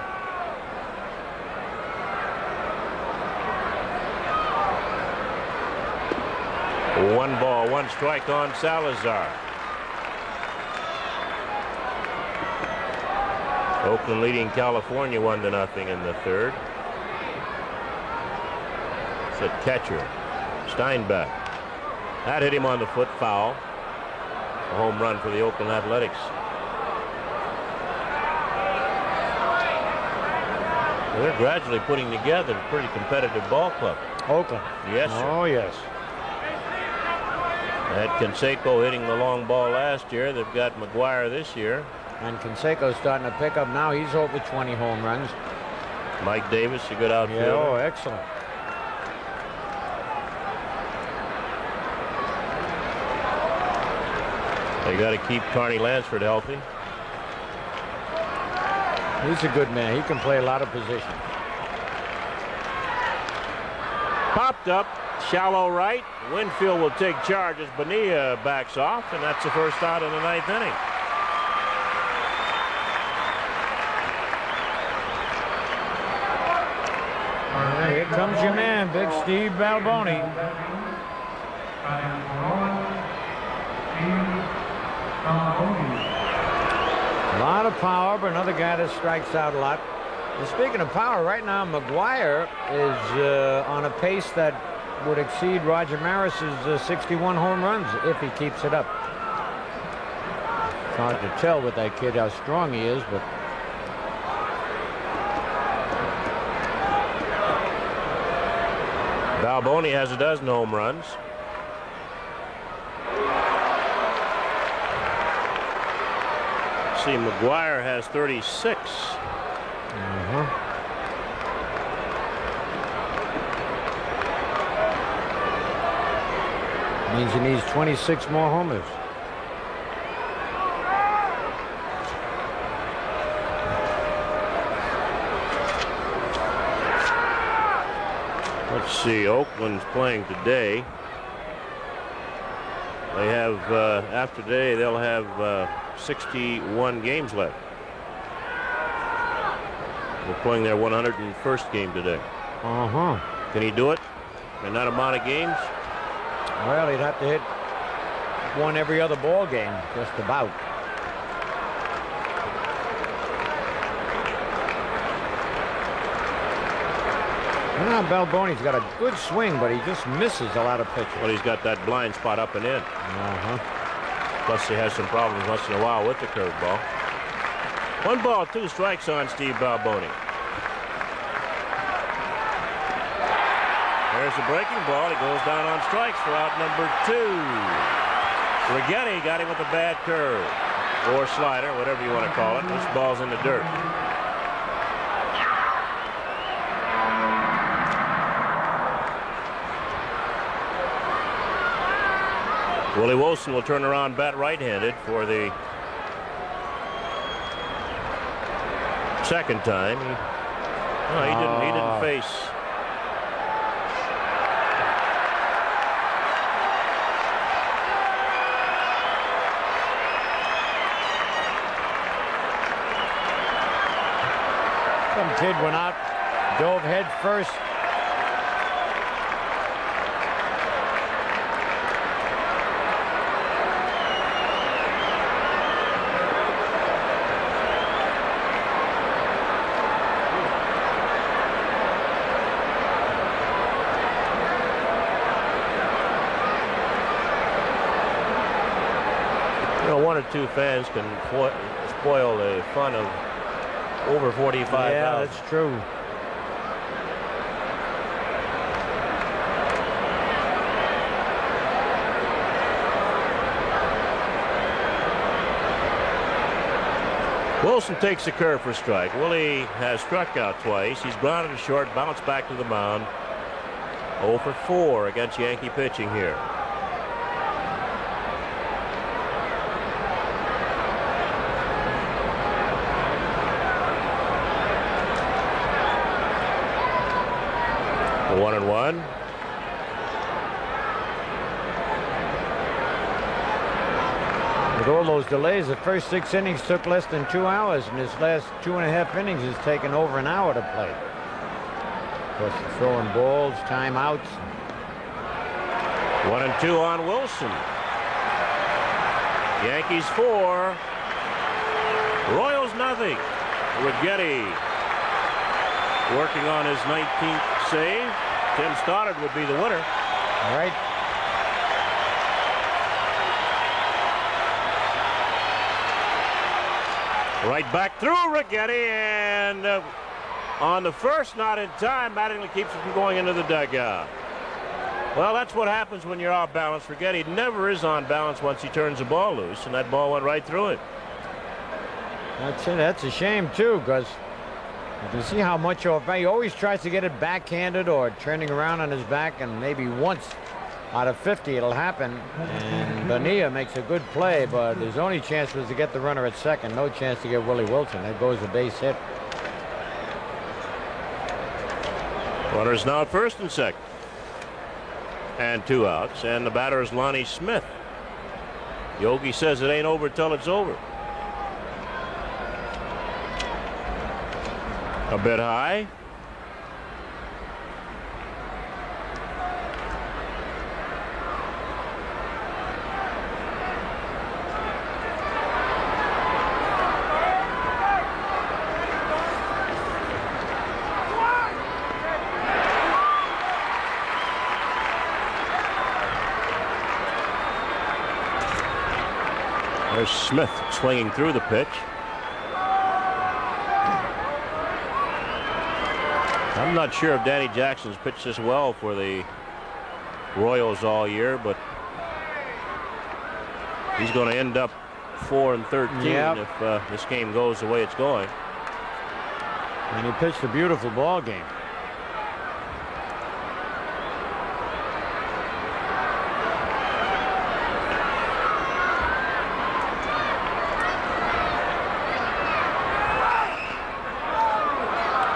One ball, one strike on Salazar. Oakland leading California 1-0 in the third. It's a catcher, Steinbeck. That hit him on the foot, foul. A home run for the Oakland Athletics. They're gradually putting together a pretty competitive ball club. Oakland. Yes, sir. Oh, yes. They had Canseco hitting the long ball last year. They've got McGuire this year. And Canseco's starting to pick up now. He's over 20 home runs. Mike Davis, a good outfielder. Yeah, oh, excellent. They got to keep Carney Lansford healthy. He's a good man. He can play a lot of positions. Popped up, shallow right. Winfield will take charge as Bonilla backs off, and that's the first out in the 9th inning. Here comes your man, Big Steve Balboni. A lot of power, but another guy that strikes out a lot. And speaking of power, right now McGuire is on a pace that would exceed Roger Maris's 61 home runs if he keeps it up. It's hard to tell with that kid how strong he is, but Balboni has a dozen home runs. See, McGuire has 36. Means he needs 26 more homers. Let's see, Oakland's playing today. They have, after today, they'll have 61 games left. They're playing their 101st game today. Can he do it in that amount of games? Well, he'd have to hit one every other ball game, just about. Now Balboni's got a good swing, but he just misses a lot of pitches. Well, he's got that blind spot up and in. Plus, he has some problems once in a while with the curveball. 1 ball, 2 strikes on Steve Balboni. There's the breaking ball. He goes down on strikes for out number 2. Righetti got him with a bad curve or slider, whatever you want to call it. This ball's in the dirt. Willie Wilson will turn around, bat right-handed for the second time. He didn't face. Some kid went out, dove head first. One or two fans can spoil the fun of over 45,000. Yeah, that's true. Wilson takes the curve for strike. Willie has struck out twice. He's grounded to short, bounced back to the mound. 0 for 4 against Yankee pitching here. The 1-1. With all those delays, the first 6 innings took less than 2 hours, and this last 2.5 innings has taken over an hour to play. Of course, throwing balls, timeouts. 1-2 on Wilson. Yankees 4. Royals nothing. Righetti working on his 19th save. Tim Stoddard would be the winner. All right. Right back through Righetti, and on the first, not in time, Mattingly keeps it from going into the dugout. Well, that's what happens when you're off balance. Righetti never is on balance once he turns the ball loose, and that ball went right through it. That's it. That's a shame, too, because You can see how much he always tries to get it backhanded or turning around on his back, and maybe once out of 50 it'll happen. And Bonilla makes a good play, but his only chance was to get the runner at second. No chance to get Willie Wilson. There goes a base hit. Runners now at first and second. And 2 outs. And the batter is Lonnie Smith. Yogi says it ain't over till it's over. A bit high. There's Smith swinging through the pitch. I'm not sure if Danny Jackson's pitched this well for the Royals all year, but he's going to end up 4-13 if this game goes the way it's going. And he pitched a beautiful ball game.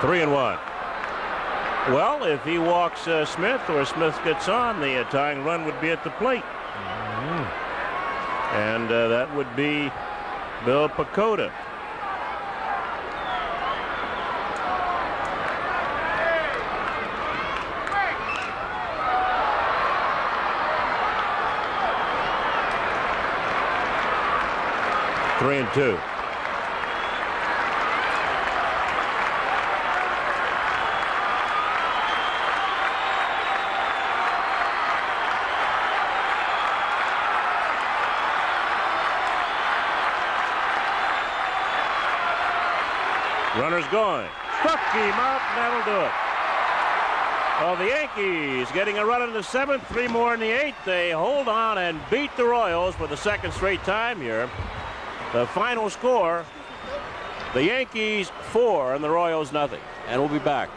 Three and one. Well, if he walks Smith or Smith gets on, the tying run would be at the plate. And that would be Bill Pacoda. Three and two. Runner's going. Struck him out, and that'll do it. Well, the Yankees getting a run in the 7th, 3 more in the 8th. They hold on and beat the Royals for the 2nd straight time here. The final score, the Yankees 4 and the Royals nothing. And we'll be back.